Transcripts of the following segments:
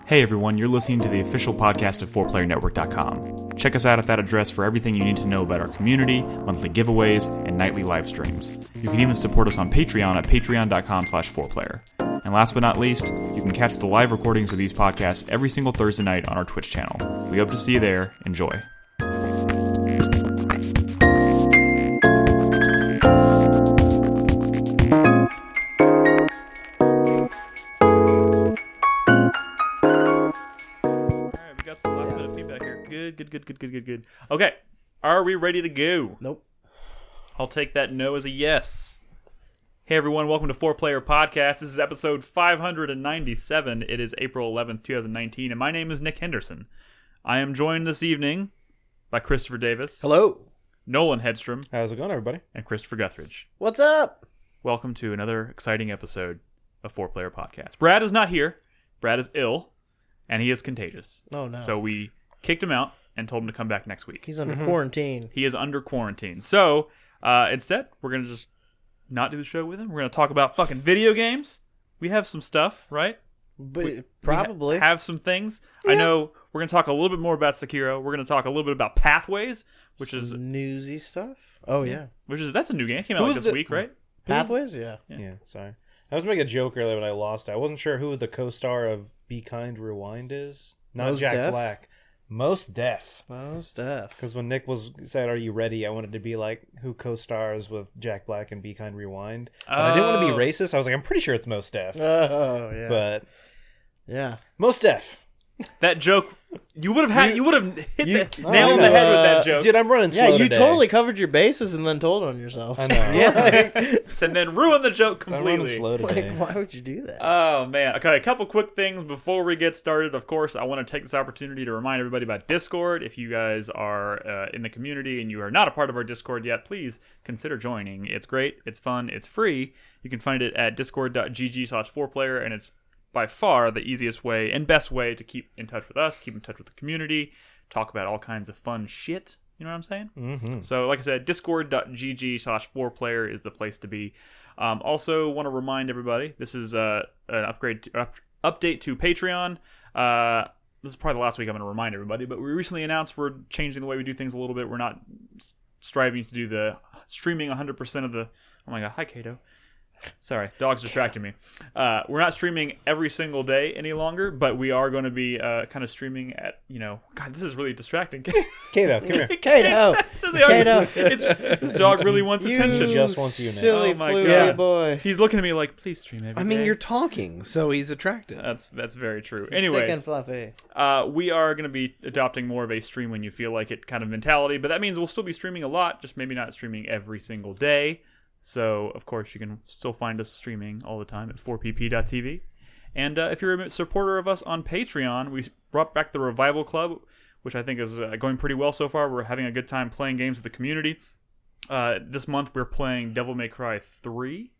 Hey everyone, you're listening to the official podcast of 4playernetwork.com. Check us out at that address for everything you need to know about our community, monthly giveaways, and nightly live streams. You can even support us on Patreon at patreon.com/4player. And last but not least, you can catch the live recordings of these podcasts every single Thursday night on our Twitch channel. We hope to see you there. Enjoy. Good. Okay, are we ready to go? Nope. I'll take that no as a yes. Hey everyone, welcome to 4Player Podcast. This is episode 597. It is April 11th, 2019, and my name is Nick Henderson. I am joined this evening by Christopher Davis. Hello. Nolan Hedstrom. How's it going, everybody? And Christopher Guthridge. What's up? Welcome to another exciting episode of 4Player Podcast. Brad is not here. Brad is ill, and he is contagious. Oh, no. So we kicked him out and told him to come back next week. He's under quarantine. He is under quarantine. So, instead, we're going to just not do the show with him. We're going to talk about fucking video games. We have some stuff, right? But probably. We have some things. Yeah. I know we're going to talk a little bit more about Sekiro. We're going to talk a little bit about Pathways, which some is newsy stuff. Oh, yeah. That's a new game. It came out like this week, right? Pathways? Yeah. Yeah, sorry. I was making a joke earlier when I lost it. I wasn't sure who the co-star of Be Kind Rewind is. Not Mos Jack Def? Black. Most Def. Most Def. Because when Nick said, "Are you ready?" I wanted to be like, who co-stars with Jack Black and Be Kind Rewind. But I didn't want to be racist. I was like, I'm pretty sure it's Most Def. Oh, yeah. But yeah. Most Def. That nail on the head with know. that joke. Dude, I'm running slow Yeah, you today. totally covered your bases and then told on yourself. I know. Yeah. And then ruin the joke I'm running completely. slow today. Like, why would you do that? Oh, man. Okay, a couple quick things before we get started. Of course, I want to take this opportunity to remind everybody about Discord. If you guys are in the community and you are not a part of our Discord yet, please consider joining. It's great. It's fun. It's free. You can find it at discord.gg/4player, and it's by far the easiest way and best way to keep in touch with us, keep in touch with the community, talk about all kinds of fun shit. You know what I'm saying? Mm-hmm. So, like I said, discord.gg/4player is the place to be. Also, want to remind everybody, this is an update to Patreon. This is probably the last week I'm going to remind everybody, but we recently announced we're changing the way we do things a little bit. We're not striving to do the streaming 100% of the... Oh my god, hi Kato. Sorry, dog's distracting me. We're not streaming every single day any longer, but we are going to be kind of streaming at, God, this is really distracting. Kato, come here. Kato! Kato! This dog really wants attention. Just wants you now. Silly Oh my fluffy God. boy. He's looking at me like, please stream every day. You're talking, so he's attracted. That's very true. Thick Anyways, and fluffy. we are going to be adopting more of a stream when you feel like it kind of mentality, but that means we'll still be streaming a lot, just maybe not streaming every single day. So, of course, you can still find us streaming all the time at 4pp.tv. And if you're a supporter of us on Patreon, we brought back the Revival Club, which I think is going pretty well so far. We're having a good time playing games with the community. This month, we're playing Devil May Cry 3,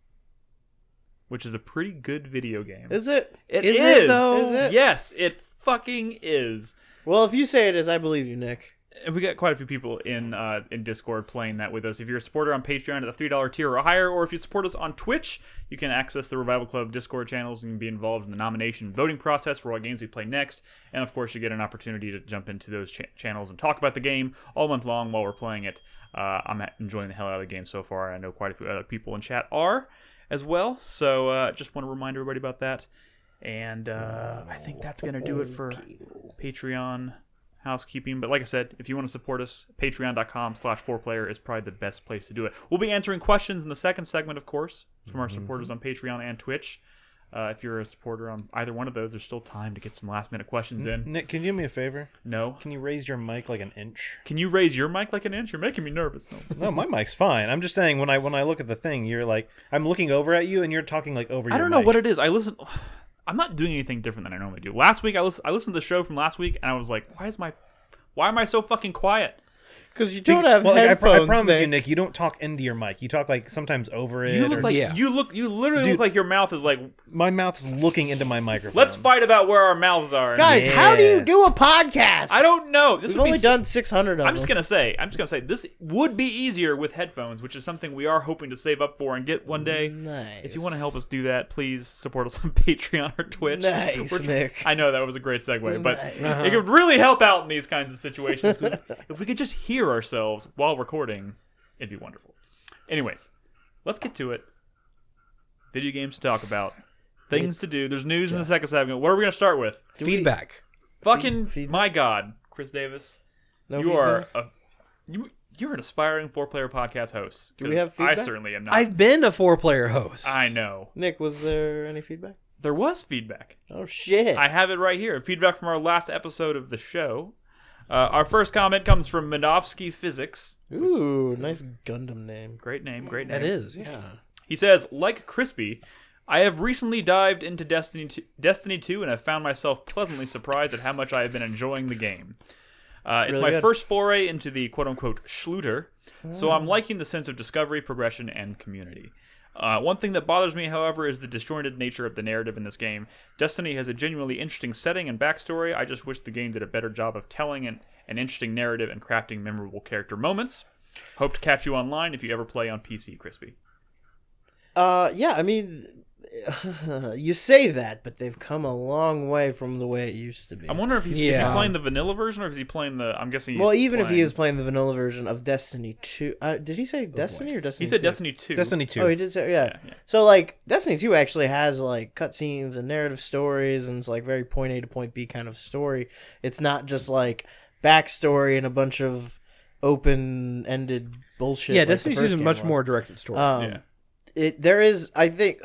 which is a pretty good video game. Is it? Is it, though? Is it? Yes, it fucking is. Well, if you say it is, I believe you, Nick. And we got quite a few people in Discord playing that with us. If you're a supporter on Patreon at the $3 tier or higher, or if you support us on Twitch, you can access the Revival Club Discord channels and be involved in the nomination voting process for what games we play next. And of course, you get an opportunity to jump into those channels and talk about the game all month long while we're playing it. I'm enjoying the hell out of the game so far. I know quite a few other people in chat are as well. So just want to remind everybody about that. And I think that's going to do it for Patreon housekeeping. But like I said, if you want to support us, patreon.com/4player is probably the best place to do it. We'll be answering questions in the second segment, of course, from our supporters on Patreon and Twitch. If you're a supporter on either one of those, there's still time to get some last minute questions in. Nick, can you do me a favor? No. Can you raise your mic like an inch? Can you raise your mic like an inch? You're making me nervous. No, my mic's fine. I'm just saying when I look at the thing, you're like, I'm looking over at you and you're talking like over your mic. I don't know what it is. I'm not doing anything different than I normally do. Last week, I listened to the show from last week, and I was like, why am I so fucking quiet? Because you don't have Well, like, headphones, I promise you, Nick. Nick, you don't talk into your mic. You talk like sometimes over it. You look or- like Yeah. you literally look like your mouth is like. my mouth's looking into my microphone. Let's fight about where our mouths are. Guys, how do Yeah. you do a podcast? I don't know. This We've would only be done 600 of I'm just them. gonna say this would be easier with headphones, which is something we are hoping to save up for and get one day. Nice. If you want to help us do that, please support us on Patreon or Twitch. Nice, Nick. I know that was a great segue, but Nice. it could really help out in these kinds of situations. 'Cause if we could just hear ourselves while recording, it'd be wonderful. Anyways, let's get to it. Video games to talk about. Things to do. There's news in the second segment. What are we going to start with? Feedback. Fucking, feedback? my God, Chris Davis. No you feedback? are you're an aspiring 4-player podcast host. Do we have 'Cause I feedback? certainly am not. I've been a 4-player host. I know. Nick, was there any feedback? There was feedback. Oh, shit. I have it right here. Feedback from our last episode of the show. Our first comment comes from Minovsky Physics. Ooh, nice Gundam name. Great name, great name. That is, yeah. He says, like Krispy, I have recently dived into Destiny 2 and have found myself pleasantly surprised at how much I have been enjoying the game. It's really my good. first foray into the quote-unquote Schluter, so I'm liking the sense of discovery, progression, and community. One thing that bothers me, however, is the disjointed nature of the narrative in this game. Destiny has a genuinely interesting setting and backstory. I just wish the game did a better job of telling an interesting narrative and crafting memorable character moments. Hope to catch you online if you ever play on PC, Krispy. Yeah, I mean, you say that, but they've come a long way from the way it used to be. I'm wondering if is he Yeah. playing the vanilla version or is he playing the... I'm guessing he's Well, even if he playing- is playing the vanilla version of Destiny 2... did he say Destiny or Destiny He said 2? Destiny 2. Destiny 2. Oh, he did say, yeah. Yeah. So, like, Destiny 2 actually has, like, cutscenes and narrative stories, and it's, like, very point A to point B kind of story. It's not just, like, backstory and a bunch of open-ended bullshit. Yeah, like the Destiny 2 first is a game much was. more directed story. Yeah. There is, I think,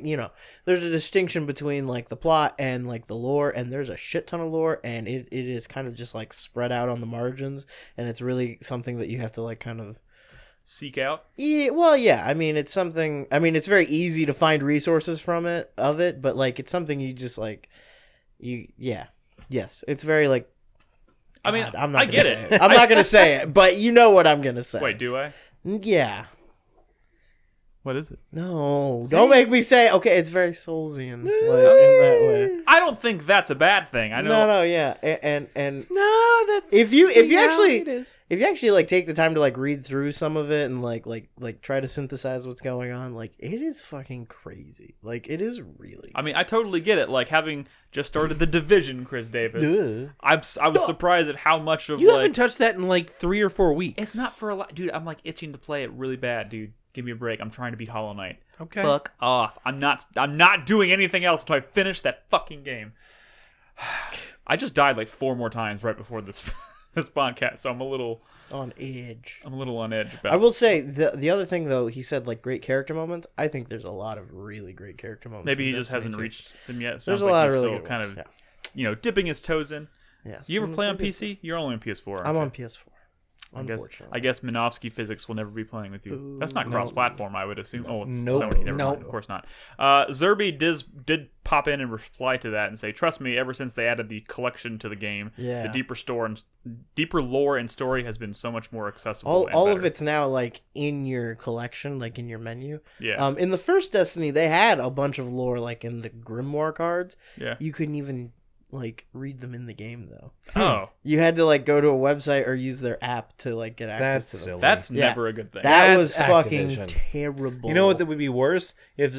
you know, there's a distinction between, like, the plot and, like, the lore, and there's a shit ton of lore, and it is kind of just, like, spread out on the margins, and it's really something that you have to, like, kind of... Seek out. Yeah, well, yeah, I mean, it's something, I mean, it's very easy to find resources of it, but, like, it's something you just, like, yes, it's very, like... I mean, God, I'm not I gonna get say it. it. I'm not going to say it, but you know what I'm going to say. Wait, do I? Yeah. What is it? No, don't make me say. Okay, it's very Soulsian, like in that way. I don't think that's a bad thing. I know. No, yeah, and no, that's if you actually it is. if you actually like take the time to like read through some of it and like try to synthesize what's going on, like it is fucking crazy. Like it is really. I mean, I totally get it. Like having just started The Division, Chris Davis. Duh. I was surprised at how much of You like haven't touched that in like 3 or 4 weeks. it's not for a lot, dude. I'm like itching to play it really bad, dude. Give me a break. I'm trying to beat Hollow Knight. Okay. Fuck off. I'm not doing anything else until I finish that fucking game. I just died like 4 more times right before this this podcast, so I'm a little on edge. on edge about I will say the other thing though, he said like great character moments. I think there's a lot of really great character moments. Maybe in he just Destiny hasn't 2. reached them yet. It There's sounds a like lot he's of really still good kind ones, of dipping his toes in. Yes. You ever play on Some good- PC? You're only on PS4. Aren't I'm you? on PS4. Unfortunately. I guess Minovsky Physics will never be playing with you. That's not no. cross-platform, I would assume. Oh, it's Nope. Sony. Never Nope. mind. Of course not. Zerby did pop in and reply to that and say, "Trust me, ever since they added the collection to the game, Yeah. the deeper lore and story has been so much more accessible. all and of better." it's now like in your collection, like in your menu. Yeah. In the first Destiny, they had a bunch of lore like in the Grimoire cards. Yeah. You couldn't even like read them in the game though. Oh, You had to like go to a website or use their app to like get access That's to them. silly. that's Yeah. never a good thing. That That's was fucking Activision. terrible. You know what would be worse? If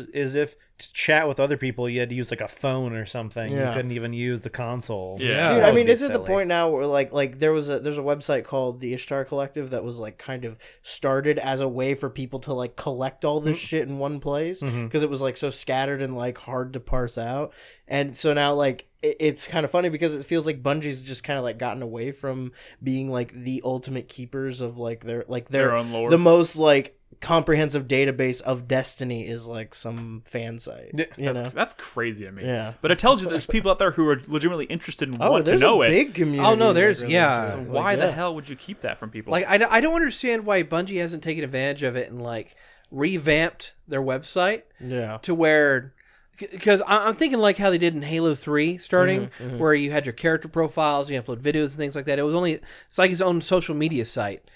to chat with other people you had to use like a phone or something. Yeah. You couldn't even use the console. Yeah. Dude, That I would mean, be it's at the silly. point now where like there's a website called the Ishtar Collective that was like kind of started as a way for people to like collect all this shit in one place because it was like so scattered and like hard to parse out. And so now like it's kind of funny because it feels like Bungie's just kind of like gotten away from being like the ultimate keepers of like their own lore. The most like comprehensive database of Destiny is like some fan site. Yeah, you know? That's crazy to me. Yeah. But it tells you there's people out there who are legitimately interested and want to there's know a it. big community. Oh, no, that there's- really yeah. does So it. why Like, the yeah. hell would you keep that from people? Like, I don't understand why Bungie hasn't taken advantage of it and, like, revamped their website Yeah. to where Because I'm thinking like how they did in Halo 3 starting, where you had your character profiles, you upload videos and things like that. It's like his own social media site.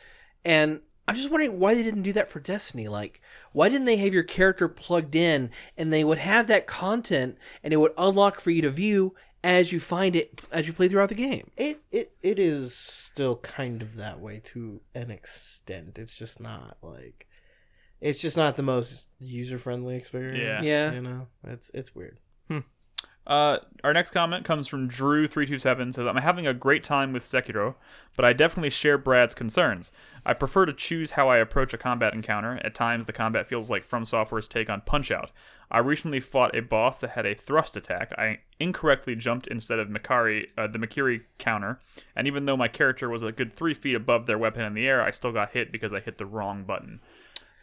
And I'm just wondering why they didn't do that for Destiny. Like, why didn't they have your character plugged in and they would have that content and it would unlock for you to view as you find it, as you play throughout the game? It is still kind of that way to an extent. It's just not like... It's just not the most user-friendly experience. Yeah. You know? It's weird. Our next comment comes from Drew327. Says, I'm having a great time with Sekiro, but I definitely share Brad's concerns. I prefer to choose how I approach a combat encounter. At times, the combat feels like From Software's take on Punch-Out. I recently fought a boss that had a thrust attack. I incorrectly jumped instead of the Makiri counter, and even though my character was a good 3 feet above their weapon in the air, I still got hit because I hit the wrong button.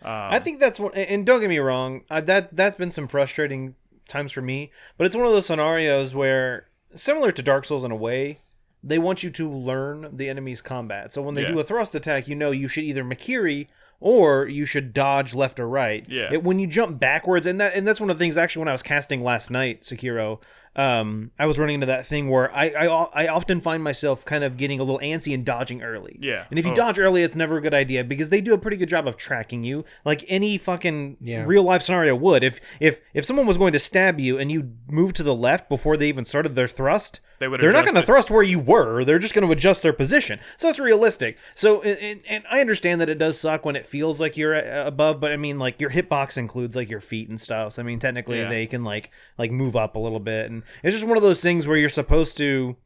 I think that's one, and don't get me wrong, that's been some frustrating times for me, but it's one of those scenarios where, similar to Dark Souls in a way, they want you to learn the enemy's combat. So when they do a thrust attack, you know you should either Makiri or you should dodge left or right. Yeah. When you jump backwards, and that's one of the things, actually, when I was casting last night, Sekiro, I was running into that thing where I often find myself kind of getting a little antsy and dodging early. Yeah. And if you dodge early, it's never a good idea because they do a pretty good job of tracking you, like any fucking real life scenario would. If someone was going to stab you and you moved to the left before they even started their thrust, they're not going to thrust where you were. They're just going to adjust their position. So it's realistic. So and I understand that it does suck when it feels like you're above, but I mean, like, your hitbox includes like your feet and stuff. So I mean, technically they can like move up a little bit, and it's just one of those things where you're supposed to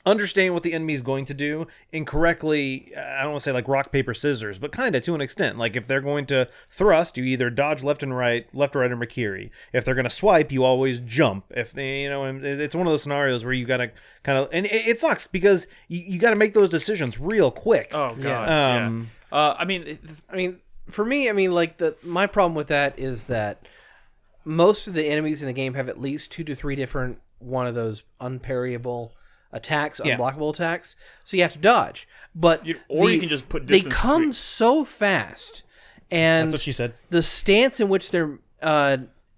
understand what the enemy's going to do and correctly, I don't want to say like rock, paper, scissors, but kind of to an extent. Like, if they're going to thrust, you either dodge left, right, or Makiri. If they're going to swipe, you always jump. If they, and it's one of those scenarios where you got to kind of, and it sucks because you got to make those decisions real quick. Oh, God. I mean, for me, like my problem with that is that most of the enemies in the game have at least 2 to 3 different one of those unparryable attacks, unblockable attacks. So you have to dodge. But you can just put distance. They come so fast, and that's what she said. The stance in which they're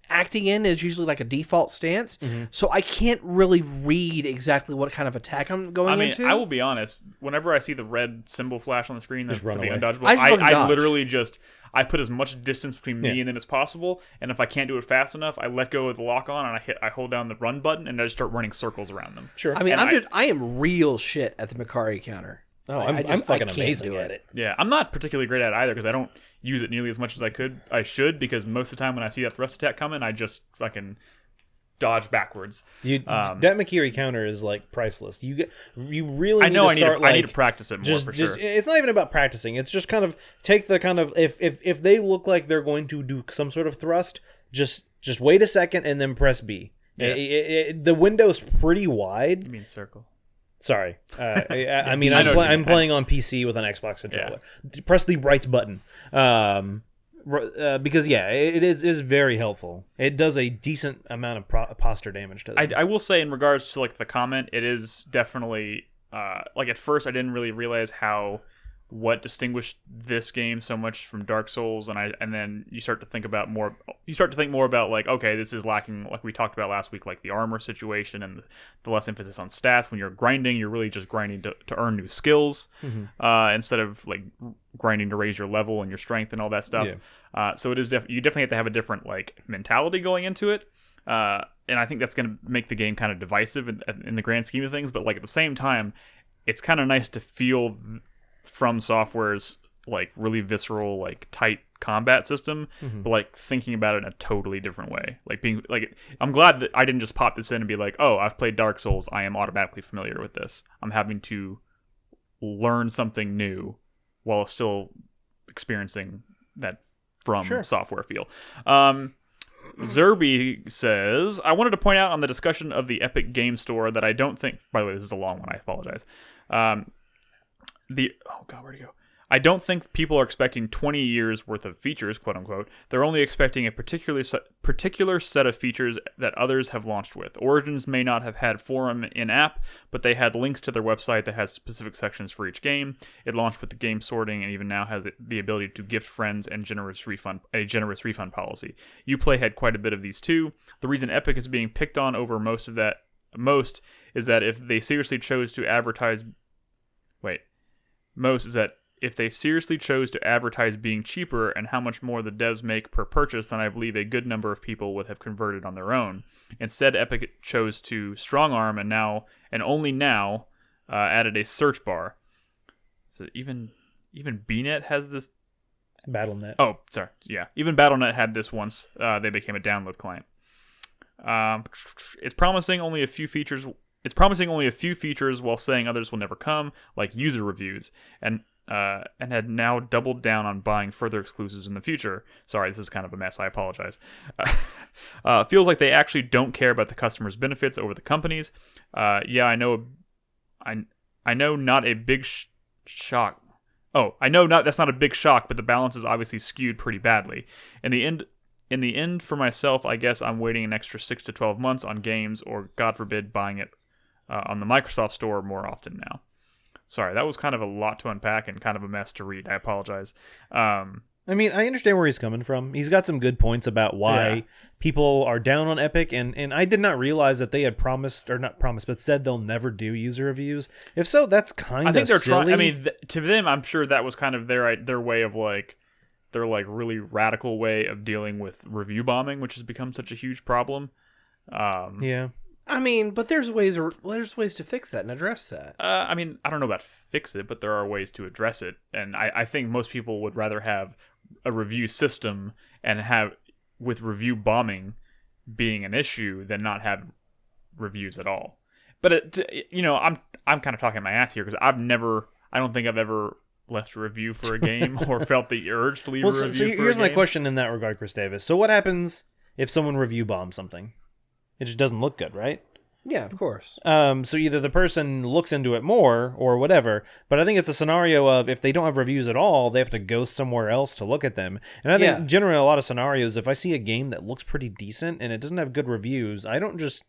acting in is usually like a default stance. So I can't really read exactly what kind of attack I'm going into. I will be honest. Whenever I see the red symbol flash on the screen for the undodgeable, I literally just I put as much distance between me and them as possible. And if I can't do it fast enough, I let go of the lock on and I hold down the run button and I just start running circles around them. Sure. I mean, I am real shit at the Makari counter. Oh, I'm fucking amazing at it. Yeah, I'm not particularly great at it either because I don't use it nearly as much as I should, because most of the time when I see that thrust attack coming, I just fucking dodge backwards. That Makiri counter is like priceless. You really need I need to practice it more for sure. It's not even about practicing. It's just kind of take the kind of if they look like they're going to do some sort of thrust, just wait a second and then press B. Yeah. The window's pretty wide. You mean circle? Sorry, I mean I'm playing on PC with an Xbox controller. Yeah. Press the right button, because it is very helpful. It does a decent amount of posture damage to them. I will say, in regards to like the comment, it is definitely like at first I didn't really realize what distinguished this game so much from Dark Souls, and then you start to think more about like, okay, this is lacking, like we talked about last week, like the armor situation and the less emphasis on stats. When you're grinding, you're really just grinding to earn new skills, instead of like grinding to raise your level and your strength and all that stuff. So it is you definitely have to have a different like mentality going into it, and I think that's going to make the game kind of divisive in the grand scheme of things. But like at the same time, it's kind of nice to feel From Software's like really visceral, like tight combat system, but like thinking about it in a totally different way. Like being like, I'm glad that I didn't just pop this in and be like, oh, I've played Dark Souls, I am automatically familiar with this. I'm having to learn something new while still experiencing that From Software feel. Zerby says, I wanted to point out on the discussion of the Epic Game Store that I don't think, by the way, this is a long one, I apologize. Where'd it go? I don't think people are expecting 20 years worth of features, quote unquote. They're only expecting a particular set of features that others have launched with. Origins may not have had forum in-app, but they had links to their website that has specific sections for each game. It launched with the game sorting and even now has the ability to gift friends and generous refund policy. Uplay had quite a bit of these too. The reason Epic is being picked on over most is that if they seriously chose to advertise being cheaper and how much more the devs make per purchase, then I believe a good number of people would have converted on their own. Instead, Epic chose to strong arm and only now added a search bar. So even BNet has this. BattleNet. Oh, sorry. Yeah, even BattleNet had this once. They became a download client. It's promising only a few features. It's promising only a few features while saying others will never come, like user reviews, and had now doubled down on buying further exclusives in the future. Sorry, this is kind of a mess. I apologize. Feels like they actually don't care about the customer's benefits over the company's. Yeah, I know. I know not a big shock. Oh, I know not. That's not a big shock, but the balance is obviously skewed pretty badly. In the end, for myself, I guess I'm waiting an extra 6 to 12 months on games, or God forbid, buying it on the Microsoft Store more often now. Sorry, that was kind of a lot to unpack and kind of a mess to read. I apologize. I mean, I understand where he's coming from. He's got some good points about why people are down on Epic, and I did not realize that they had but said they'll never do user reviews. If so, that's kind of silly. I think they're trying. I mean, to them, I'm sure that was kind of their way of their really radical way of dealing with review bombing, which has become such a huge problem. Yeah. I mean, but there's ways to fix that and address that. I mean, I don't know about fix it, but there are ways to address it. And I think most people would rather have a review system and have with review bombing being an issue than not have reviews at all. But I'm kind of talking my ass here because I don't think I've ever left a review for a game or felt the urge to leave a review for a game. Here's my question in that regard, Chris Davis. So what happens if someone review bombs something? It just doesn't look good, right? Yeah, of course. So either the person looks into it more or whatever, but I think it's a scenario of if they don't have reviews at all, they have to go somewhere else to look at them. And I think generally a lot of scenarios, if I see a game that looks pretty decent and it doesn't have good reviews, I don't just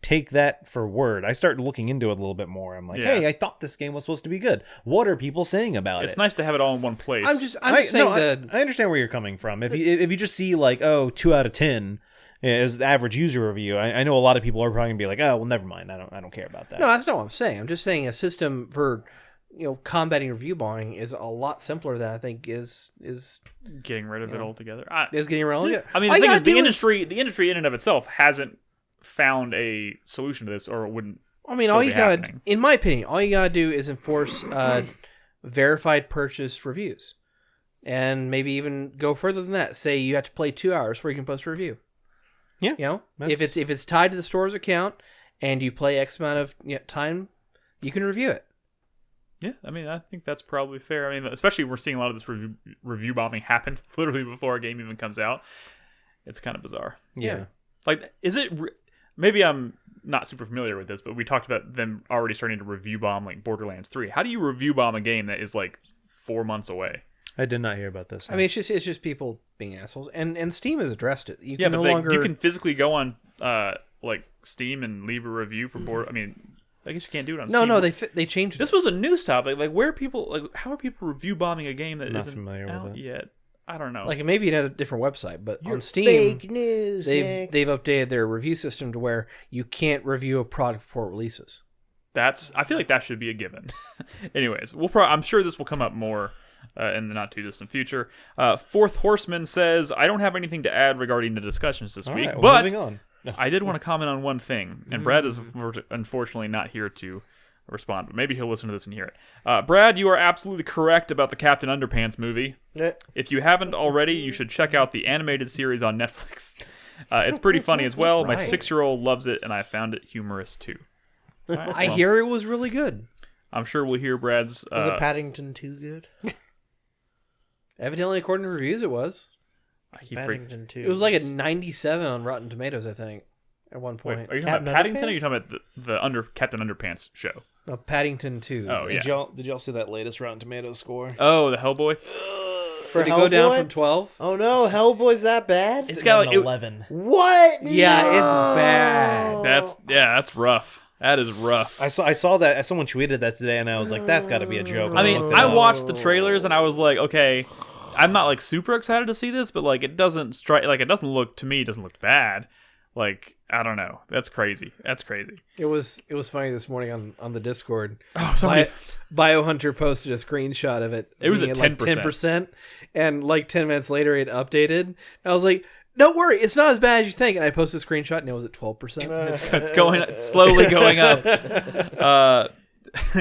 take that for word. I start looking into it a little bit more. I'm like, hey, I thought this game was supposed to be good. What are people saying about it? It's nice to have it all in one place. I'm just saying that I understand where you're coming from. If you just see like 2 out of 10 is the average user review, I know a lot of people are probably gonna be like, oh well, never mind. I don't care about that. No, that's not what I'm saying. I'm just saying a system for combating review bombing is a lot simpler than I think is getting rid of it altogether. Is getting rid of it. I mean, the thing is, the industry in and of itself hasn't found a solution to this, or it wouldn't. I mean, in my opinion, all you gotta do is enforce verified purchase reviews, and maybe even go further than that. Say you have to play 2 hours before you can post a review. Yeah, if it's tied to the store's account and you play X amount of time, you can review it. Yeah, I mean, I think that's probably fair. I mean, especially we're seeing a lot of this review bombing happen literally before a game even comes out. It's kind of bizarre. Yeah. Like, is it? Maybe I'm not super familiar with this, but we talked about them already starting to review bomb like Borderlands 3. How do you review bomb a game that is like 4 months away? I did not hear about this. I mean, it's just people being assholes, and Steam has addressed it. You can physically go on like Steam and leave a review for I mean, I guess you can't do it on Steam. No, they changed it. This was a news topic. Like, where are people? Like, how are people review bombing a game that not isn't familiar out with it yet? I don't know. Like, maybe at a different website, but on Steam, fake news. They've updated their review system to where you can't review a product before it releases. I feel like that should be a given. Anyways, I'm sure this will come up more in the not too distant future. Fourth Horseman says, I don't have anything to add regarding the discussions this week, but moving on. I did want to comment on one thing, and Brad is unfortunately not here to respond, but maybe he'll listen to this and hear it. Brad, you are absolutely correct about the Captain Underpants movie. If you haven't already, you should check out the animated series on Netflix. It's pretty funny as well. My 6-year-old loves it, and I found it humorous too. Right, I hear it was really good. I'm sure we'll hear Brad's... Was it Paddington 2 good? Evidently, according to reviews, it was. Paddington 2. It was like a 97 on Rotten Tomatoes, I think, at one point. Wait, are you talking about Paddington, or are you talking about the Captain Underpants show? No, Paddington 2. Oh, yeah. Did y'all see that latest Rotten Tomatoes score? Oh, the Hellboy. Did it go down Hellboy? from 12? Oh no, Hellboy's that bad? It's got like 11. What? Yeah, No! it's bad. That's rough. That is rough. I saw that someone tweeted that today, and I was like, "That's got to be a joke." I mean, looked it I up. watched the trailers and I was like, okay, I'm not like super excited to see this, but like it doesn't strike, like it doesn't look, to me, it doesn't look bad. Like, I don't know. That's crazy. That's crazy. It was funny this morning on the Discord. Oh, sorry. Biohunter posted a screenshot of it. It was at being 10%. 10%. And like 10 minutes later, it updated. And I was like, don't worry, it's not as bad as you think. And I posted a screenshot and it was at 12%. It's going slowly going up.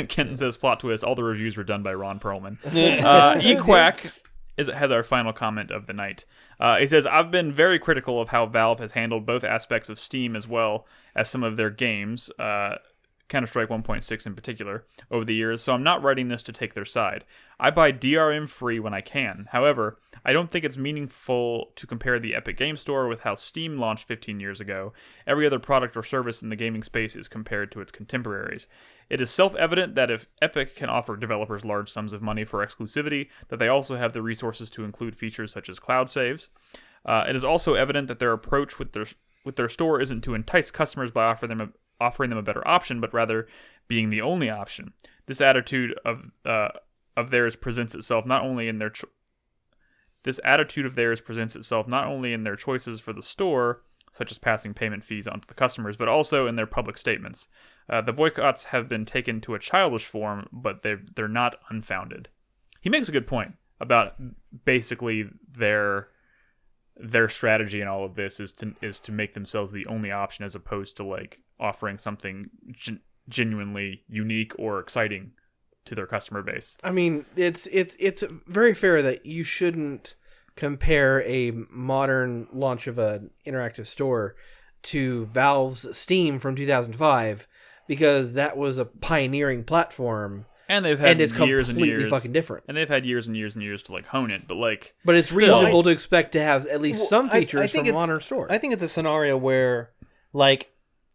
Kenton says, plot twist, all the reviews were done by Ron Perlman. Equack has our final comment of the night. He says, I've been very critical of how Valve has handled both aspects of Steam as well as some of their games, Counter-Strike 1.6 in particular, over the years, so I'm not writing this to take their side. I buy DRM free when I can. However, I don't think it's meaningful to compare the Epic Game Store with how Steam launched 15 years ago. Every other product or service in the gaming space is compared to its contemporaries. It is self-evident that if Epic can offer developers large sums of money for exclusivity, that they also have the resources to include features such as cloud saves. It is also evident that their approach with their store isn't to entice customers by offering them a better option, but rather being the only option. This attitude of theirs presents itself not only in their choices for the store, such as passing payment fees onto the customers, but also in their public statements. The boycotts have been taken to a childish form, but they're not unfounded. He makes a good point about basically their strategy in all of this is to make themselves the only option, as opposed to like offering something genuinely unique or exciting to their customer base. I mean, it's very fair that you shouldn't compare a modern launch of an interactive store to Valve's Steam from 2005, because that was a pioneering platform. And they've had it's years and completely years, fucking different. And they've had years and years and years to like hone it, but like, but it's still, reasonable to expect to have at least some features from a modern store. I think it's a scenario where, like,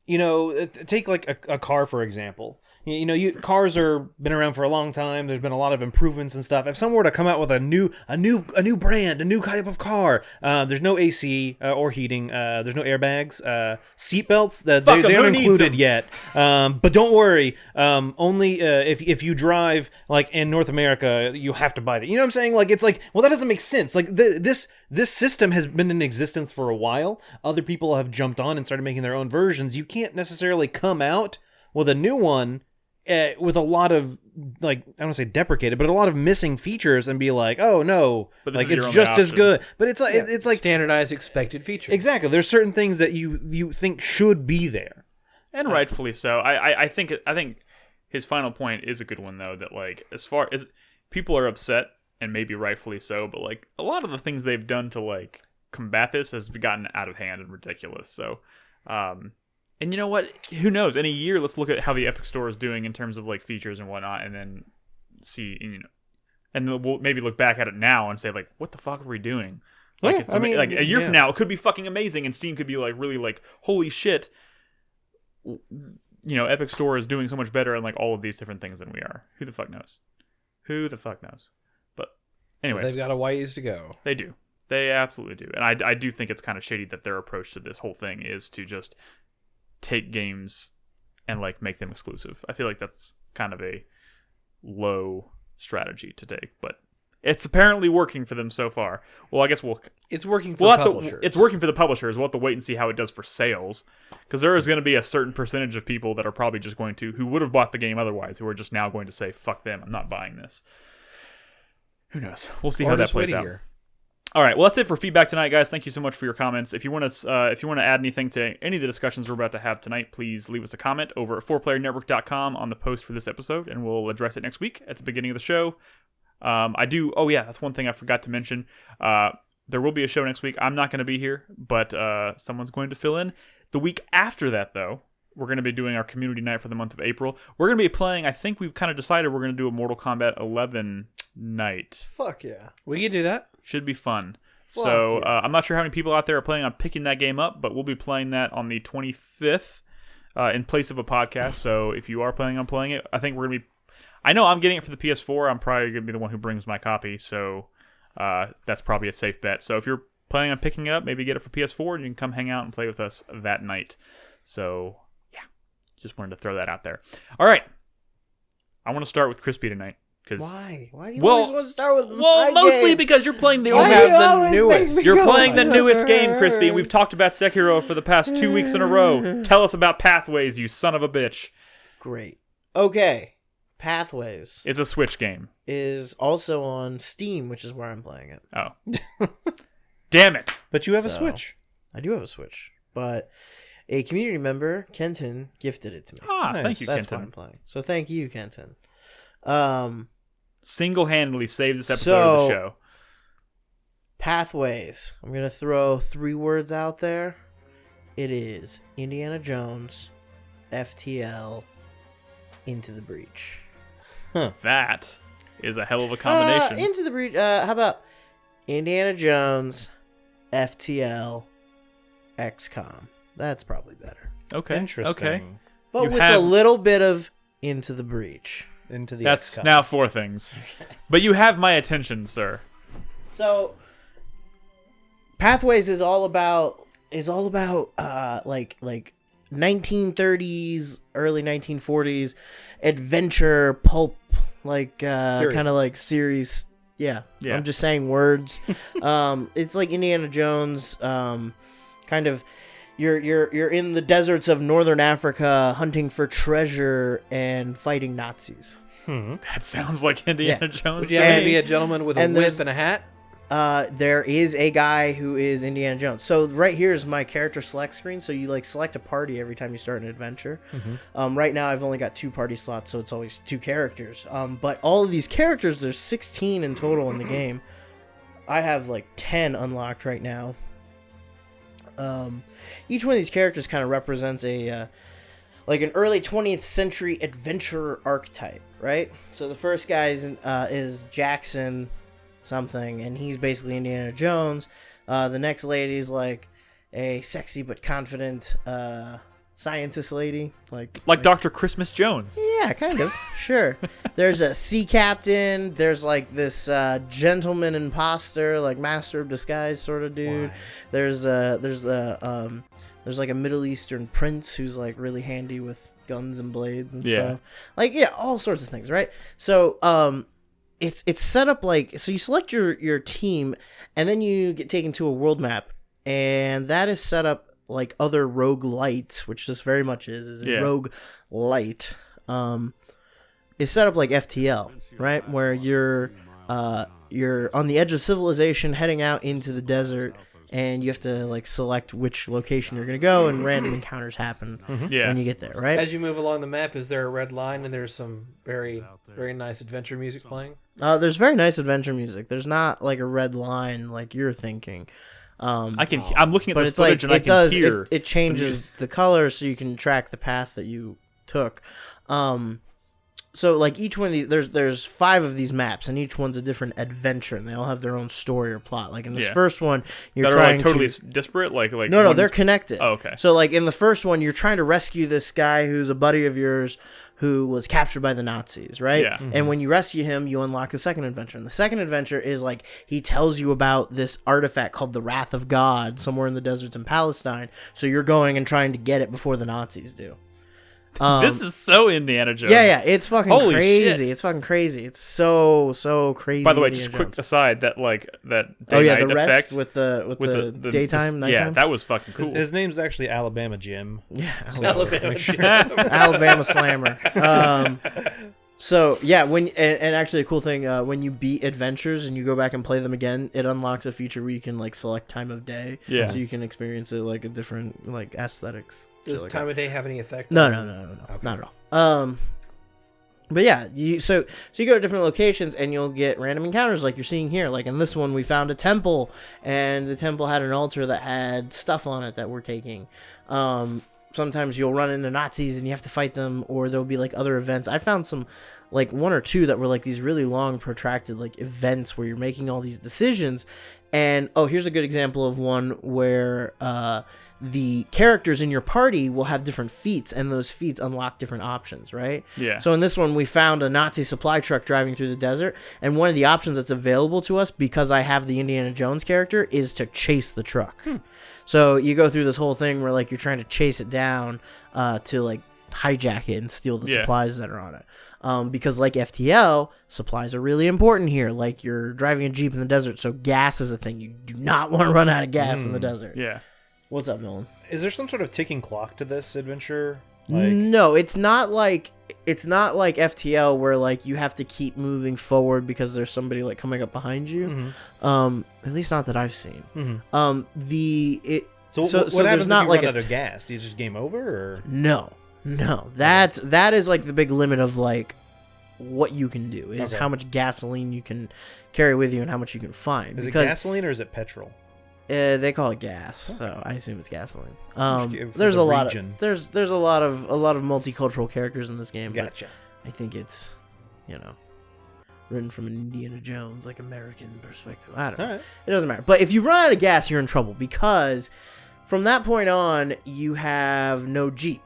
you know, take like a car for example. You know, cars are been around for a long time. There's been a lot of improvements and stuff. If someone were to come out with a new brand, a new type of car, there's no AC or heating. There's no airbags, seatbelts. They aren't included yet. But don't worry. Only if you drive like in North America, you have to buy that. You know what I'm saying? Like, it's like, well, that doesn't make sense. Like this system has been in existence for a while. Other people have jumped on and started making their own versions. You can't necessarily come out with a new one with a lot of, like, I don't want to say deprecated, but a lot of missing features and be like, oh no, but like it's just as good. But it's like it's like standardized expected features. Exactly. There's certain things that you think should be there, and rightfully so. I think his final point is a good one though. That like, as far as people are upset, and maybe rightfully so, but like a lot of the things they've done to like combat this has gotten out of hand and ridiculous. So, and you know what? Who knows? In a year, let's look at how the Epic Store is doing in terms of like features and whatnot, and then see, and then we'll maybe look back at it now and say like, what the fuck are we doing? Like, yeah, it's like a year from now, it could be fucking amazing, and Steam could be like really like, holy shit. Epic Store is doing so much better in like all of these different things than we are. Who the fuck knows? But anyways, they've got a ways to go. They do. They absolutely do. And I do think it's kind of shady that their approach to this whole thing is to just take games and like make them exclusive. I feel like that's kind of a low strategy to take, but it's apparently working for them so far. Well, I guess it's working for publishers. It's working for the publishers. We'll have to wait and see how it does for sales, because there is going to be a certain percentage of people that are probably just going to, who would have bought the game otherwise, who are just now going to say, fuck them, I'm not buying this. Who knows? We'll see how that plays out. All right, well, that's it for feedback tonight, guys. Thank you so much for your comments. If you want to add anything to any of the discussions we're about to have tonight, please leave us a comment over at 4playernetwork.com on the post for this episode, and we'll address it next week at the beginning of the show. That's one thing I forgot to mention. There will be a show next week. I'm not going to be here, but someone's going to fill in. The week after that, though, we're going to be doing our community night for the month of April. We're going to be playing, I think we've kind of decided we're going to do a Mortal Kombat 11 night. Fuck yeah. We can do that. Should be fun. So I'm not sure how many people out there are planning on picking that game up, but we'll be playing that on the 25th in place of a podcast. So if you are planning on playing it, I think we're gonna be. I know I'm getting it for the PS4. I'm probably gonna be the one who brings my copy. So that's probably a safe bet. So if you're planning on picking it up, maybe get it for PS4 and you can come hang out and play with us that night. So yeah, just wanted to throw that out there. All right, I want to start with Krispy tonight. Why? Why do you always want to start with Well, my mostly game? because you're playing the newest. You're playing the newest game, Krispy, and we've talked about Sekiro for the past 2 weeks in a row. Tell us about Pathways, you son of a bitch. Great. Okay. Pathways It's a Switch game. is also on Steam, which is where I'm playing it. Oh. Damn it. But you have a So, Switch. I do have a Switch, but a community member, Kenton, gifted it to me. Ah, Nice. thank you, That's why I'm Kenton. playing. So thank you, Kenton. Single-handedly saved this episode of the show. Pathways. I'm going to throw 3 words out there. It is Indiana Jones, FTL, Into the Breach. That is a hell of a combination. Into the Breach. How about Indiana Jones, FTL, XCOM? That's probably better. Okay. Interesting. Okay. But You with have- a little bit of Into the Breach. Into the That's XCOM. now 4 things. But you have my attention, sir. So Pathways is all about like 1930s, early 1940s adventure pulp, like kind of like series. Yeah. I'm just saying words. It's like Indiana Jones, kind of. You're in the deserts of northern Africa hunting for treasure and fighting Nazis. That sounds like Indiana Jones. Would you have to be a gentleman with a and whip there's- and a hat? There is a guy who is Indiana Jones. So right here is my character select screen. So you like select a party every time you start an adventure. Right now I've only got 2 party slots, so it's always 2 characters. But all of these characters, there's 16 in total in the game. I have like 10 unlocked right now. Each one of these characters kind of represents a like an early 20th century adventurer archetype, right? So the first guy is Jackson something, and he's basically Indiana Jones. The next lady's like a sexy but confident scientist lady, like Dr. Christmas Jones. yeah, kind of. Sure. There's a sea captain. There's like this gentleman imposter, like master of disguise sort of dude. There's like a Middle Eastern prince who's like really handy with guns and blades and stuff. Like all sorts of things, right? So it's set up like, so you select your team, and then you get taken to a world map, and that is set up like other roguelites, which this very much is a roguelite. Is set up like FTL, right? Where you're on the edge of civilization, heading out into the desert, and you have to like select which location you're gonna go, and random encounters happen when you get there, right? As you move along the map, is there a red line and there's some very, very nice adventure music playing? There's very nice adventure music. There's not like a red line like you're thinking. I'm looking at But this it's like footage and I can hear. it changes the color so you can track the path that you took. So like each one of these, there's 5 of these maps, and each one's a different adventure, and they all have their own story or plot. Like in this first one, you're that trying are like totally to disparate. Like no, they're connected. Oh, okay. So like in the first one, you're trying to rescue this guy who's a buddy of yours who was captured by the Nazis, right? Yeah. And when you rescue him, you unlock the second adventure. And the second adventure is like he tells you about this artifact called the Wrath of God somewhere in the deserts in Palestine. So you're going and trying to get it before the Nazis do. This is so Indiana Jones. Yeah, it's fucking Holy crazy. shit. It's fucking crazy. It's so crazy. By the way, Indiana just quick Jones. aside, that Oh yeah, day-night the rest effect with the daytime, nighttime. Yeah, that was fucking cool. His name's actually Alabama Jim. Yeah, Alabama. Alabama Slammer. So yeah, and actually a cool thing, when you beat adventures and you go back and play them again, it unlocks a feature where you can like select time of day. Yeah. So you can experience it like a different like aesthetics. Does like time of day have any effect? No, not at all. But yeah, so you go to different locations and you'll get random encounters like you're seeing here. Like in this one, we found a temple, and the temple had an altar that had stuff on it that we're taking. Sometimes you'll run into Nazis and you have to fight them, or there'll be like other events. I found some, like 1 or 2 that were like these really long, protracted like events where you're making all these decisions. And here's a good example of one where the characters in your party will have different feats, and those feats unlock different options, right? Yeah. So in this one, we found a Nazi supply truck driving through the desert, and one of the options that's available to us, because I have the Indiana Jones character, is to chase the truck. So you go through this whole thing where like you're trying to chase it down to like hijack it and steal the supplies that are on it. Because like FTL, supplies are really important here. Like you're driving a Jeep in the desert, so gas is a thing. You do not want to run out of gas in the desert. Yeah. What's up, Nolan? Is there some sort of ticking clock to this adventure? No, it's not like FTL where like you have to keep moving forward because there's somebody like coming up behind you. At least not that I've seen. So what happens if not you like run out of gas? Do you just game over? Or? No. That is like the big limit of like what you can do is how much gasoline you can carry with you and how much you can find. Is it gasoline or is it petrol? They call it gas, so I assume it's gasoline. There's a lot of multicultural characters in this game. Gotcha. I think it's, written from an Indiana Jones like American perspective. I don't know. Right. It doesn't matter. But if you run out of gas, you're in trouble because from that point on, you have no Jeep.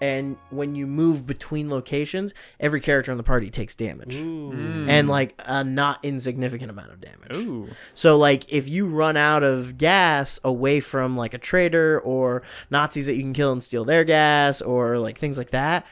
And when you move between locations, every character in the party takes damage. And like a not insignificant amount of damage. Ooh. So like if you run out of gas away from like a trader or Nazis that you can kill and steal their gas or like things like that,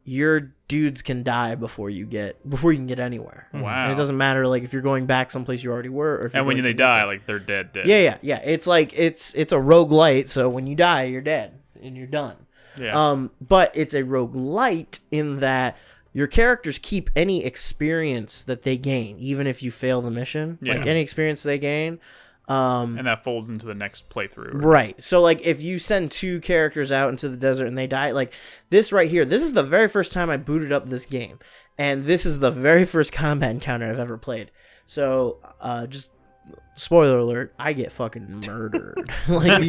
your dudes can die before you can get anywhere. Wow. And it doesn't matter like if you're going back someplace you already were or if and when they die, like they're dead. Yeah. It's like it's a roguelite, so when you die, you're dead and you're done. Yeah. But it's a roguelite in that your characters keep any experience that they gain, even if you fail the mission. Yeah. Like any experience they gain. And that folds into the next playthrough. Right. So like if you send two characters out into the desert and they die, like this right here, this is the very first time I booted up this game. And this is the very first combat encounter I've ever played. So just spoiler alert, I get fucking murdered. Like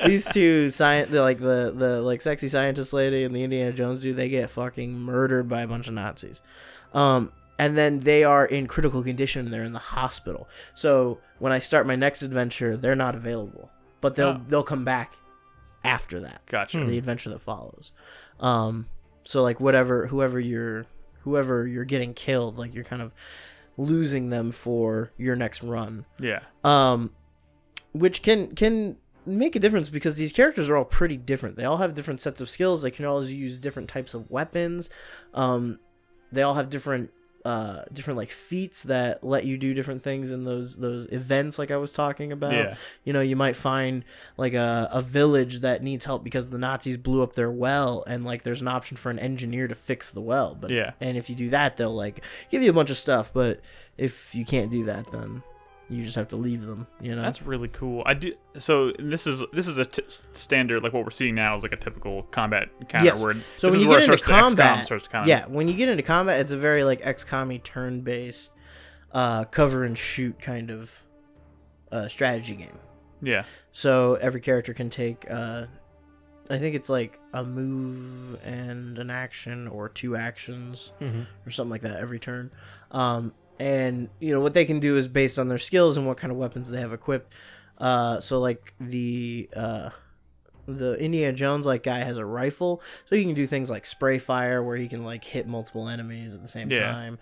these two the like sexy scientist lady and the Indiana Jones dude, they get fucking murdered by a bunch of Nazis. And then they are in critical condition. They're in the hospital. So when I start my next adventure, they're not available, but they'll come back after that. Gotcha. The adventure that follows. So like whoever you're getting killed, like you're kind of losing them for your next run. Yeah. Which can make a difference because these characters are all pretty different. They all have different sets of skills. They can all use different types of weapons. They all have different like feats that let you do different things in those events like I was talking about. Yeah. You might find like a village that needs help because the Nazis blew up their well and like there's an option for an engineer to fix the well. But and if you do that, they'll like give you a bunch of stuff. But if you can't do that, then you just have to leave them. That's really cool. I do. So this is a standard, like what we're seeing now is like a typical combat encounter. Yes. Where so when you get into combat, when you get into combat, it's a very like XCOM-y turn-based, cover and shoot kind of strategy game. Yeah. So every character can take, I think it's like a move and an action or two actions or something like that every turn. And what they can do is based on their skills and what kind of weapons they have equipped. So like the Indiana Jones like guy has a rifle, so he can do things like spray fire where he can like hit multiple enemies at the same time.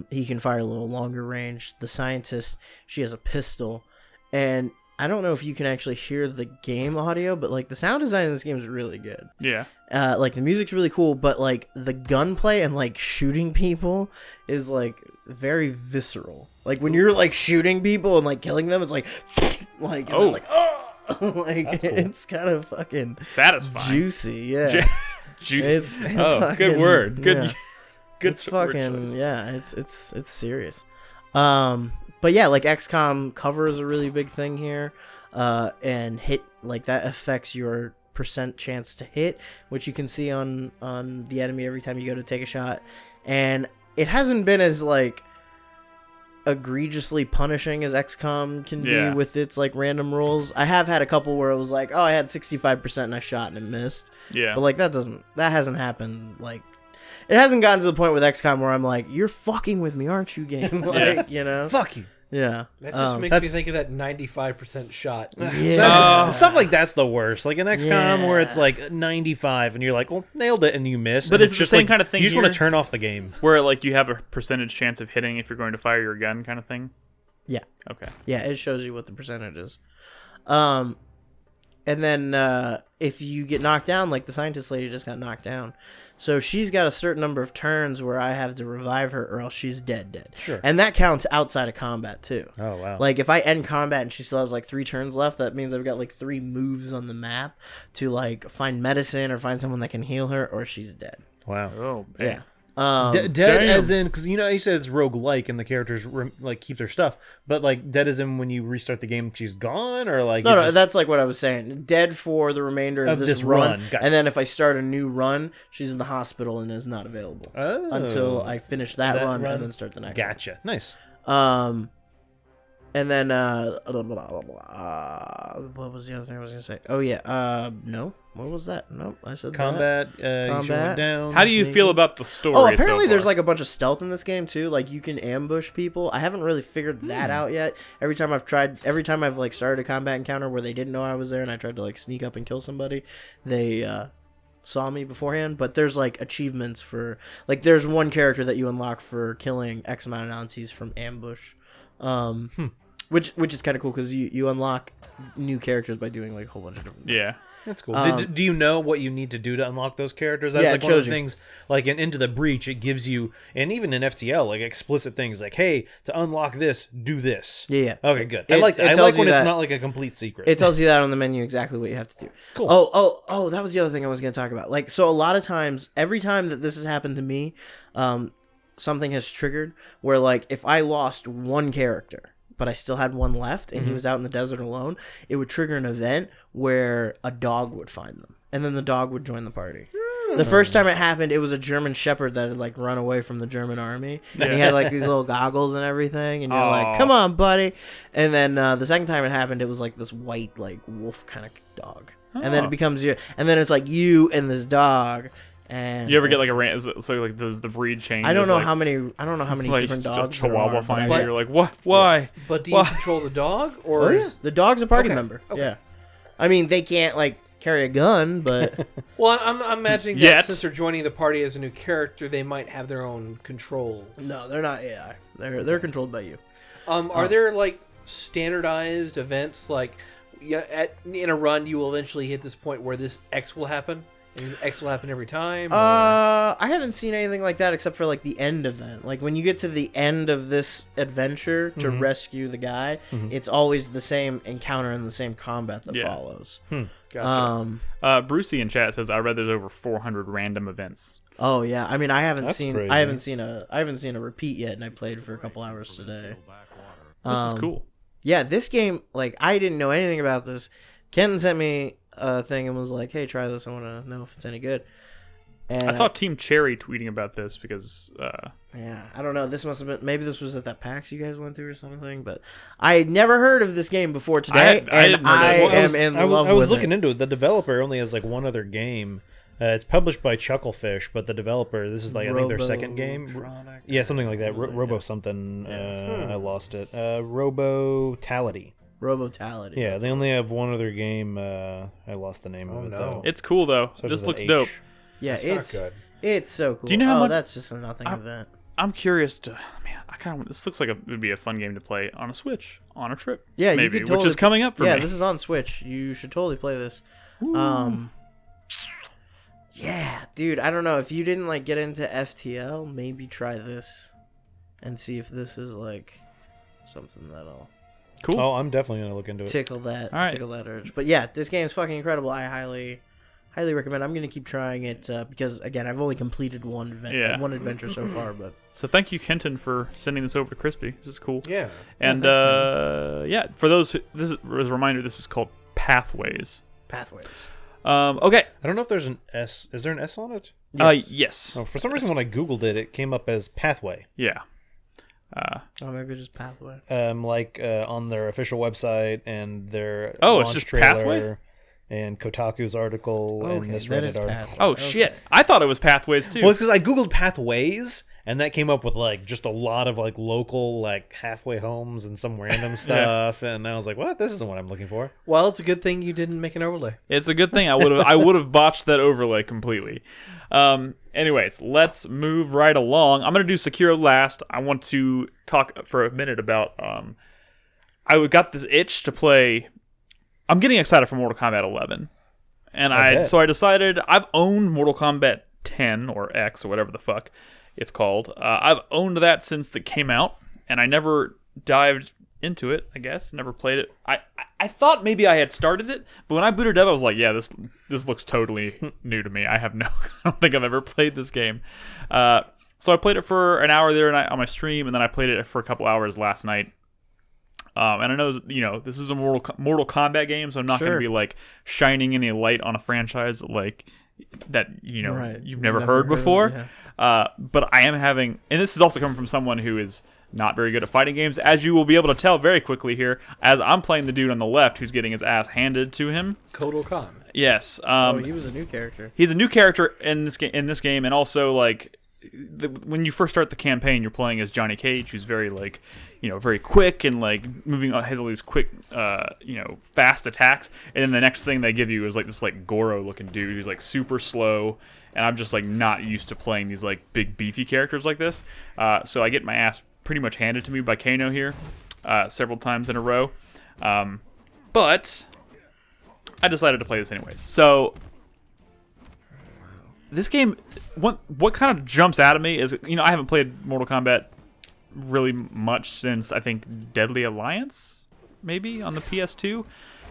He can fire a little longer range. The scientist, she has a pistol, and I don't know if you can actually hear the game audio, but like the sound design in this game is really good. Yeah. Like the music's really cool, but like the gunplay and like shooting people is like very visceral. Like when you're like shooting people and like killing them, it's like like oh, like oh, like cool. It's kind of fucking satisfying, juicy. Yeah. It's fucking, good word. Good. Yeah. Good. It's fucking it's serious. But yeah, like XCOM cover is a really big thing here, and hit like that affects your percent chance to hit, which you can see on the enemy every time you go to take a shot, and it hasn't been as like egregiously punishing as XCOM can be with its like random rolls. I have had a couple where it was like, oh, I had 65% and I shot and it missed. Yeah, but like that hasn't happened like. It hasn't gotten to the point with XCOM where I'm like, you're fucking with me, aren't you, game? Like, Fuck you. Yeah. That just makes me think of that 95% shot. Yeah. Stuff like that's the worst. Like an XCOM where it's like 95 and you're like, well, nailed it, and you miss. But and it's the same kind of thing You just here? want to turn off the game. Where like you have a percentage chance of hitting if you're going to fire your gun, kind of thing. Yeah. Okay. Yeah, it shows you what the percentage is. And then if you get knocked down, like the scientist lady just got knocked down. So she's got a certain number of turns where I have to revive her or else she's dead. Sure. And that counts outside of combat, too. Oh, wow. Like, if I end combat and she still has, like, 3 turns left, that means I've got, like, 3 moves on the map to, like, find medicine or find someone that can heal her or she's dead. Wow. Oh, man. Yeah. Dead damn. as in, because you said it's roguelike and the characters like keep their stuff, but like dead as in when you restart the game she's gone, or like No, that's like what I was saying. Dead for the remainder of this run. Gotcha. And then if I start a new run, she's in the hospital and is not available until I finish that run and then start the next Gotcha. Nice. one. And then what was the other thing I was gonna say? Oh yeah, no. What was that? Nope, I said Combat. You went down. How do you feel about the story? Oh, apparently so there's far? like a bunch of stealth in this game too. Like you can ambush people. I haven't really figured that out yet. Every time I've like started a combat encounter where they didn't know I was there and I tried to like sneak up and kill somebody, they saw me beforehand. But there's like achievements for like there's one character that you unlock for killing X amount of Nazis from ambush. Which is kind of cool because you unlock new characters by doing like a whole bunch of different things. Yeah. That's cool. Do you know what you need to do to unlock those characters? That's Yeah, like it one of shows the you. things. Like in Into the Breach, it gives you, and even in FTL, like explicit things like, "Hey, to unlock this, do this." Yeah. Okay, good. It- I like that. it I tells like you when that- it's not like a complete secret. It tells you that on the menu exactly what you have to do. Cool. Oh, that was the other thing I was going to talk about. Like, so a lot of times, every time that this has happened to me, something has triggered where, like, if I lost one character, but I still had one left, and he was out in the desert alone, it would trigger an event where a dog would find them, and then the dog would join the party. The first time it happened, it was a German Shepherd that had like run away from the German army, and he had like these little goggles and everything, and you're like, "Come on, buddy!" And then the second time it happened, it was like this white like wolf kind of dog, and then it becomes you, and then it's like you and this dog. And You ever get like a rant? So like does the breed change? I don't know like, how many like different just dogs. a Chihuahua there are, finds but you. You're like, what? Why? But do you control the dog, or Oh, yeah. The dog's a party Okay, member. okay. Yeah, I mean they can't like carry a gun, but Well, I'm imagining that Yet. since they're joining the party as a new character, they might have their own controls. no, they're not AI. They're controlled by you. Are there like standardized events like in a run you will eventually hit this point where this X will happen? And X will happen every time? Or? I haven't seen anything like that except for like the end event. Like when you get to the end of this adventure to rescue the guy, it's always the same encounter and the same combat that follows. Gotcha. Brucey in chat says I read there's over 400 random events. Oh yeah, I mean I haven't That's seen crazy. I haven't seen a repeat yet, and I played for a couple hours today. This is cool. Yeah, this game, like, I didn't know anything about this. Ken sent me a thing and was like, hey, try this. I want to know if it's any good. And I saw Team Cherry tweeting about this because yeah, I don't know. This must have been, maybe this was at that PAX you guys went through or something, but I had never heard of this game before today, I didn't know that. am in love I was with looking it. into it. The developer only has like one other game. It's published by Chucklefish, but the developer, this is like I think their second game. Robotronic? Yeah, something like that. Robo something. I lost it. Robotality. Robotality. Yeah, they only have one other game. I lost the name of it though. it's cool though. Starts This with looks an dope. H. Yeah, That's not good. it's so cool. Do you know how much- That's just a nothing event. I'm curious to I kind of this looks like it would be a fun game to play on a Switch on a trip. Yeah, maybe, you could which totally, is coming up for yeah, me. this is on Switch. You should totally play this. Yeah, dude, I don't know if you didn't like get into FTL, maybe try this and see if this is like something that'll Cool. Oh, I'm definitely gonna look into it. tickle that All right. urge. But yeah, this game's fucking incredible. I highly recommend. I'm gonna keep trying it because again, I've only completed one adventure so far, but So thank you, Kenton, for sending this over to Krispy. This is cool. Yeah. And yeah, for those, this is as a reminder, this is called Pathways. Pathways. Okay. I don't know if there's an S. Is there an S on it? Yes. Oh, for some reason, when I googled it, it came up as Pathway. Yeah. Oh, maybe just Pathway. Like on their official website and their Oh, launch it's just trailer Pathway? and Kotaku's article and Okay, this then Reddit it's article. Pathway. Oh shit! I thought it was Pathways too. Well, it's because I googled Pathways and that came up with like just a lot of like local like halfway homes and some random stuff, and I was like, what? This isn't what I'm looking for. Well, it's a good thing you didn't make an overlay. It's a good thing. I would have botched that overlay completely. Anyways, let's move right along. I'm gonna do Sekiro last. I want to talk for a minute about I got this itch to play. I'm getting excited for Mortal Kombat 11, and so I decided I've owned Mortal Kombat 10 or X or whatever the fuck it's called. I've owned that since it came out, and I never dived into it. I guess never played it. I thought maybe I had started it, but when I booted up, I was like, yeah, this looks totally new to me. I don't think I've ever played this game. So I played it for an hour there on my stream, and then I played it for a couple hours last night. And I know, this is a Mortal Kombat game, so I'm not going to be like shining any light on a franchise like that, you've never heard before. But I am having, and this is also coming from someone who is not very good at fighting games, as you will be able to tell very quickly here, as I'm playing the dude on the left who's getting his ass handed to him. Kotal Khan. Yes. He was a new character. He's a new character in this game, and also like when you first start the campaign, you're playing as Johnny Cage, who's very like, very quick and like moving, has all these quick, fast attacks. And then the next thing they give you is like this like Goro looking dude who's like super slow. And I'm just like not used to playing these like big beefy characters like this. So I get my ass pretty much handed to me by Kano here, several times in a row. But I decided to play this anyways. So this game, what kind of jumps out of me is, I haven't played Mortal Kombat really much since I think Deadly Alliance, maybe on the PS2.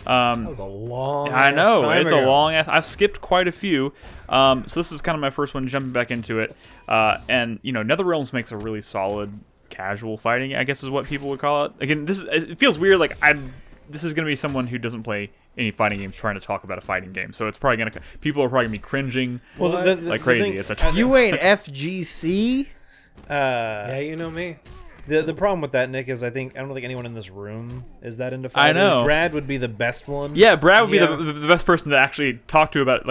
That was a long. I know time it's ago. a long ass. I've skipped quite a few, so this is kind of my first one jumping back into it. And NetherRealms makes a really solid casual fighting, I guess is what people would call it. Again, it feels weird. Like this is gonna be someone who doesn't play any fighting games trying to talk about a fighting game, so it's probably people are probably gonna be cringing like crazy. It's a You ain't FGC. Yeah, you know me. The problem with that, Nick, is I don't think anyone in this room is that into fighting. I know. Brad would be the best one. Yeah, Brad would be the best person to actually talk to about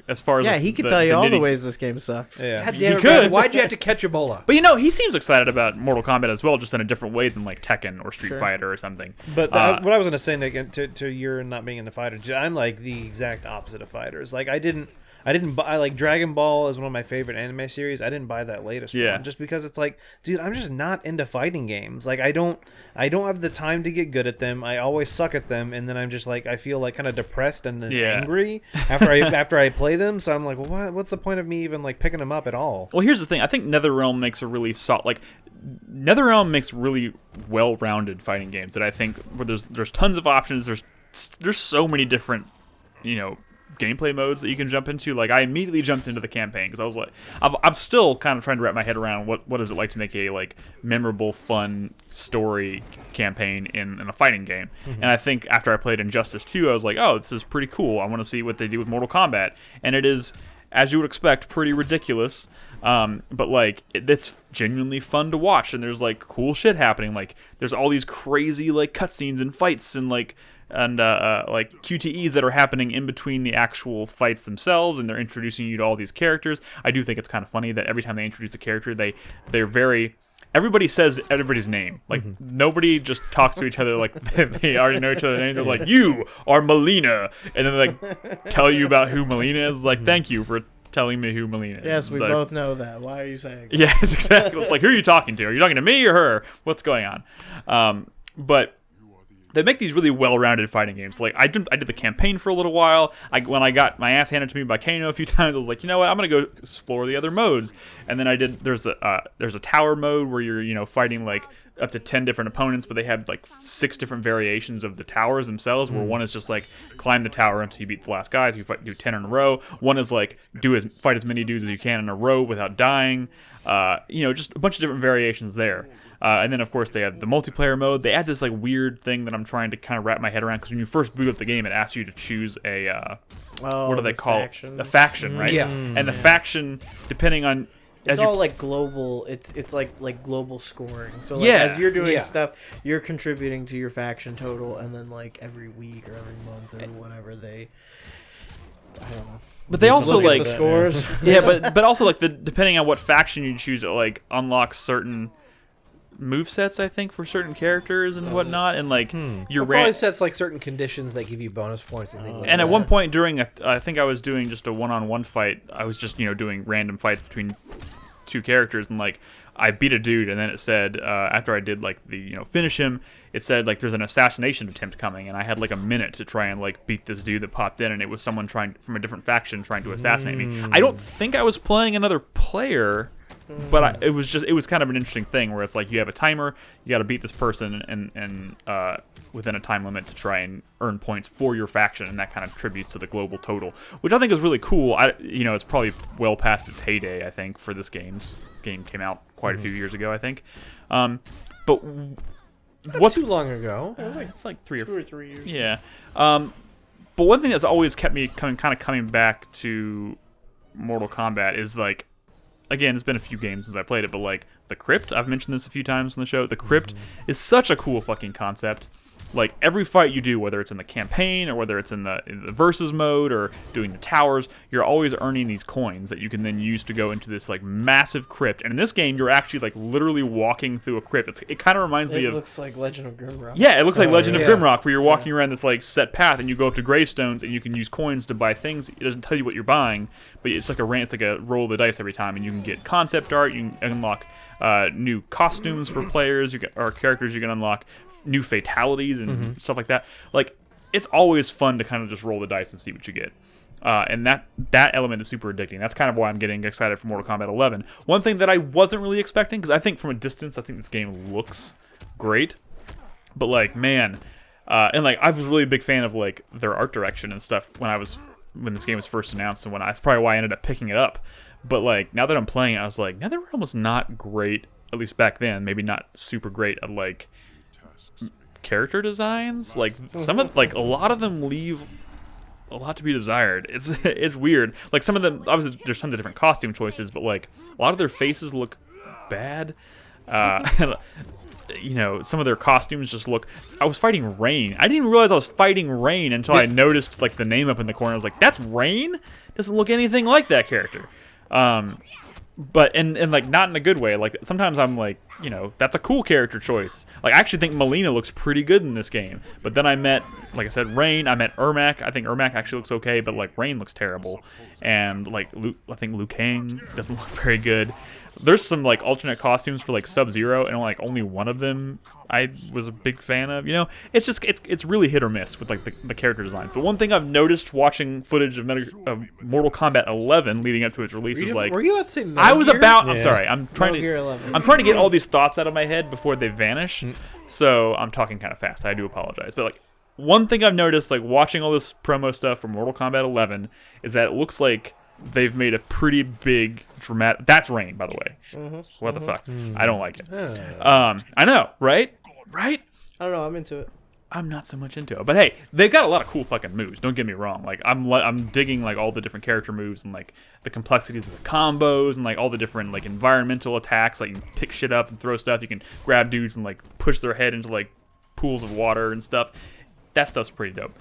as far as He could tell you all the ways this game sucks. Yeah. God damn it, could. Brad, why'd you have to catch Ebola? But he seems excited about Mortal Kombat as well, just in a different way than like Tekken or Street Fighter or something. But what I was gonna say, Nick, to your not being into fighters, I'm like the exact opposite of fighters. Like I didn't buy, like, Dragon Ball is one of my favorite anime series. I didn't buy that latest one just because it's like, dude, I'm just not into fighting games. Like I don't have the time to get good at them. I always suck at them, and then I'm just like, I feel like kind of depressed and then angry after I play them. So I'm like, well, what's the point of me even like picking them up at all? Well, here's the thing. I think NetherRealm makes a really NetherRealm makes really well-rounded fighting games that I think where there's tons of options. There's so many different, gameplay modes that you can jump into. Like I immediately jumped into the campaign because I was like, I'm still kind of trying to wrap my head around what is it like to make a like memorable, fun story campaign in a fighting game. And I think after I played Injustice 2, I was like, oh, this is pretty cool. I want to see what they do with Mortal Kombat, and it is, as you would expect, pretty ridiculous. But like it's genuinely fun to watch, and there's like cool shit happening. Like there's all these crazy like cutscenes and fights and like QTEs that are happening in between the actual fights themselves, and they're introducing you to all these characters. I do think it's kind of funny that every time they introduce a character, everybody says everybody's name. Like nobody just talks to each other like they already know each other's names. They're like, you are Melina, and then like tell you about who Melina is. Like, thank you for telling me who Melina is. Yes, we both know that. Why are you saying that? Yes, exactly. It's like, who are you talking to? Are you talking to me or her? What's going on? But they make these really well-rounded fighting games. Like I did the campaign for a little while. When I got my ass handed to me by Kano a few times, I was like, you know what? I'm gonna go explore the other modes. And then I did. There's a tower mode where you're fighting like up to 10 different opponents, but they have like 6 different variations of the towers themselves. Where one is just like climb the tower until you beat the last guys. You do 10 in a row. One is like fight as many dudes as you can in a row without dying. Just a bunch of different variations there. And then, of course, they have the multiplayer mode. They add this like weird thing that I'm trying to kind of wrap my head around, because when you first boot up the game, it asks you to choose a what do they call it? A faction, right? Yeah. And the faction, depending on It's all like global. It's like global scoring. So like, as you're doing stuff, you're contributing to your faction total, and then like every week or every month or whatever But they also Look at like the scores. yeah, but also like depending on what faction you choose, it like unlocks certain movesets, I think, for certain characters and whatnot, and like your probably sets like certain conditions that give you bonus points and things like that. And at one point during I think I was doing just a one-on-one fight. I was just doing random fights between two characters, and like I beat a dude, and then it said after I did like the finish him, it said like there's an assassination attempt coming, and I had like a minute to try and like beat this dude that popped in, and it was someone trying from a different faction trying to assassinate me. I don't think I was playing another player, but it was kind of an interesting thing where it's like you have a timer, you got to beat this person and within a time limit to try and earn points for your faction, and that kind of contributes to the global total, which I think is really cool. It's probably well past its heyday, I think, for this game. This game came out quite a few years ago, I think. But Not too long ago. It's like 2 or 3 years. Yeah. But one thing that's always kept me coming back to Mortal Kombat is like, again, it's been a few games since I played it, but like the crypt, I've mentioned this a few times on the show. The crypt is such a cool fucking concept. Like every fight you do, whether it's in the campaign or whether it's in the versus mode or doing the towers, you're always earning these coins that you can then use to go into this like massive crypt. And in this game, you're actually like literally walking through a crypt. It kind of reminds me of. It looks like Legend of Grimrock. Yeah, it looks like Legend of Grimrock, where you're walking around this like set path, and you go up to gravestones, and you can use coins to buy things. It doesn't tell you what you're buying, but it's like a roll of the dice every time, and you can get concept art. You can unlock new costumes for players or characters. You can unlock new fatalities and stuff like that. Like, it's always fun to kind of just roll the dice and see what you get. And that element is super addicting. That's kind of why I'm getting excited for Mortal Kombat 11. One thing that I wasn't really expecting, because I think from a distance, I think this game looks great. But like, man, and like I was really a big fan of like their art direction and stuff when this game was first announced, and that's probably why I ended up picking it up. But like now that I'm playing it, I was like, now they were almost not great, at least back then. Maybe not super great at like character designs. Like some of a lot of them leave a lot to be desired. It's weird. Like some of them, obviously there's tons of different costume choices, but like a lot of their faces look bad. Some of their costumes just look. I was fighting Rain. I didn't even realize I was fighting Rain until I noticed like the name up in the corner. I was like, that's Rain? Doesn't look anything like that character. But and like not in a good way. Like sometimes I'm like, that's a cool character choice. Like I actually think Melina looks pretty good in this game. But then I met, like I said, Rain. I met Ermac. I think Ermac actually looks okay, but like Rain looks terrible. And like I think Liu Kang doesn't look very good. There's some like alternate costumes for like Sub-Zero, and like only one of them I was a big fan of. It's just it's really hit or miss with like the character design. But one thing I've noticed watching footage of Mortal Kombat 11 leading up to its release is like, were you about to say Metal I was Gear? about. Yeah. I'm sorry. I'm trying to get all these thoughts out of my head before they vanish. So I'm talking kind of fast. I do apologize. But like one thing I've noticed, like watching all this promo stuff for Mortal Kombat 11, is that it looks like they've made a pretty big dramatic. That's Rain, by the way. What the fuck? I don't like it. I know, right? I don't know. I'm into it. I'm not so much into it, but hey, they've got a lot of cool fucking moves. Don't get me wrong. Like I'm digging like all the different character moves and like the complexities of the combos and like all the different like environmental attacks. Like you can pick shit up and throw stuff. You can grab dudes and like push their head into like pools of water and stuff. That stuff's pretty dope.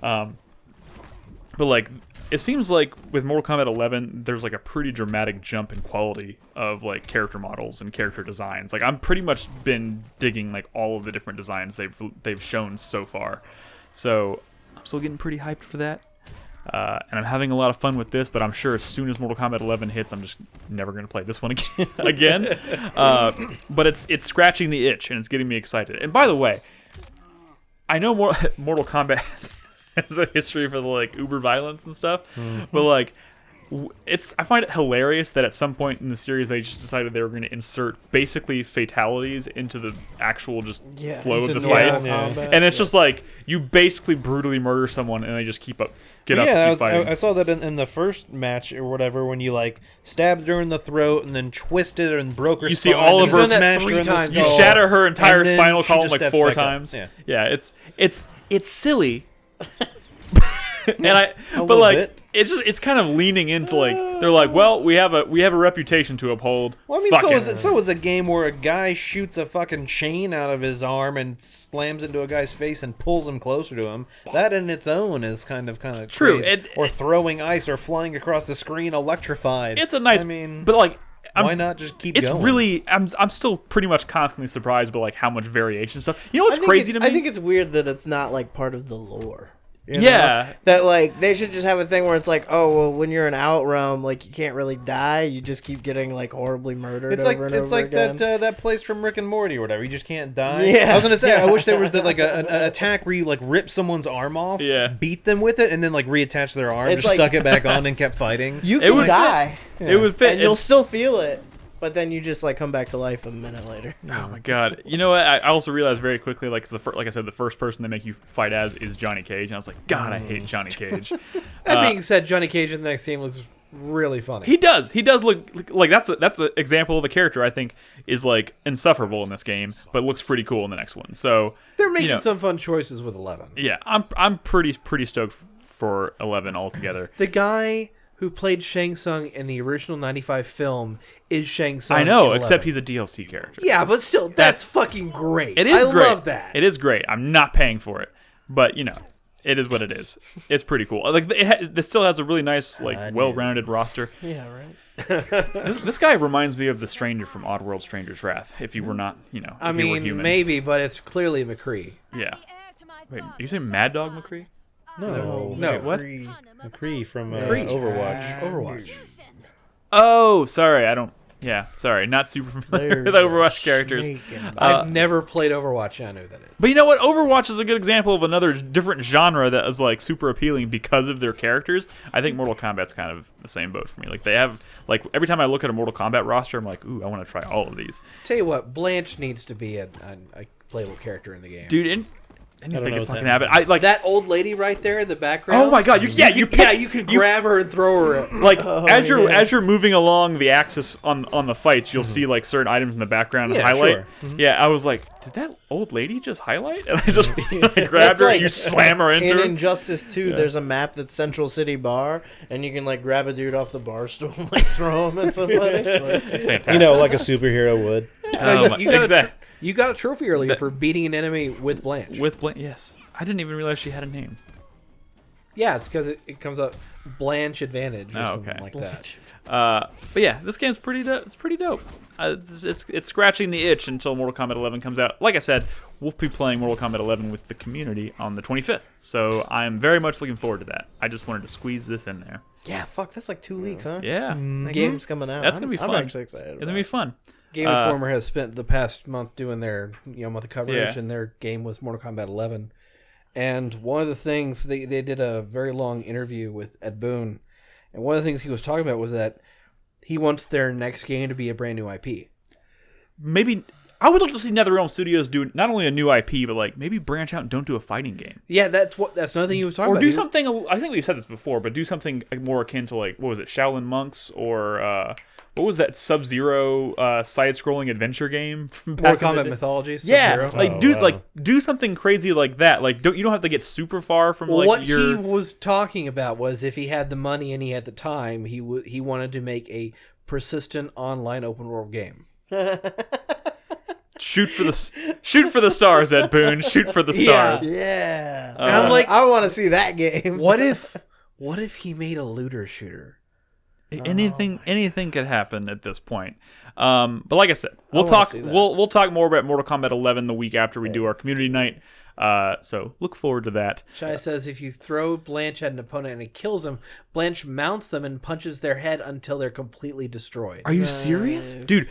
But like, it seems like with Mortal Kombat 11, there's like a pretty dramatic jump in quality of like character models and character designs. Like I'm pretty much been digging like all of the different designs they've shown so far. So I'm still getting pretty hyped for that. And I'm having a lot of fun with this, but I'm sure as soon as Mortal Kombat 11 hits, I'm just never going to play this one again. But it's scratching the itch, and it's getting me excited. And by the way, I know Mortal Kombat has a history for the like uber violence and stuff, but like I find it hilarious that at some point in the series they just decided they were going to insert basically fatalities into the actual just flow of the fights, and it's just like you basically brutally murder someone and they just keep fighting. I saw that in the first match or whatever when you like stabbed her in the throat and then twisted her and broke her. You see all of her smashed her in the You skull, shatter her entire spinal she column just like steps 4 back up. times. Yeah, It's silly. And a but little like bit. it's kind of leaning into like they're like, well, we have a reputation to uphold. Well, I mean, Fuck so is a game where a guy shoots a fucking chain out of his arm and slams into a guy's face and pulls him closer to him. That in its own is kind of true. crazy. Or throwing ice or flying across the screen electrified. It's a nice, but like. Why not just keep going? It's really, I'm still pretty much constantly surprised by like how much variation stuff. You know what's crazy to me? I think it's weird that it's not like part of the lore. You know? That like they should just have a thing where it's like, oh well, when you're in Outrealm, like you can't really die. You just keep getting like horribly murdered. It's like again. that place from Rick and Morty or whatever. You just can't die. Yeah. I was gonna say I wish there was an attack where you like rip someone's arm off, beat them with it, and then like reattach their arm, just stuck it back on and kept fighting. You can die. It would fit. And you'll still feel it. But then you just like come back to life a minute later. Oh my god! You know what? I also realized very quickly, like like I said, the first person they make you fight as is Johnny Cage, and I was like, God, I hate Johnny Cage. That being said, Johnny Cage in the next game looks really funny. He does look like that's an example of a character I think is like insufferable in this game, but looks pretty cool in the next one. So they're making some fun choices with 11. Yeah, I'm pretty stoked for 11 altogether. The guy who played Shang Tsung in the original 95 film is Shang Tsung. I know, except he's a DLC character. Yeah, but still, that's fucking great. It is great. I love that. It is great. I'm not paying for it, but you know, it is what it is. It's pretty cool. Like this still has a really nice, like, well-rounded roster. Yeah, right. This guy reminds me of the stranger from Oddworld: Stranger's Wrath. If you were not, you know, I if you were mean, human. Maybe, but it's clearly McCree. Yeah. Wait, are you saying Mad Dog McCree? No. Wait, what? McCree from Overwatch. Overwatch. Oh, sorry. I don't. Yeah, sorry. Not super familiar with Overwatch characters. I've never played Overwatch. I know that. But you know what? Overwatch is a good example of another different genre that is like super appealing because of their characters. I think Mortal Kombat's kind of the same boat for me. Like they have, like every time I look at a Mortal Kombat roster, I'm like, ooh, I want to try all of these. Tell you what, Blanche needs to be a playable character in the game. Dude, anything can fucking happen. I like that old lady right there in the background. Oh my god! You can grab her and throw her. Like as you're moving along the axis on the fights, you'll see like certain items in the background and highlight. Sure. Yeah, I was like, did that old lady just highlight? And I just grabbed her and you slam her into her. In Injustice 2, there's a map that's Central City Bar, and you can like grab a dude off the bar stool and like throw him at somebody. It's fantastic. You know, like a superhero would. You got a trophy earlier for beating an enemy with Blanche. Yes. I didn't even realize she had a name. Yeah, it's because it comes up Blanche Advantage or something like that. But yeah, this game's pretty it's pretty dope. It's scratching the itch until Mortal Kombat 11 comes out. Like I said, we'll be playing Mortal Kombat 11 with the community on the 25th. So I'm very much looking forward to that. I just wanted to squeeze this in there. Yeah, fuck, that's like 2 weeks, huh? Yeah. The game's coming out. That's going to be fun. I'm actually excited. It's going to be fun. Game Informer has spent the past month doing their month of coverage, and their game was Mortal Kombat 11. And one of the things, they did a very long interview with Ed Boon, and one of the things he was talking about was that he wants their next game to be a brand new IP. Maybe I would like to see NetherRealm Studios do not only a new IP, but like maybe branch out and don't do a fighting game. Yeah, that's another thing he was talking about. Or do something. I think we've said this before, but do something more akin to like what was it, Shaolin Monks, or what was that Sub-Zero side-scrolling adventure game from Mortal Kombat Mythology? Sub-Zero? Yeah, do something crazy like that. Like you don't have to get super far from what he was talking about was if he had the money and he had the time, he wanted to make a persistent online open world game. Shoot for the stars, Ed Boon. Shoot for the stars. Yeah. I'm like, I want to see that game. What if he made a looter shooter? Anything could happen at this point. But like I said, we'll talk more about Mortal Kombat 11 the week after we do our community night. So look forward to that. Shai says if you throw Blanche at an opponent and it kills them, Blanche mounts them and punches their head until they're completely destroyed. Are you serious? Dude.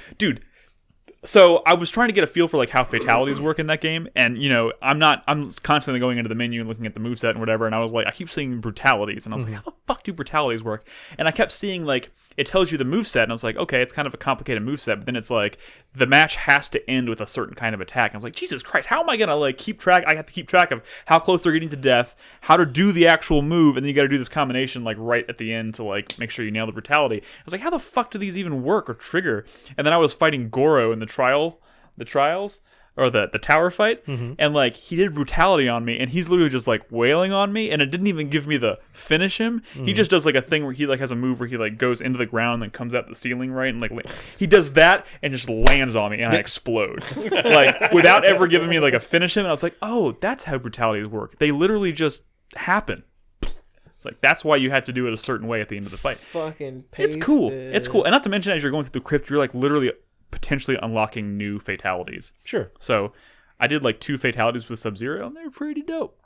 So I was trying to get a feel for like how fatalities work in that game, and I'm constantly going into the menu and looking at the moveset and whatever, and I was like, I keep seeing brutalities, and I was like, how the fuck do brutalities work? And I kept seeing like it tells you the moveset, and I was like, okay, it's kind of a complicated moveset, but then it's like the match has to end with a certain kind of attack. And I was like, Jesus Christ, how am I gonna like keep track? I have to keep track of how close they're getting to death, how to do the actual move, and then you got to do this combination like right at the end to like make sure you nail the brutality. I was like, how the fuck do these even work or trigger? And then I was fighting Goro in the trials. or the tower fight, and like he did brutality on me, and he's literally just like wailing on me, and it didn't even give me the finish him. He just does like a thing where he like has a move where he like goes into the ground and then comes out the ceiling, right, and like he does that and just lands on me, and I explode like without ever giving me like a finish him. And I was like, oh, that's how brutalities work. They literally just happen. It's like that's why you had to do it a certain way at the end of the fight. Fucking It's cool. It's cool, and not to mention as you're going through the crypt, you're like literally potentially unlocking new fatalities. Sure. So I did like 2 fatalities with Sub-Zero, and they're pretty dope.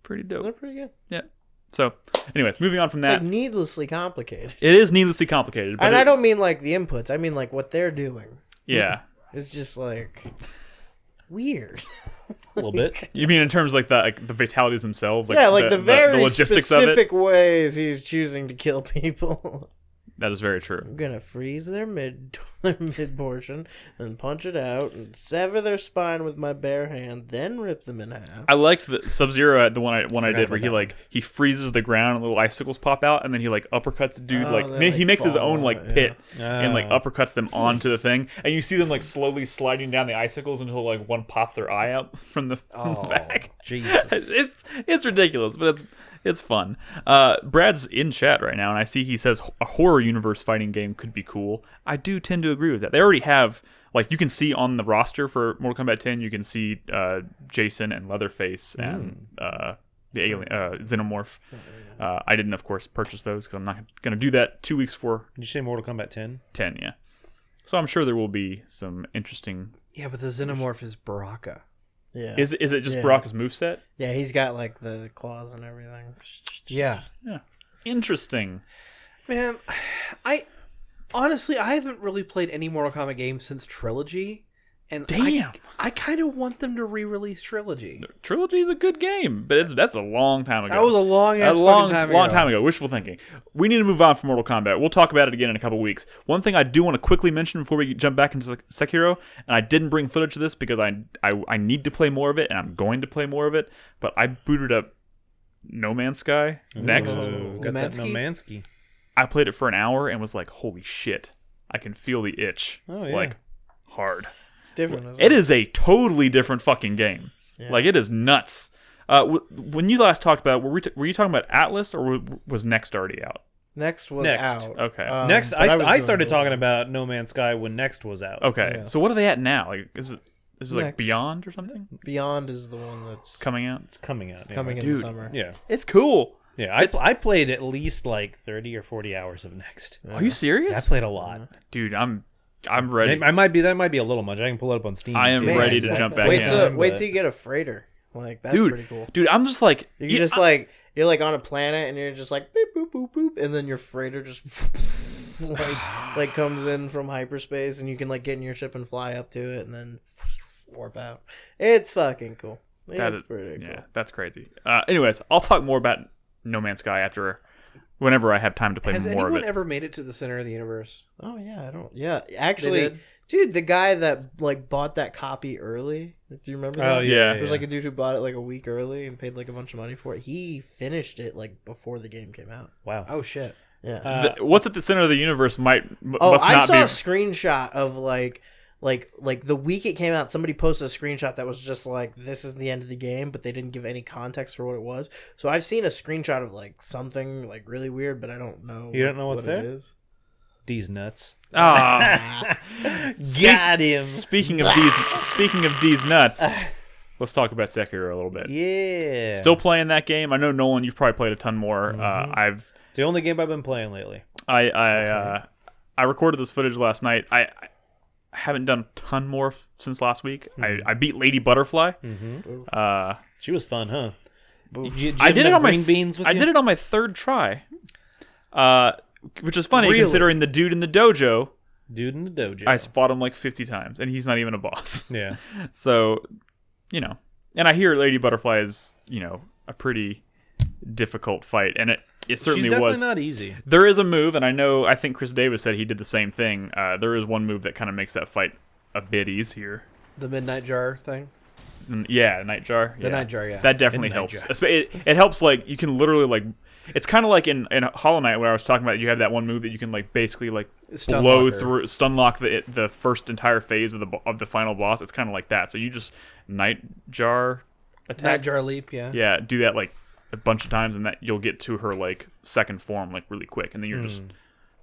They're pretty good. Yeah. So, anyways, moving on from It's that. like needlessly complicated. It is needlessly complicated. But And I don't mean like the inputs. I mean like what they're doing. Yeah. It's just like weird. A little bit. You mean in terms of like the fatalities themselves? Like Yeah, like the very logistics of it? specific ways he's choosing to kill people. That is very true. I'm gonna freeze their mid portion and punch it out and sever their spine with my bare hand, then rip them in half. I liked the Sub-Zero, the one I did where about he freezes the ground and little icicles pop out, and then he like uppercuts the dude. They, He makes his fall own out, like pit and like Oh. uppercuts them onto the thing, and you see them like slowly sliding down the icicles until like one pops their eye out from the back. Jesus. It's ridiculous, but it's fun. Brad's in chat right now, and I see he says a horror universe fighting game could be cool. I do tend to agree with that. They already have, like, you can see on the roster for Mortal Kombat 10, you can see Jason and Leatherface and the alien Xenomorph. I didn't, of course, purchase those because I'm not going to do that 2 weeks before Did you say Mortal Kombat 10? 10, yeah. So I'm sure there will be some interesting... Yeah, but the Xenomorph is Baraka. Yeah. Is it just Yeah. Baraka's moveset? Yeah, he's got like the claws and everything. Yeah. Yeah. Interesting. Man, I haven't really played any Mortal Kombat games since Trilogy, and Damn. I kind of want them to re-release Trilogy. Trilogy is a good game, but that's a long time ago. That was a long ass long fucking time ago. Wishful thinking. We need to move on from Mortal Kombat. We'll talk about it again in a couple weeks. One thing I do want to quickly mention before we jump back into Sekiro, and I didn't bring footage of this because I need to play more of it, and I'm going to play more of it, but I booted up No Man's Sky next. Oh, got that Nomansky? Nomansky. I played it for an hour and was like, holy shit. I can feel the itch. Oh, yeah. Like, hard. It's different. Isn't It is a totally different fucking game. Yeah. Like, it is nuts. When you last talked about it, were you talking about Atlas, or was Next already out? Next was Next. out. Okay. Next, but was I doing started it. talking about No Man's Sky when Next was out. Okay. Yeah. So what are they at now? Like, is it like Next. Beyond or something Beyond is the one that's coming out? It's coming out. Yeah. coming in Dude. the summer. Yeah. It's cool. Yeah. I played at least like 30 or 40 hours of Next. Are you serious? I played a lot. Dude, I'm ready. That might be a little much. I can pull it up on Steam. I and am see it. ready to jump back Wait in. till But- you get a freighter. Like that's dude, pretty cool. Dude, I'm just like You can just like you're like on a planet and you're just like boop boop boop boop, and then your freighter just like comes in from hyperspace, and you can like get in your ship and fly up to it, and then warp out. It's fucking cool. that It's is pretty cool. yeah, that's crazy. Anyways, I'll talk more about No Man's Sky whenever I have time to play Has more of anyone it. ever made it to the center of the universe? Oh yeah, I don't. Yeah, actually, did? dude, the guy that like bought that copy early. Do you remember that? Oh yeah. There was like a dude who bought it like a week early and paid like a bunch of money for it. He finished it like before the game came out. Wow. Oh shit! Yeah. What's at the center of the universe must I not saw be. a screenshot of like the week it came out. Somebody posted a screenshot that was just like, "This is the end of the game," but they didn't give any context for what it was. So I've seen a screenshot of like something like really weird, but I don't know. You don't know what's what there? It is. These nuts. Ah. Got him. Speaking of D's nuts, let's talk about Sekiro a little bit. Yeah. Still playing that game. I know Nolan, you've probably played a ton more. It's the only game I've been playing lately. I recorded this footage last night. I haven't done a ton more since last week. I beat Lady Butterfly. She was fun, huh? I did it on my beans with I you? did it on my third try. Which is funny Really? considering the dude in the dojo, Dude in the dojo. I fought him like 50 times and he's not even a boss. Yeah. So, and I hear Lady Butterfly is, a pretty difficult fight, and it certainly She's definitely was. not easy. There is a move, and I think Chris Davis said he did the same thing. There is one move that kind of makes that fight a bit easier. The Midnight Jar thing. Yeah, the Night Jar. The Night Jar, yeah. That definitely Midnight helps. Jar. It helps, like, you can literally, like, it's kind of like in Hollow Knight where I was talking about, you have that one move that you can, like, basically, like, stun lock the first entire phase of the final boss. It's kind of like that. So you just Nightjar attack, Nightjar leap, yeah, do that like a bunch of times, and that you'll get to her like second form like really quick, and then you're just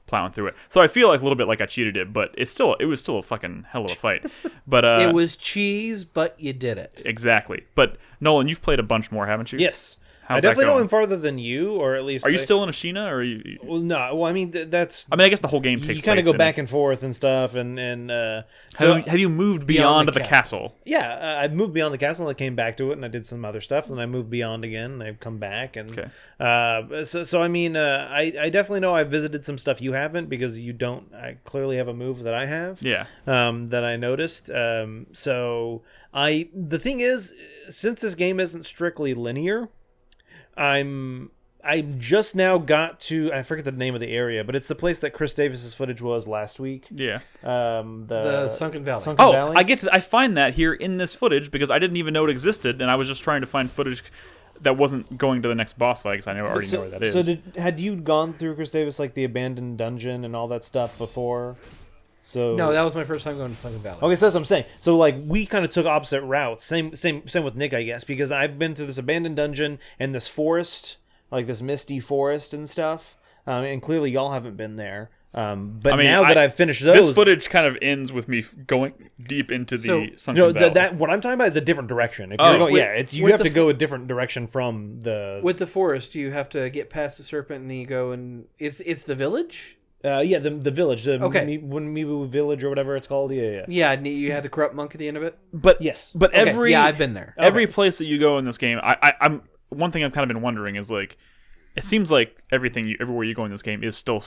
plowing through it. So I feel like a little bit like I cheated it, but it was still a fucking hell of a fight. But it was cheese, but you did it. Exactly. But Nolan, you've played a bunch more, haven't you? Yes. How's I definitely that going? know him farther than you, or at least. Are you still in Ashina, or are you? Well, no. Well, I mean, that's. I mean, I guess the whole game takes. You kind of place go back and forth and stuff, and so have you moved beyond the castle? Yeah, I moved beyond the castle, and I came back to it, and I did some other stuff, and I moved beyond again, and I've come back, and so I mean, I definitely know I've visited some stuff you haven't, because you don't. I clearly have a move that I have. Yeah. That I noticed. So the thing is, since this game isn't strictly linear. I just now got to, I forget the name of the area, but it's the place that Chris Davis's footage was last week. Yeah. The Sunken Valley. Valley. I find that here in this footage because I didn't even know it existed, and I was just trying to find footage that wasn't going to the next boss fight because I already know where that is. So had you gone through Chris Davis, like the abandoned dungeon and all that stuff before? So no, that was my first time going to Sunken Valley. Okay, so that's what I'm saying. So like we kind of took opposite routes. Same with Nick, I guess, because I've been through this abandoned dungeon and this forest, like this misty forest and stuff. And clearly y'all haven't been there. But I mean, now that I've finished those, this footage kind of ends with me going deep into the Sunken Valley. That what I'm talking about is a different direction. If you're going, you have to go a different direction from the. With the forest, you have to get past the serpent, and then you go and it's the village. The village, the Mibu village or whatever it's called. Yeah. You had the corrupt monk at the end of it. But yes, but every I've been there. Every place that you go in this game, I'm one thing I've kind of been wondering is like, it seems like everywhere you go in this game is still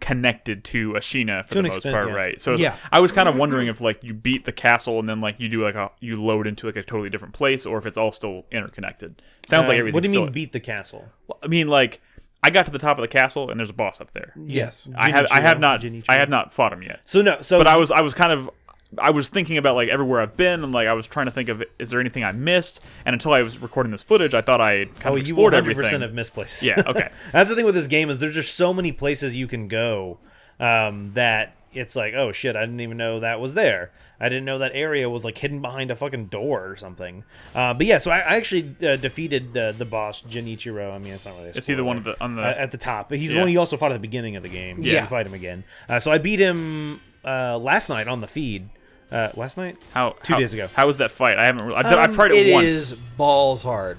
connected to Ashina for the most part, right? So I was kind of wondering if like you beat the castle and then like you do like you load into like a totally different place, or if it's all still interconnected. Sounds like everything. What do you mean beat the castle? Well, I mean like. I got to the top of the castle and there's a boss up there. Yes, I have not fought him yet. But I was thinking about like everywhere I've been, and like I was trying to think of is there anything I missed, and until I was recording this footage, I thought I kind of explored everything. You 100% have missed places. Yeah, okay. That's the thing with this game is there's just so many places you can go that it's like, oh shit, I didn't even know that was there. I didn't know that area was like hidden behind a fucking door or something. But yeah, so I actually defeated the boss Genichiro. I mean, it's not really. Is he the one at the top? But he's the one you also fought at the beginning of the game. Yeah, you fight him again. So I beat him last night on the feed. Last night? 2 days ago. How was that fight? I haven't. I've tried it once. It is balls hard.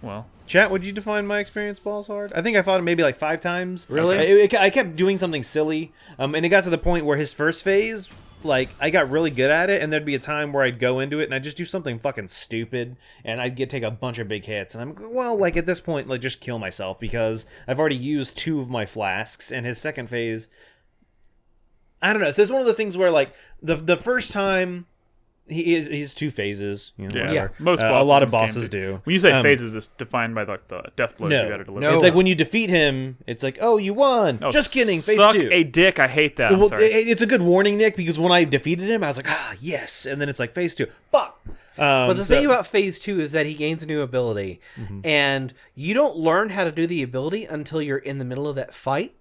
Well. Chat, would you define my experience balls hard? I think I fought him maybe like 5 times. Really? I kept doing something silly, and it got to the point where his first phase, like, I got really good at it, and there'd be a time where I'd go into it, and I'd just do something fucking stupid, and I'd take a bunch of big hits, and I'm, well, like, at this point, like, just kill myself, because I've already used 2 of my flasks, and his second phase, I don't know, so it's one of those things where, like, the first time... He's 2 phases. You know, yeah. Most bosses a lot of bosses do. When you say phases, it's defined by like the death blows you got to deliver. No. It's like when you defeat him, it's like, oh, you won. Oh, just kidding. Phase 2. Suck a dick. I hate that. I'm sorry. It's a good warning, Nick, because when I defeated him, I was like, yes. And then it's like phase 2. Fuck. But the thing about phase 2 is that he gains a new ability, and you don't learn how to do the ability until you're in the middle of that fight.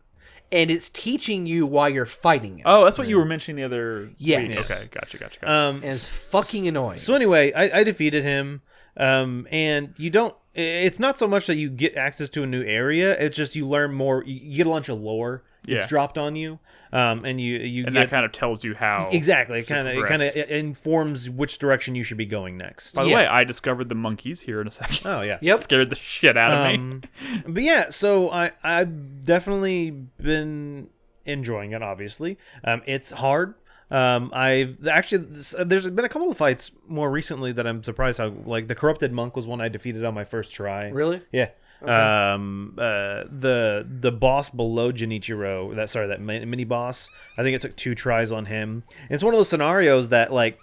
And it's teaching you while you're fighting it. Oh, that's what you were mentioning the other week. Yes. Okay, gotcha. And it's fucking annoying. So anyway, I defeated him, and you don't... It's not so much that you get access to a new area, it's just you learn more... You get a bunch of lore that's dropped on you, and you get... that kind of tells you how... Exactly. It kind of informs which direction you should be been By the way, I discovered the monkeys here in a second. Oh, yeah. Yep. Scared the shit out of me. But yeah, so I've definitely been enjoying it, obviously. It's hard. There's been a couple of fights more recently that I'm surprised how, like, the Corrupted Monk was one I defeated on my first try. Really? Yeah. Okay. The boss below Genichiro, that mini boss, I think it took 2 tries on him. And it's one of those scenarios that, like,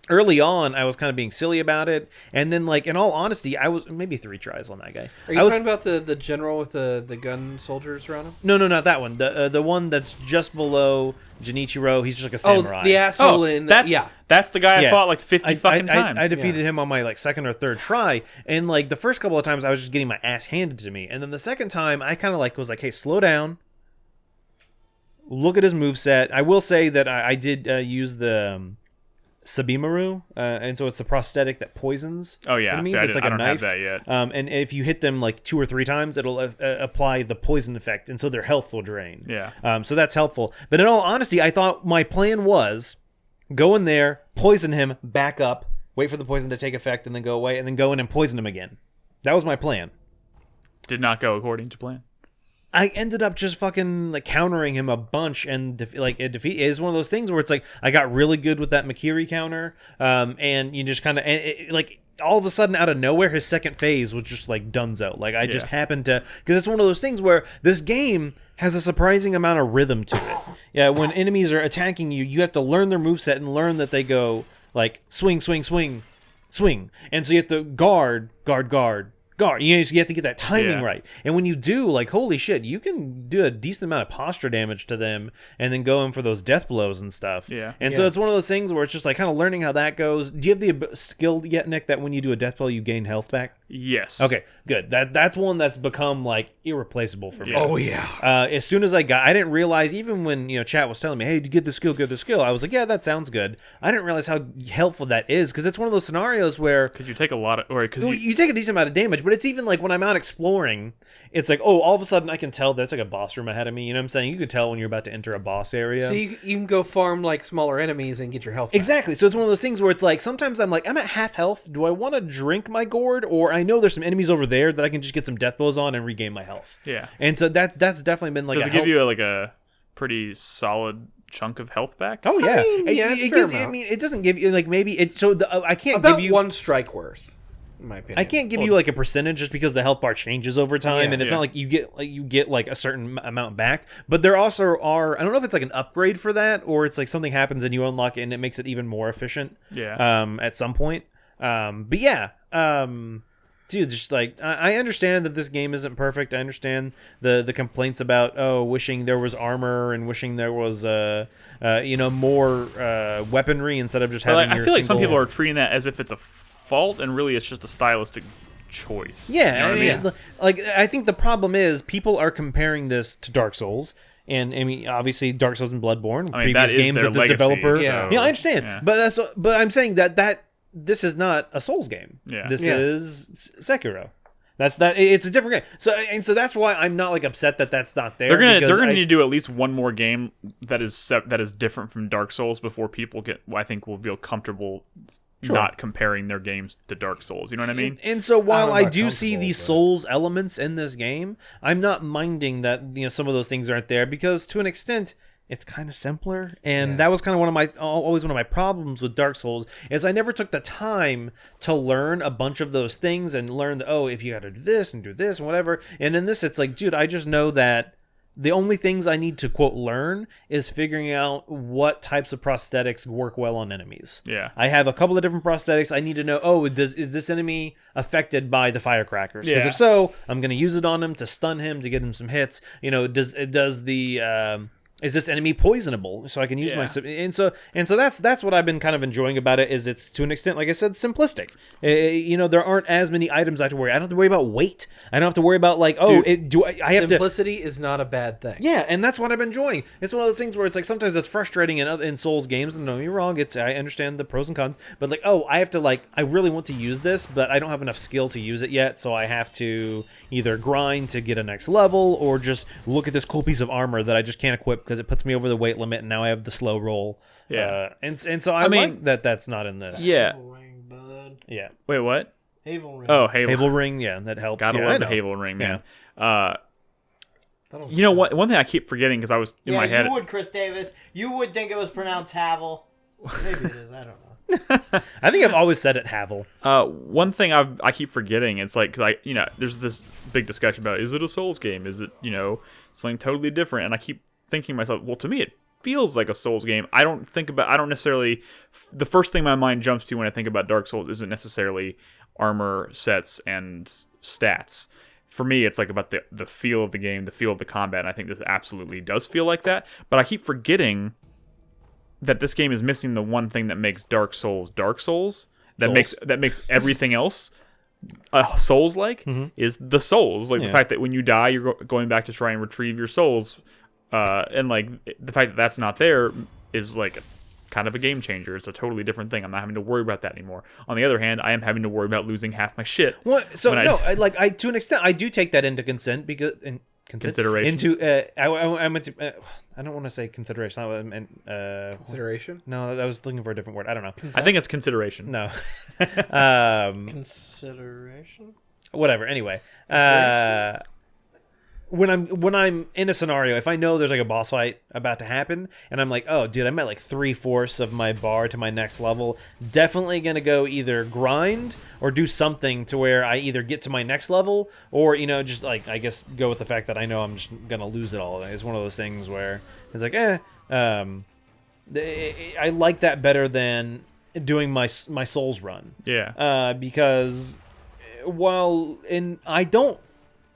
early on, I was kind of being silly about it, and then, like, in all honesty, I was maybe 3 tries on that guy. Are you talking about the general with the gun soldiers around him? No, not that one. The one that's just below Genichiro. He's just like a samurai. Oh, the asshole That's the guy I fought like 50 fucking times. I defeated him on my like 2nd or 3rd try, and like the first couple of times I was just getting my ass handed to me, and then the second time I kind of like was like, hey, slow down. look at his moveset. I will say that I did use the Sabimaru, and so it's the prosthetic that poisons. Oh yeah, enemies. See, It's like I a don't knife. have that yet. And if you hit them like 2 or 3 times, it'll apply the poison effect, and so their health will drain. Yeah. So that's helpful. But in all honesty, I thought my plan was go in there, poison him, back up, wait for the poison to take effect, and then go away, and then go in and poison him again. That was my plan. Did not go according to plan. I ended up just fucking like countering him a bunch, and it defeat is one of those things where it's like I got really good with that Makiri counter, and you just kind of like all of a sudden out of nowhere his second phase was just like donezo. Like I just happened to, because it's one of those things where this game has a surprising amount of rhythm to it. Yeah, when enemies are attacking you, you have to learn their moveset and learn that they go like swing, swing, swing, swing, and so you have to guard. You have to get that timing right. And when you do, like, holy shit, you can do a decent amount of posture damage to them and then go in for those death blows and stuff. Yeah. And so it's one of those things where it's just like kind of learning how that goes. Do you have the skill yet, Nick, that when you do a death blow, you gain health back? Yes. Okay, good. That's one that's become like irreplaceable for me. Yeah. Oh yeah. As soon as I didn't realize, even when chat was telling me, hey, get the skill, I was like, yeah, that sounds good. I didn't realize how helpful that is, because it's one of those scenarios where Because you take a lot of, or because you take a decent amount of damage, but it's even like when I'm out exploring, it's like, oh, all of a sudden I can tell there's like a boss room ahead of me. You know what I'm saying? You can tell when you're about to enter a boss area. So you can go farm like smaller enemies and get your health back. Exactly. So it's one of those things where it's like sometimes I'm like, I'm at half health. Do I want to drink my gourd, or I know there's some enemies over there that I can just get some death blows on and regain my health? Yeah. And so that's definitely been like Does it give you like a pretty solid chunk of health back? Oh yeah, it gives you, amount. it doesn't give you like maybe it's so I can't About give you one strike worth, in my opinion. I can't give you like a percentage just because the health bar changes over time, and it's Yeah. not like you get like a certain amount back. But there also are, I don't know if it's like an upgrade for that, or it's like something happens and you unlock it and it makes it even more efficient. Yeah. At some point. But yeah. Dude, just like I understand that this game isn't perfect. I understand the complaints about wishing there was armor and wishing there was more weaponry instead of just having. I feel like some people are treating that as if it's a fault, and really it's just a stylistic choice. Yeah, You know what I mean? like I think the problem is people are comparing this to Dark Souls. And I mean, obviously, Dark Souls and Bloodborne, I mean, previous that is games their of this legacy, developer. so- Yeah, I understand, yeah. but I'm saying that this is not a Souls game. Yeah. This Yeah. is Sekiro. It's a different game. So that's why I'm not like upset that that's not there. They're because gonna need to do at least one more game that is different from Dark Souls before people I think will feel comfortable not comparing their games to Dark Souls. You know what I mean? And so while I'm I not do see comfortable, these but- Souls elements in this game, I'm not minding that some of those things aren't there, because to an extent it's kind of simpler, and that was kind of always one of my problems with Dark Souls, is I never took the time to learn a bunch of those things and learn that, if you got to do this and whatever. And in this, it's like, dude, I just know that the only things I need to quote learn is figuring out what types of prosthetics work well on enemies. Yeah. I have a couple of different prosthetics. I need to know, is this enemy affected by the firecrackers? Because Yeah. if so, I'm going to use it on him to stun him, to get him some hits. Is this enemy poisonable? So I can use my and so that's what I've been kind of enjoying about it, is it's to an extent, like I said, simplistic. There aren't as many items I have to worry. I don't have to worry about weight. I don't have to worry about like I have to. Simplicity is not a bad thing. Yeah, and that's what I've been enjoying. It's one of those things where it's like sometimes it's frustrating in Souls games, and don't get me wrong, I understand the pros and cons, but like, I have to I really want to use this, but I don't have enough skill to use it yet, so I have to either grind to get a next level, or just look at this cool piece of armor that I just can't equip because it puts me over the weight limit, and now I have the slow roll. Yeah. And so I mean, like that's not in this. Yeah. Ring, bud. Yeah. Wait, what? Havel ring. Oh, Havel. Havel Ring, yeah, that helps. Gotta yeah, love I the know. Havel Ring, man. That'll- You know what? One thing I keep forgetting, because I was in Yeah, my head. you would, Chris Davis. You would think it was pronounced Havel. Maybe it is. I don't know. I think I've always said it Havel. One thing I keep forgetting, it's like, because there's this big discussion about, is it a Souls game? Is it something totally different? And I keep thinking to myself, well, to me it feels like a Souls game. I don't necessarily, the first thing my mind jumps to when I think about Dark Souls isn't necessarily armor sets and stats. For me, it's like about the feel of the game, the feel of the combat, and I think this absolutely does feel like that. But I keep forgetting that this game is missing the one thing that makes Dark Souls that makes everything else Souls-like, is the souls. Like the fact that when you die, you're going back to try and retrieve your souls And like the fact that that's not there is like kind of a game changer. It's a totally different thing. I'm not having to worry about that anymore. On the other hand, I am having to worry about losing half my shit. What? So no, I to an extent I do take that into consideration. Into I meant to. I don't want to say consideration. I meant Consideration? No, I was looking for a different word. I don't know. I think it's consideration. No. Consideration. Whatever. Anyway, when I'm in a scenario, if I know there's like a boss fight about to happen, and I'm like, oh, dude, I'm at like 3/4 of my bar to my next level, definitely gonna go either grind or do something to where I either get to my next level or, you know, just like, I guess, go with the fact that I know I'm just gonna lose it all. It's one of those things where it's like, I like that better than doing my Souls run. Yeah. Because I don't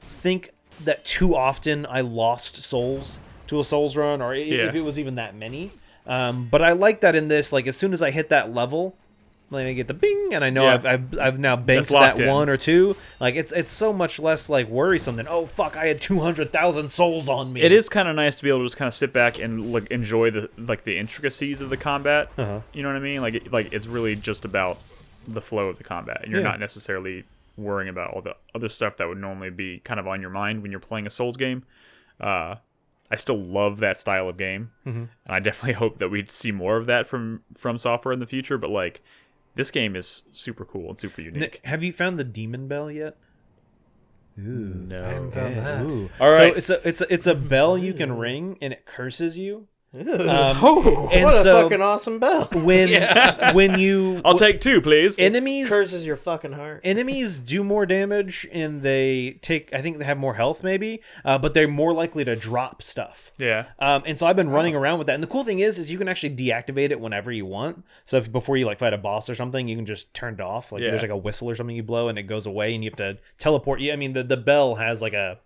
think that too often I lost souls to a Souls run, or if it was even that many. But I like that in this, like as soon as I hit that level, like I get the bing, and I know I've now banked that 1 or 2. Like it's so much less like worrisome than, oh fuck, I had 200,000 souls on me. It is kind of nice to be able to just kind of sit back and like enjoy the intricacies of the combat. You know what I mean? Like it's really just about the flow of the combat, and you're not necessarily worrying about all the other stuff that would normally be kind of on your mind when you're playing a Souls game. I still love that style of game, and I definitely hope that we'd see more of that from Software in the future. But like, this game is super cool and super unique. Nick, have you found the demon bell yet? Ooh, no, I haven't found that. Ooh. All right, so it's a bell you can ring, and it curses you. What a fucking awesome bell. When you I'll take 2, please. Enemies curses your fucking heart. Enemies do more damage, and I think they have more health maybe, but they're more likely to drop stuff. Yeah. And so I've been running around with that. And the cool thing is you can actually deactivate it whenever you want. So if before you like fight a boss or something, you can just turn it off. Like there's like a whistle or something you blow and it goes away, and you have to teleport. I mean the bell has like a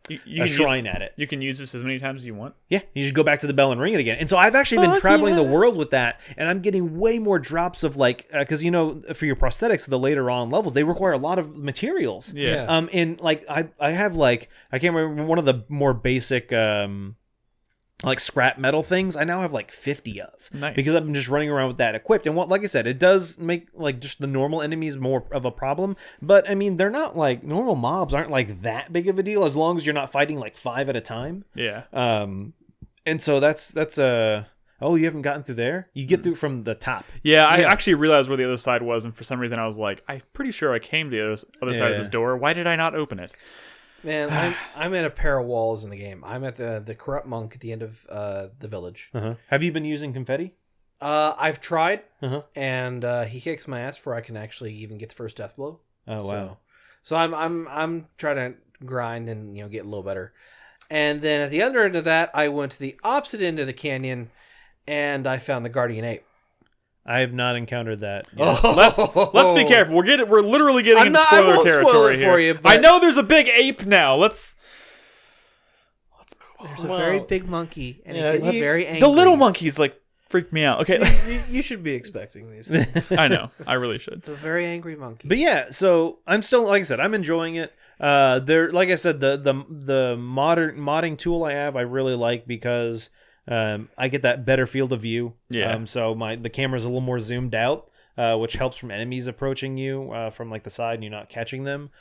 shrine at it. You can use this as many times as you want. Yeah, you just go back to the bell and ring it again. And so I've actually been traveling the world with that, and I'm getting way more drops of like, because you know, for your prosthetics, the later on levels, they require a lot of materials. Yeah. And like I have like, I can't remember, one of the more basic like scrap metal things I now have like 50 of. Nice. Because I've been just running around with that equipped. And like I said, it does make like just the normal enemies more of a problem, but I mean, they're not like, normal mobs aren't like that big of a deal as long as you're not fighting like 5 at a time. Yeah. And so that's oh, you haven't gotten through there? You get through from the top. Yeah, I actually realized where the other side was, and for some reason I was like, I'm pretty sure I came to the other side of this door. Why did I not open it? Man, I'm at a pair of walls in the game. I'm at the corrupt monk at the end of the village. Have you been using confetti? I've tried, and he kicks my ass before I can actually even get the first death blow. Oh wow! So I'm trying to grind and get a little better. And then at the other end of that, I went to the opposite end of the canyon, and I found the guardian ape. I have not encountered that. Let's be careful. We're literally getting into spoiler territory here. For you, I know there's a big ape now. Let's move on. There's a very big monkey, and it gets very angry. The little monkeys like freak me out. Okay, you should be expecting these things. I know. I really should. It's a very angry monkey. But yeah, so I'm still, like I said, I'm enjoying it. Like I said, the modern modding tool I have, I really like because I get that better field of view. Yeah. So the camera's a little more zoomed out, which helps from enemies approaching you from like the side and you're not catching them.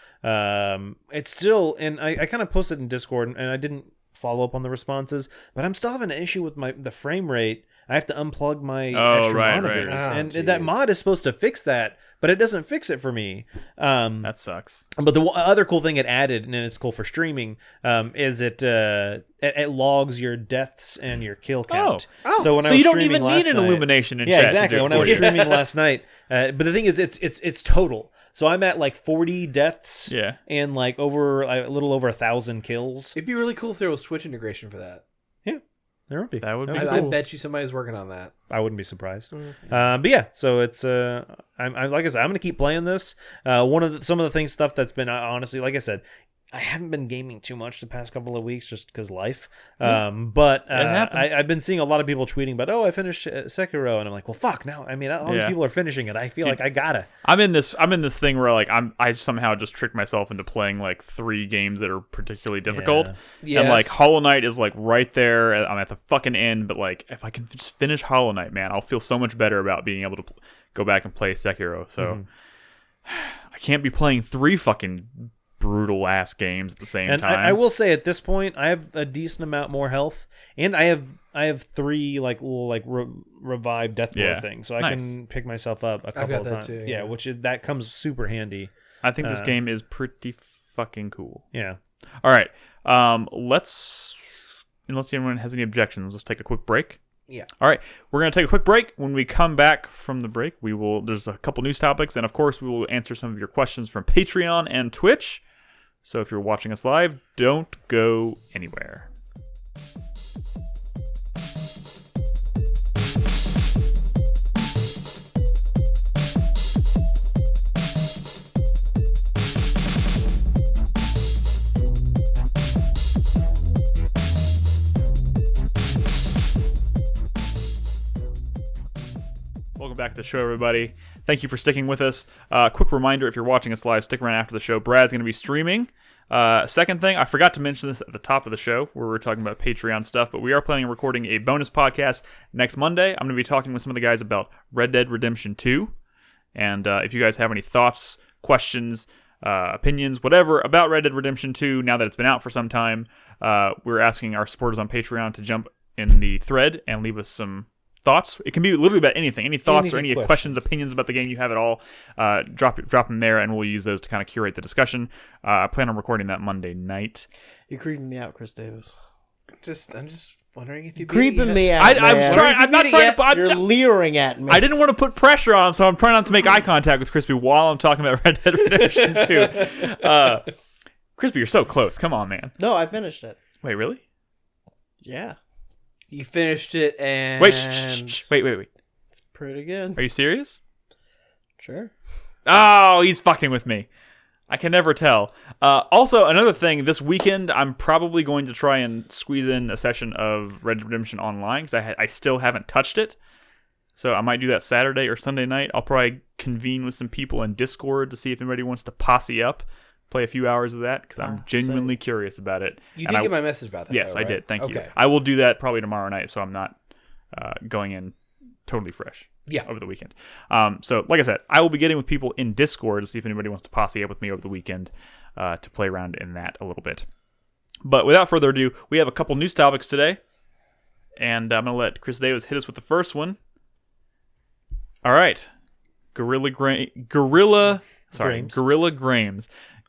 It's still, and I kind of posted in Discord and I didn't follow up on the responses, but I'm still having an issue with the frame rate. I have to unplug my extra monitors, and that mod is supposed to fix that, but it doesn't fix it for me. That sucks. But the other cool thing it added, and it's cool for streaming, is it logs your deaths and your kill count. So when I was you don't even need an illumination in chat. Exactly. When I was streaming last night, but the thing is, it's total. So I'm at like 40 deaths, and like a little over 1,000 kills. It'd be really cool if there was Twitch integration for that. Yeah. There would be. That would be cool. cool. I bet you somebody's working on that. I wouldn't be surprised. But yeah, so it's I'm like I said, I'm gonna keep playing this. Some of the stuff that's been honestly, like I said, I haven't been gaming too much the past couple of weeks just because life. But I've been seeing a lot of people tweeting about, I finished Sekiro, and I'm like, well, fuck. Now, I mean, all these people are finishing it. I feel like I gotta. I'm in this thing where like I somehow just tricked myself into playing like 3 games that are particularly difficult, and like Hollow Knight is like right there. I'm at the fucking end, but like if I can just finish Hollow Knight, man, I'll feel so much better about being able to go back and play Sekiro. So I can't be playing 3 fucking brutal ass games at the same time. I will say at this point I have a decent amount more health, and I have 3 like little like revive death blow things, so I can pick myself up a couple of times. Too, which that comes super handy. I think this game is pretty fucking cool. Yeah. All right. Unless anyone has any objections, let's take a quick break. Yeah. All right. We're going to take a quick break. When we come back from the break, there's a couple news topics, and of course we will answer some of your questions from Patreon and Twitch. So if you're watching us live, don't go anywhere. Welcome back to the show, everybody. Thank you for sticking with us. Quick reminder, if you're watching us live, stick around after the show. Brad's going to be streaming. Second thing, I forgot to mention this at the top of the show where we're talking about Patreon stuff, but we are planning on recording a bonus podcast next Monday. I'm going to be talking with some of the guys about Red Dead Redemption 2. And if you guys have any thoughts, questions, opinions, whatever about Red Dead Redemption 2, now that it's been out for some time, we're asking our supporters on Patreon to jump in the thread and leave us some thoughts. It can be literally about anything. Any thoughts or any questions, opinions about the game you have at all, drop them there, and we'll use those to kind of curate the discussion. I plan on recording that Monday night. You're creeping me out, Chris Davis. I'm just wondering if you creeping me out. I'm not trying to. You're leering at me. I didn't want to put pressure on him, so I'm trying not to make eye contact with Krispy while I'm talking about Red Dead Redemption 2. Krispy, you're so close. Come on, man. No, I finished it. Wait, really? Yeah. You finished it and... Wait, shh. Wait. It's pretty good. Are you serious? Sure. Oh, he's fucking with me. I can never tell. Also, another thing, this weekend, I'm probably going to try and squeeze in a session of Red Dead Redemption Online, because I still haven't touched it. So I might do that Saturday or Sunday night. I'll probably convene with some people in Discord to see if anybody wants to posse up. Play a few hours of that, because I'm genuinely curious about it. You did get my message about that. Yes, though, right? I did. Thank you. I will do that probably tomorrow night, so I'm not going in totally fresh. Yeah. Over the weekend. So, like I said, I will be getting with people in Discord to see if anybody wants to posse up with me over the weekend to play around in that a little bit. But without further ado, we have a couple news topics today, and I'm going to let Chris Davis hit us with the first one. All right. Guerilla Games.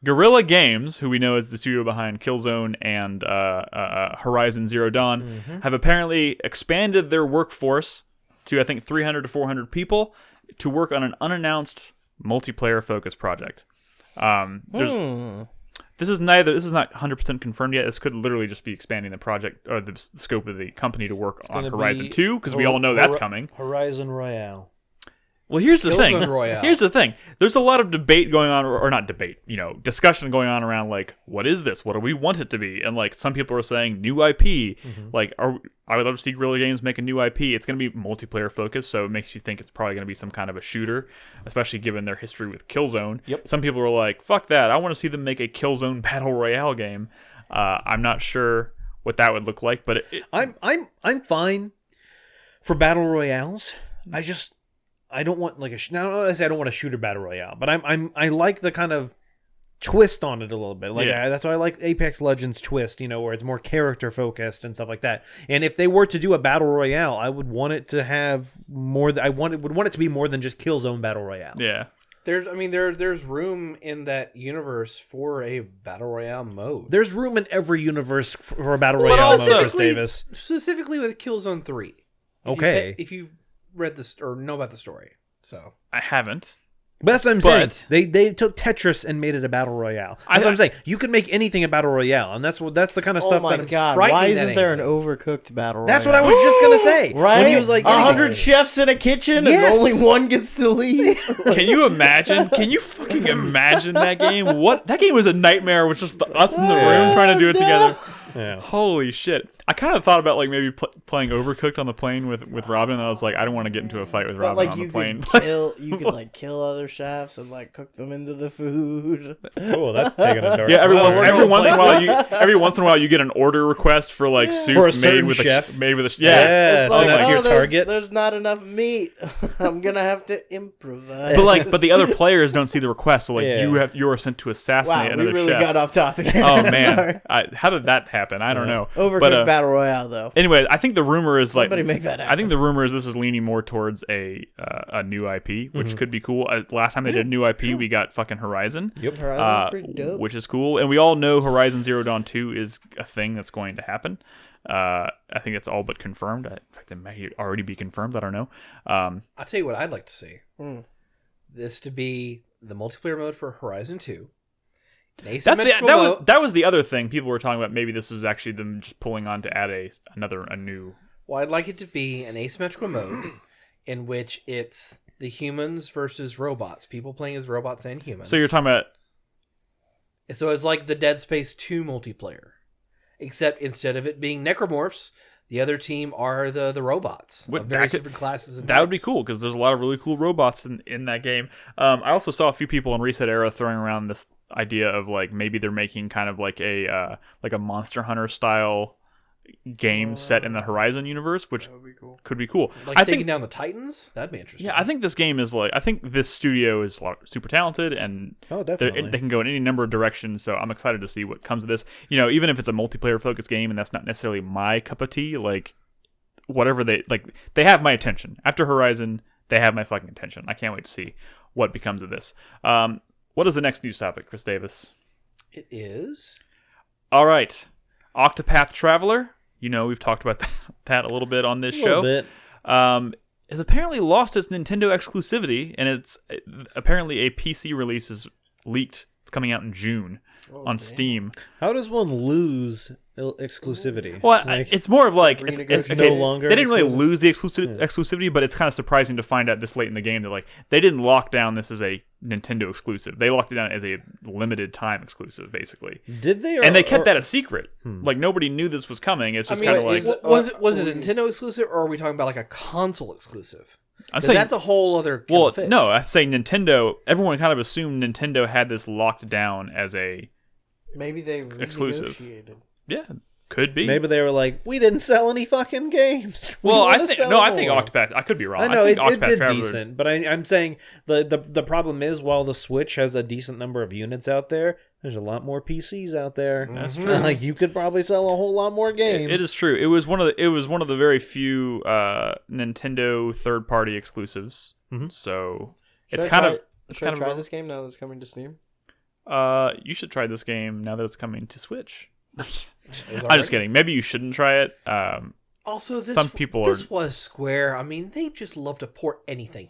Guerilla Games, who we know is the studio behind Killzone and Horizon Zero Dawn, have apparently expanded their workforce to, I think, 300 to 400 people to work on an unannounced multiplayer-focused project. This is not 100% confirmed yet. This could literally just be expanding the project or the scope of the company to work on Horizon 2, because we all know that's coming. Horizon Royale. Well, here's the thing. Royale. Here's the thing. There's a lot of debate going on, or not debate, discussion going on around, like, what is this? What do we want it to be? And, like, some people are saying new IP. Like, I would love to see Guerrilla Games make a new IP. It's going to be multiplayer focused, so it makes you think it's probably going to be some kind of a shooter, especially given their history with Killzone. Yep. Some people are like, fuck that. I want to see them make a Killzone Battle Royale game. I'm not sure what that would look like, but I'm fine for Battle Royales. I don't want like I don't want a shooter battle royale, but I like the kind of twist on it a little bit. Like that's why I like Apex Legends twist, where it's more character focused and stuff like that. And if they were to do a battle royale, I would want it to have more. Would want it to be more than just Killzone battle royale. Yeah. There's room in that universe for a battle royale mode. There's room in every universe for a battle royale mode, Chris Davis. Specifically with Killzone 3. Okay. If you read this or know about the story, so I haven't. But that's what I'm saying. They took Tetris and made it a battle royale. That's what I'm saying. You could make anything a battle royale, and that's the kind of stuff. Oh my god! Why isn't there an overcooked battle royale? That's what I was just gonna say. Right? When he was like 100 chefs in a kitchen, and only one gets to leave. Can you imagine? Can you fucking imagine that game? That game was a nightmare with just us in the room trying to do it together. Yeah. Holy shit! I kind of thought about like maybe playing Overcooked on the plane with Robin, and I was like, I don't want to get into a fight with Robin on the plane. You could like kill other chefs and like cook them into the food. Oh, that's taking a dark. Yeah, every once in a while you get an order request for like soup for a made with chef. Made with a yeah. So that's your target. There's not enough meat. I'm gonna have to improvise. But the other players don't see the request, so like you are sent to assassinate another chef. We really got off topic. Oh man, how did that happen? I don't know. Overcooked battle royale though. Anyway, I think the rumor is like somebody make that happen. I think the rumor is this is leaning more towards a new IP, which could be cool. Last time they did a new IP, we got fucking Horizon. Yep, Horizon's pretty dope, which is cool, and we all know Horizon Zero Dawn 2 is a thing that's going to happen. I think it's all but confirmed. In fact, it may already be confirmed. I don't know. I'll tell you what I'd like to see. This to be the multiplayer mode for Horizon 2. That was the other thing people were talking about. Maybe this is actually them just pulling on to add a new. Well, I'd like it to be an asymmetrical mode in which it's the humans versus robots, people playing as robots and humans. So you're talking about. So it's like the Dead Space 2 multiplayer, except instead of it being necromorphs, the other team are the robots of various different classes. And that would be cool because there's a lot of really cool robots in that game. I also saw a few people in Reset Era throwing around this idea of like maybe they're making kind of like a Monster Hunter style game set in the Horizon universe, which could be cool. Like taking down the Titans, that'd be interesting. Yeah, I think this game is I think this studio is super talented, and definitely they can go in any number of directions. So I'm excited to see what comes of this. Even if it's a multiplayer focused game, and that's not necessarily my cup of tea. Like whatever they have my attention. After Horizon, they have my fucking attention. I can't wait to see what becomes of this. What is the next news topic, Chris Davis? It is. All right. Octopath Traveler, we've talked about that a little bit on this show. Has apparently lost its Nintendo exclusivity, and it's apparently a PC release is leaked. It's coming out in June on Steam. How does one lose exclusivity? Well, it's more of like it's no longer. They didn't really lose the exclusivity, but it's kind of surprising to find out this late in the game that they didn't lock down this as a Nintendo exclusive. They locked it down as a limited time exclusive, basically. Did they? And they kept that a secret. Like nobody knew this was coming. It's just kind of like was it a Nintendo exclusive, or are we talking about like a console exclusive? I'm saying that's a whole other. Fish. No, I'm saying Nintendo. Everyone kind of assumed Nintendo had this locked down as a maybe they exclusive. Yeah, could be. Maybe they were like, we didn't sell any fucking games. Well, I think Octopath. I could be wrong. I know think it did Traveler, decent, but I'm saying the problem is while the Switch has a decent number of units out there, there's a lot more PCs out there. That's true. Like you could probably sell a whole lot more games. It is true. It was one of the very few Nintendo third-party exclusives. Mm-hmm. So Should I try this game now that it's coming to Steam? You should try this game now that it's coming to Switch. I'm just kidding. Maybe you shouldn't try it. Also, this was Square. I mean, they just love to port anything.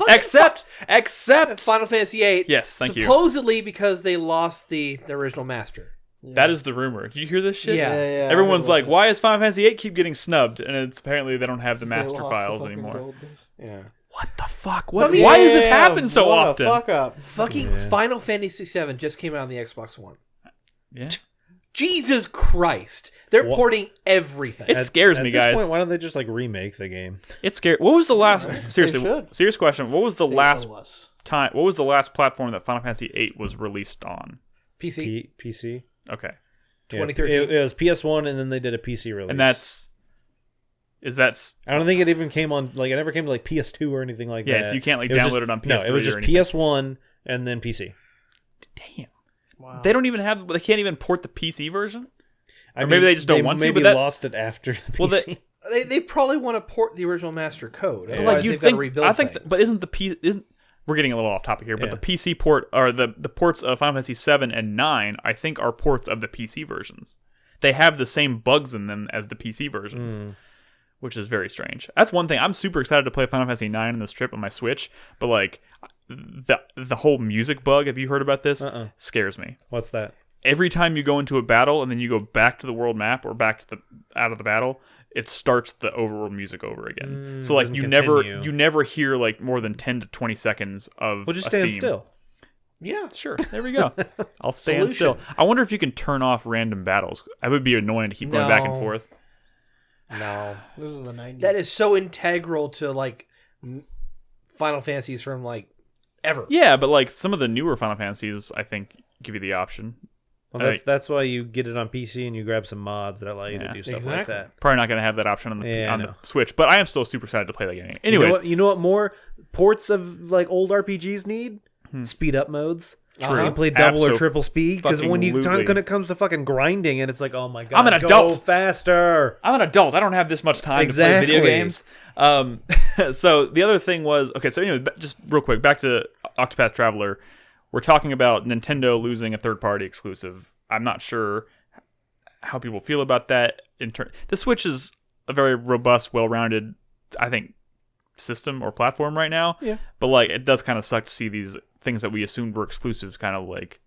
Except Final Fantasy VIII. Yes, thank you. Supposedly because they lost the original master. Yeah. That is the rumor. Do you hear this shit? Yeah. Everyone's like, why is Final Fantasy VIII keep getting snubbed? And it's apparently they don't have the master files anymore. Yeah. What the fuck? Why does this happen so often? Fuck up. Fucking Final Fantasy VII just came out on the Xbox One. Yeah. Jesus Christ. They're porting everything. It scares me, guys. At this point, why don't they just remake the game? It's scary. What was the last serious question. What was the last platform that Final Fantasy VIII was released on? PC. PC. Okay. 2013. It was PS1 and then they did a PC release. And I don't think it even came on it never came to PS2 or anything like that. Yeah, so you can't download it on PS3 No, it was just or anything. PS1 and then PC. Damn. Wow. They can't even port the PC version? Maybe they just don't want to. Maybe lost it after the PC. Well, they probably want to port the original master code. Yeah. Otherwise, they've got to rebuild things. But we're getting a little off topic here, but the PC port, or the ports of Final Fantasy 7 and 9, I think are ports of the PC versions. They have the same bugs in them as the PC versions, which is very strange. That's one thing. I'm super excited to play Final Fantasy 9 in this trip on my Switch, but the whole music bug. Have you heard about this? Scares me. What's that? Every time you go into a battle and then you go back to the world map or back to out of the battle, it starts the overworld music over again. So like you never hear like more than 10 to 20 seconds of We'll just stand theme. still. Yeah, sure. There we go. I'll stand still. I wonder if you can turn off random battles. I would be annoying to keep going back and forth. No, this is the 90s. That is so integral to like Final Fantasies from like ever. Yeah, but like some of the newer Final Fantasies, I think give you the option. Well, that's why you get it on PC and you grab some mods that allow you to do stuff like that. Probably not going to have that option on the Switch, but I am still super excited to play that game. Anyways, you know what more ports of like old RPGs need? Speed up modes. True. You play double or triple speed because when it comes to fucking grinding and it's like, oh my god, I'm an adult. Go faster. I'm an adult. I don't have this much time to play video games. So the other thing was so anyway, just real quick back to Octopath Traveler. We're talking about Nintendo losing a third-party exclusive. I'm not sure how people feel about that. The Switch is a very robust, well-rounded, I think, system or platform right now. Yeah. But like, it does kind of suck to see these things that we assumed were exclusives kind of like.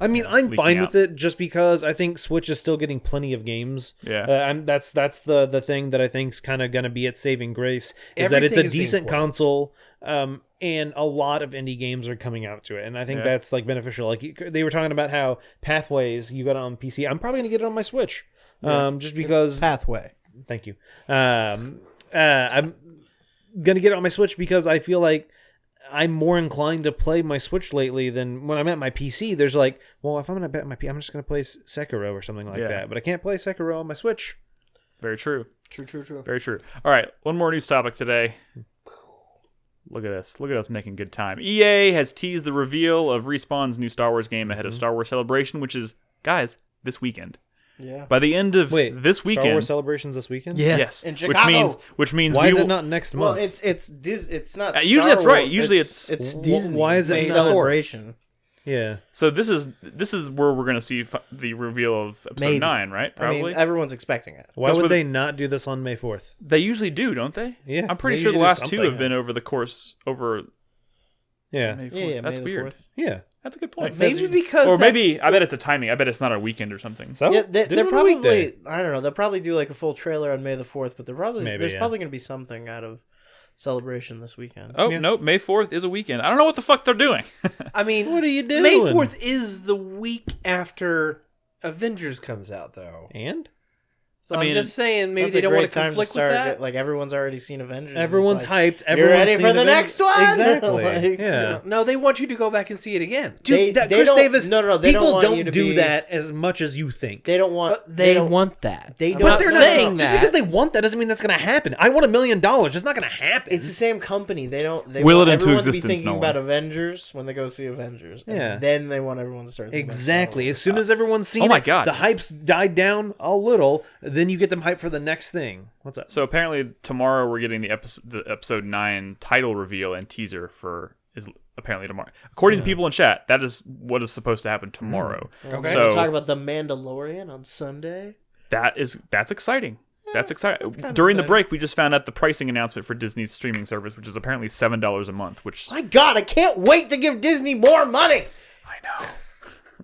I mean, I'm fine with it just because I think Switch is still getting plenty of games. Yeah. That's the thing that I think is kind of going to be its saving grace is that it's a decent console. And a lot of indie games are coming out to it, and I think that's like beneficial. Like they were talking about how Pathways, you got it on PC. I'm probably gonna get it on my Switch, just because. It's Pathway. Thank you. I'm gonna get it on my Switch because I feel like I'm more inclined to play my Switch lately than when I'm at my PC. There's like, well, if I'm gonna bet my PC, I'm just gonna play Sekiro or something like that. But I can't play Sekiro on my Switch. Very true. True. Very true. All right, one more news topic today. Look at this. Look at us making good time. EA has teased the reveal of Respawn's new Star Wars game ahead of Star Wars Celebration, which is, guys, this weekend. Yeah. By the end of this weekend. Star Wars Celebration's this weekend? Yeah. Yes. In Chicago. Which means why is it not next month? Well, it's not Star usually that's right. Wars. Usually it's Disney. Why is it not Celebration? Yeah. So this is where we're going to see the reveal of episode 9, right? Probably. I mean, everyone's expecting it. Why would they not do this on May 4th? They usually do, don't they? Yeah. I'm pretty sure the last two have been over the course over Yeah. May 4th. Yeah, That's May weird. 4th. Yeah. That's a good point. Maybe because or maybe I bet it's a timing. I bet it's not a weekend or something. So yeah, they're probably I don't know. They'll probably do like a full trailer on May the 4th, but there's probably going to be something out of Celebration this weekend. Oh, no, May 4th is a weekend. I don't know what the fuck they're doing. I mean, what are you doing? May 4th is the week after Avengers comes out, though. And? So I'm just saying, maybe they don't want to conflict with that. Like, everyone's already seen Avengers. Everyone's hyped. You're ready for the next one? Exactly. Like, yeah. No, they want you to go back and see it again. Dude, they Chris don't- Davis, no, they people don't want you to do be- that as much as you think. They don't want... They want that. They I'm don't- not But they're saying Just that. because they want that doesn't mean that's going to happen. I want $1 million. It's not going to happen. It's the same company. They don't... They Will want it into everyone to existence, be thinking Nolan. about Avengers when they go see Avengers. And Yeah. then they want everyone to start thinking about Exactly. Star As soon as everyone's seen Oh my it, God. the hype's died down a little, then you get them hyped for the next thing. What's up? So apparently tomorrow we're getting the episode 9 title reveal and teaser is apparently tomorrow. According to people in chat, that is what is supposed to happen tomorrow. Okay. So We'll talk about the Mandalorian on Sunday. that's exciting. That's exciting. kind During the of break, we just found out the pricing announcement for Disney's streaming service, which is apparently $7 a month. Which My God, I can't wait to give Disney more money. I know,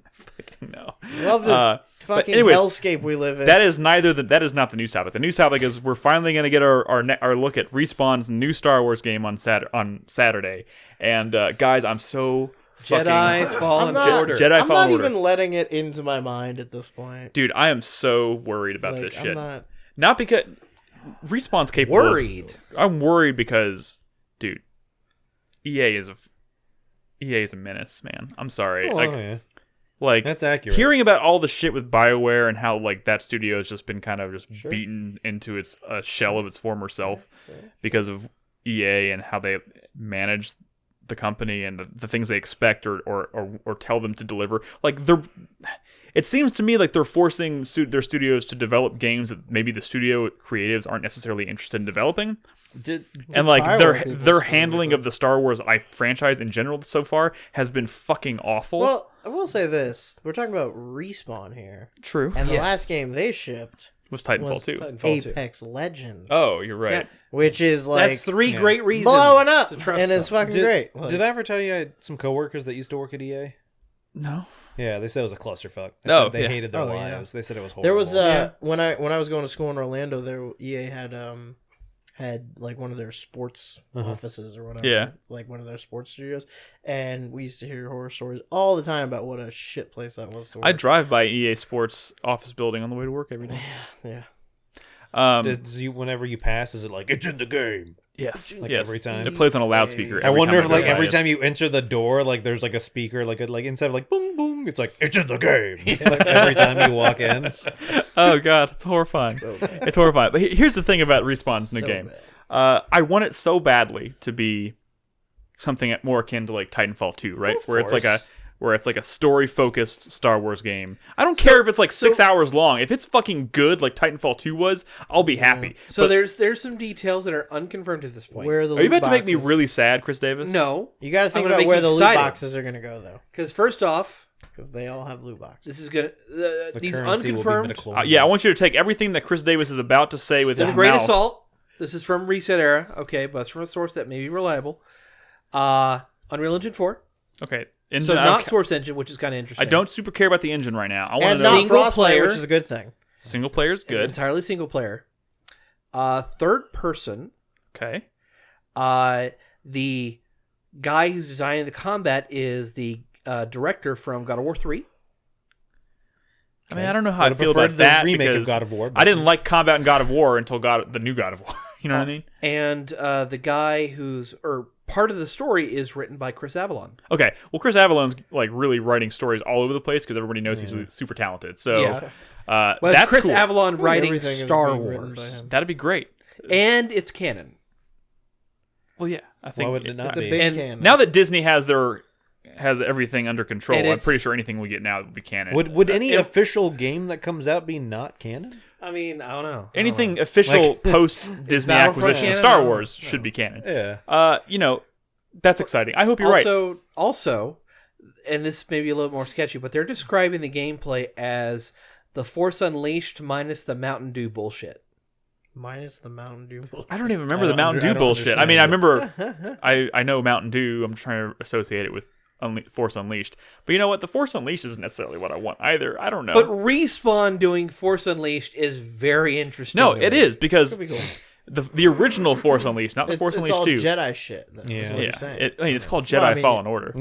I fucking know. Love this fucking anyways, hellscape we live in. That is not the news topic. The news topic is we're finally going to get our look at Respawn's new Star Wars game on Saturday. And guys, I'm so Jedi fucking Fallen Order. Jedi I'm Fallen not Order. even letting it into my mind at this point. Dude, I am so worried about Like, this shit. I'm Not because Respawn's capable. Worried. I'm worried because, dude, EA is a menace, man. I'm sorry. Like That's accurate. Hearing about all the shit with BioWare and how like that studio has just been kind of just beaten into its shell of its former self because of EA and how they manage the company and the things they expect or tell them to deliver. Like it seems to me like they're forcing their studios to develop games that maybe the studio creatives aren't necessarily interested in developing. And like their handling of the Star Wars franchise in general so far has been fucking awful. Well, I will say this: we're talking about Respawn here, True. and the last game they shipped Was Titanfall was 2. Titanfall 2. Apex Legends. Oh, you're right. Which is like That's three great reasons blowing up, to trust and it's them. fucking great. Like, Did I ever tell you I had some coworkers that used to work at EA? No. Yeah, they said it was a clusterfuck. They hated their lives. They said it was horrible. there was when I was going to school in Orlando, there EA had like one of their sports offices or whatever. Yeah. Like one of their sports studios. And we used to hear horror stories all the time about what a shit place that was to work. I drive by EA Sports office building on the way to work every day. Yeah. Whenever you pass, is it like, it's in the game? Yes. Like yes. every time? It plays on a loudspeaker. I wonder if time like drive by every it. time you enter the door, like there's like a speaker, like instead of like boom boom, it's like, it's in the game. Like, every time you walk in. Oh god, it's horrifying. It's horrifying. But here's the thing about Respawn's new game. I want it so badly to be something more akin to like Titanfall 2, right? Where it's like a story-focused Star Wars game. I don't care if it's like 6 hours long. If it's fucking good, like Titanfall 2 was, I'll be happy. So there's some details that are unconfirmed at this point. Where are the Are you loot about to make me boxes? really sad, Chris Davis? No, You got to think I'm gonna about make where you the loot excited. boxes are going to go, though. because first off, Because they all have loot boxes. this is gonna these currency will be unconfirmed. midichlorians. Yeah, I want you to take everything that Chris Davis is about to say with There's his a great mouth. assault. This is from Reset Era, okay, but it's from a source that may be reliable. Unreal Engine 4, Okay. so Engine, not Source Engine, which is kind of interesting. I don't super care about the engine right now. I want And to not know single Frostbite, player. which is a good thing. single player is good. Entirely single player. Third person. Okay. The guy who's designing the combat is the director from God of War 3. I mean, I don't know how Would I have feel preferred about the that remake of because God of War, but- I didn't like combat in God of War until the new God of War. You know what I mean? And the guy who's part of the story is written by Chris Avalon. Okay. Well, Chris Avalon's like really writing stories all over the place because everybody knows he's super talented. So Yeah. that's Well, Chris cool. Avalon writing Everything is Star being written by Wars, him. That'd be great. and it's canon. Well, yeah. I think Why would it not It's a be? big And can. now that Disney has everything under control, And I'm it's- pretty sure anything we get now will be canon. Would any official game that comes out be not canon? I mean, I don't know. Anything official Like- post Disney Battlefront acquisition of canon? Star No. Wars should be canon. Yeah. That's exciting. I hope you're right. Also, and this may be a little more sketchy, but they're describing the gameplay as the Force Unleashed minus the Mountain Dew bullshit. Minus the Mountain Dew. I don't even remember I the don't Mountain under- I Dew don't bullshit. I mean, I understand. remember, I know Mountain Dew. I'm trying to associate it with Force Unleashed. But you know what? The Force Unleashed isn't necessarily what I want either. I don't know. But Respawn doing Force Unleashed is very interesting. no, to it me. is because Could be cool. the original Force Unleashed, not the Force It's Unleashed all 2. Jedi shit. That's Yeah. what Yeah, you're saying. it's called Jedi Well, I mean, Fallen Order.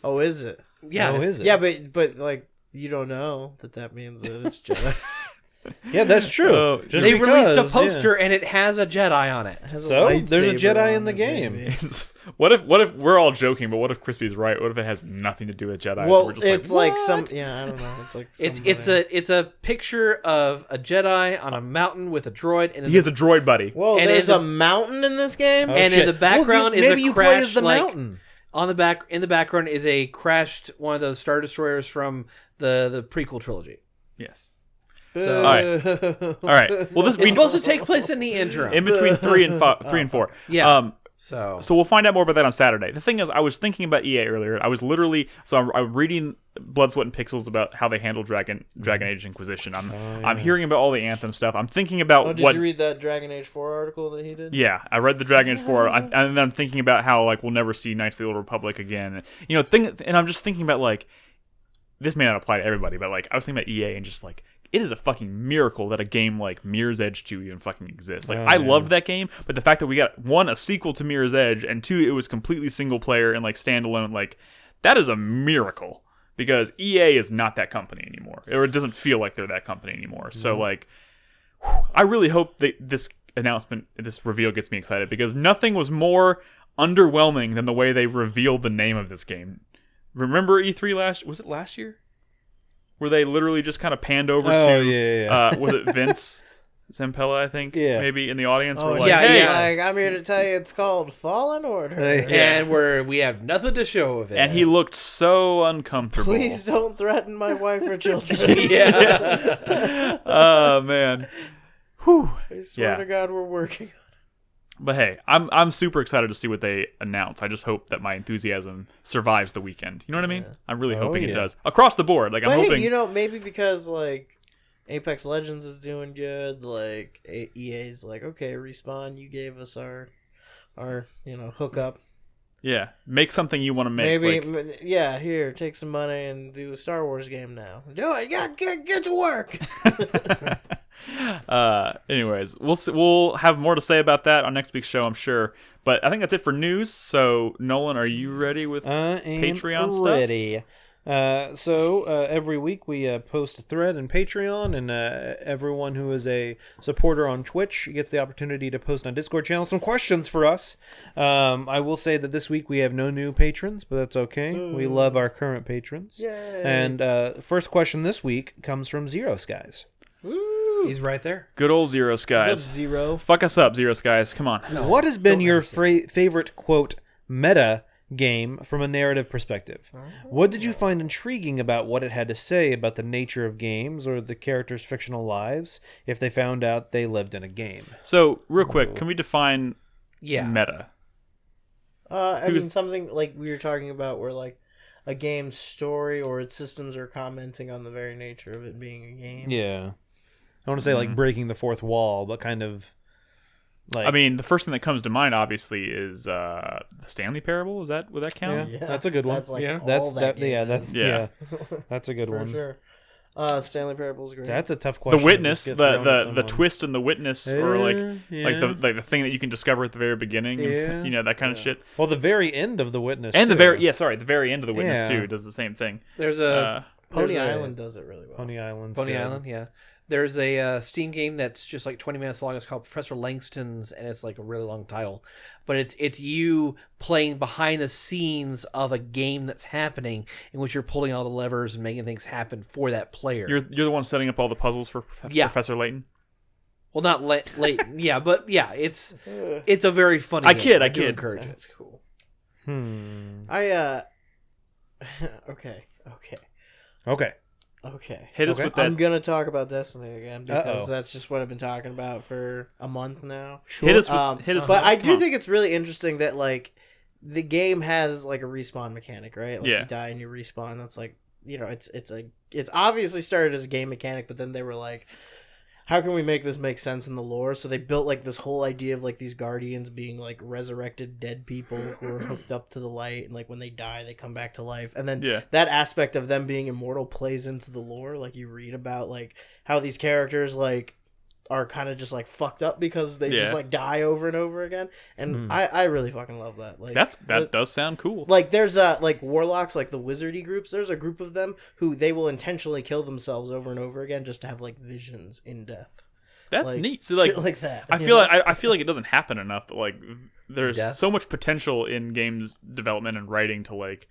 Oh, is it? Yeah, Oh, it's- is it? Yeah, but like you don't know that means that it's Jedi. Yeah, that's true. Oh, Just they released a because, poster and it has a Jedi on it. It has So, there's a lightsaber Jedi on in the it, game. baby. What if we're all joking? But what if Crispy's right? What if it has nothing to do with Jedi? So Well, we're just it's like "What?" some. Yeah, I don't know. It's like It's a picture of a Jedi on a mountain with a droid, and He has a droid buddy. Whoa, and there's in a the- mountain in this game. Oh, and in shit. the background Well, is maybe a you play crashed as the like mountain. in the background is a crashed one of those Star Destroyers from the prequel trilogy. Yes. So All right. Well, this it's supposed to take place in the interim. in between 3 and 4. Yeah. So So we'll find out more about that on Saturday. The thing is, I was thinking about EA earlier. I was literally I'm reading Blood, Sweat, and Pixels about how they handle Dragon Age Inquisition. I'm hearing about all the Anthem stuff. I'm thinking about Oh, did what. you read that Dragon Age 4 article that he did? Yeah, I read the Dragon Age 4, and then I'm thinking about how like we'll never see Knights of the Old Republic again. You know, and I'm just thinking about like this may not apply to everybody, but like I was thinking about EA and just like. It is a fucking miracle that a game like Mirror's Edge 2 even fucking exists. Like, I loved that game, but the fact that we got, one, a sequel to Mirror's Edge, and two, it was completely single player and like standalone, like, that is a miracle. Because EA is not that company anymore. Or it doesn't feel like they're that company anymore. So, like, I really hope that this announcement, this reveal gets me excited, because nothing was more underwhelming than the way they revealed the name of this game. Remember E3 was it last year? Where they literally just kind of panned over to, was it Vince Zampella, I think? Yeah. Maybe in the audience. Oh, were like, yeah, hey, yeah. Like, I'm here to tell you it's called Fallen Order. and we have nothing to show of it. And he looked so uncomfortable. Please don't threaten my wife or children. yeah. Oh, man. Whew. I swear Yeah. to God, we're working. But hey, I'm super excited to see what they announce. I just hope that my enthusiasm survives the weekend. You know what I mean? I'm really hoping it yeah. does. Across the board. Like, I'm But hoping... hey, you know, maybe because like Apex Legends is doing good. Like EA's like, okay, Respawn, you gave us our hookup. Yeah, make something you want to make. Maybe, yeah. Here, take some money and do a Star Wars game now. Do it. Get to work. Anyways, we'll have more to say about that on next week's show, I'm sure. But I think that's it for news. So, Nolan, are you ready with Patreon stuff? Ready. So every week we post a thread in Patreon, and everyone who is a supporter on Twitch gets the opportunity to post on Discord channel some questions for us. I will say that this week we have no new patrons, but that's okay. We love our current patrons. Yay. And first question this week comes from Zero Skies. He's right there. Good old Zero Skies. What's up, Zero? Fuck us up, Zero Skies. Come on. No, What has been your ever favorite, quote, meta game from a narrative perspective? What did you find intriguing about what it had to say about the nature of games or the characters' fictional lives if they found out they lived in a game? So, real quick, can we define Yeah. meta? I mean, something like we were talking about where like a game's story or its systems are commenting on the very nature of it being a game. Yeah. I want to say like breaking the fourth wall, but kind of like... I mean, the first thing that comes to mind, obviously, is the Stanley Parable. Would that count? Yeah. That's a good one. That's like Yeah. all That's that game yeah, is. that's Yeah. that's a good for one. sure. Stanley Parable's great. That's a tough question. The Witness, to just get thrown at the someone. twist and the Witness, or like the thing that you can discover at the very beginning, Yeah. you know, that kind of shit. Well, the very end of The Witness, And too. the very end of the Witness Yeah. too does the same thing. There's a Pony there's a- Island does it really well. Pony Island's Pony good. Island, yeah. There's a Steam game that's just like 20 minutes long. It's called Professor Langston's, and it's like a really long title. But it's you playing behind the scenes of a game that's happening, in which you're pulling all the levers and making things happen for that player. You're the one setting up all the puzzles for Yeah. Professor Layton. Well, not late, yeah, but yeah, it's a very funny. I game. kid. I do encourage it. That's cool. Okay. Okay. Hit us Okay. with that. I'm gonna talk about Destiny again because Uh-oh. that's just what I've been talking about for a month now. Hit us with But I come do on. think it's really interesting that like the game has like a respawn mechanic, right? Like Yeah. you die and you respawn. That's like, you know, it's obviously started as a game mechanic, but then they were like, how can we make this make sense in the lore? So they built like this whole idea of like these guardians being like resurrected dead people who are hooked up to the light, and like when they die they come back to life. And then that aspect of them being immortal plays into the lore. Like you read about like how these characters like are kind of just like fucked up because they just like die over and over again. And I really fucking love that. Like that does sound cool. Like there's like warlocks, like the wizardy groups. There's a group of them who they will intentionally kill themselves over and over again just to have like visions in death. That's Like, neat. So like shit like that. I feel like it doesn't happen enough, but like there's Death? so much potential in games development and writing to like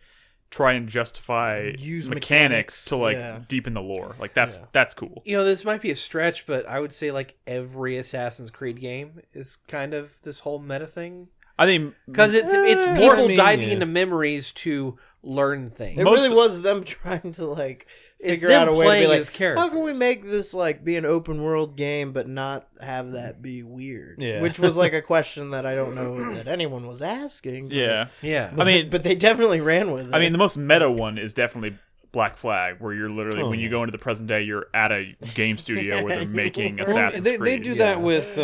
try and justify Use mechanics to like yeah. deepen the lore. Like that's cool. You know, this might be a stretch, but I would say like every Assassin's Creed game is kind of this whole meta thing. I think Because it's I people mean, diving yeah. into memories to learn things. It really was them trying to like It's figure them out a way to playing be like, as characters. how can we make this like be an open world game but not have that be weird? Yeah. Which was like a question that I don't know that anyone was asking. But, yeah. Yeah. I mean, but they definitely ran with it. I mean, the most meta one is definitely Black Flag, where you're literally when you go into the present day, you're at a game studio where they're making Assassin's They Creed. do that with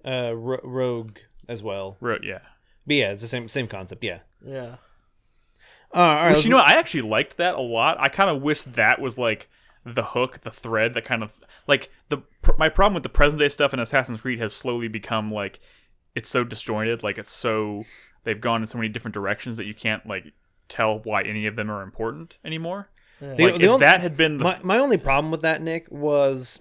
Rogue as well. Yeah. But yeah, it's the same concept. Yeah. yeah. All right. Which, you know, I actually liked that a lot. I kind of wish that was like the hook, the thread that kind of like my problem with the present day stuff in Assassin's Creed has slowly become like it's so disjointed, like it's so they've gone in so many different directions that you can't like tell why any of them are important anymore. Like if that had been my only problem with that, Nick, was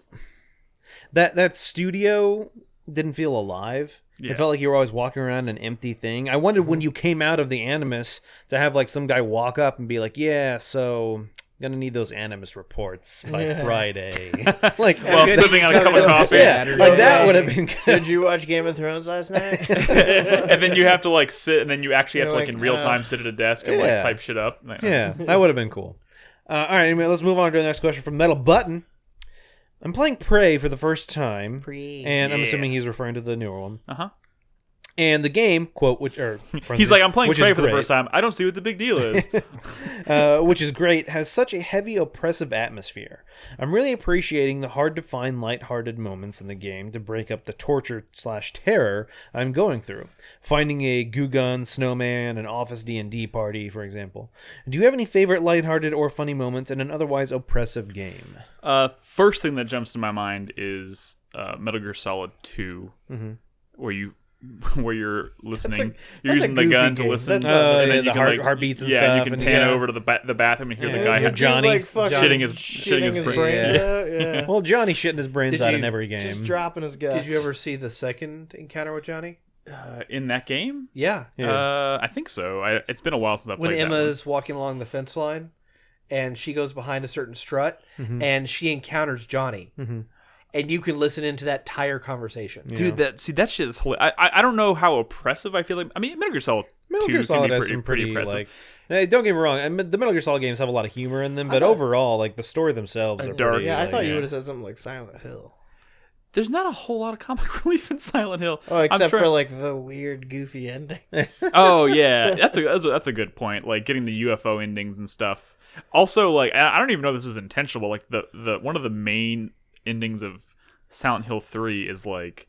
that studio didn't feel alive. Yeah. It felt like you were always walking around an empty thing. I wanted when you came out of the Animus to have like some guy walk up and be like, "Yeah, so gonna need those Animus reports by Friday." Like, well, sipping on a cup of coffee. yeah, like that would have been good. Did you watch Game of Thrones last night? And then you have to like sit, and then you actually have to like You're in like, real time sit at a desk and like type shit up. Yeah, that would have been cool. All right, anyway, let's move on to the next question from Metal Button. I'm playing Prey for the first time, Prey. and I'm assuming he's referring to the newer one. And the game, quote, He's like, I'm playing which Prey is for the great. first time. I don't see what the big deal is. Which is great, has such a heavy, oppressive atmosphere. I'm really appreciating the hard-to-find, light-hearted moments in the game to break up the torture/terror I'm going through. Finding a goo gun, snowman, an office D&D party, for example. Do you have any favorite light-hearted or funny moments in an otherwise oppressive game? First thing that jumps to my mind is Metal Gear Solid 2, where you're listening, you're using the gun to game. listen, That's and then the you can heartbeats and yeah, stuff. and you can pan over to the bathroom and hear the guy Johnny shitting his brains out. Yeah. Well, Johnny shitting his brains Did out you- in every game. Just dropping his guts. Did you ever see the second encounter with Johnny? in that game. Yeah. I think so. It's been a while since I When played that one. Emma's walking along the fence line, and she goes behind a certain strut, and she encounters Johnny. And you can listen into that entire conversation. Dude, that shit is hilarious. I don't know how oppressive I feel like. I mean, Metal Gear Solid 2 Solid can has be some pretty oppressive. like. Hey, don't get me wrong. I mean, the Metal Gear Solid games have a lot of humor in them, but overall, like the story themselves are dark. pretty, Yeah, I like, thought you would have said something like Silent Hill. There's not a whole lot of comic relief in Silent Hill. Oh, except for like the weird, goofy endings. Oh yeah, that's a good point. Like getting the UFO endings and stuff. Also, like I don't even know if this was intentional. But like the one of the main endings of Silent Hill 3 is like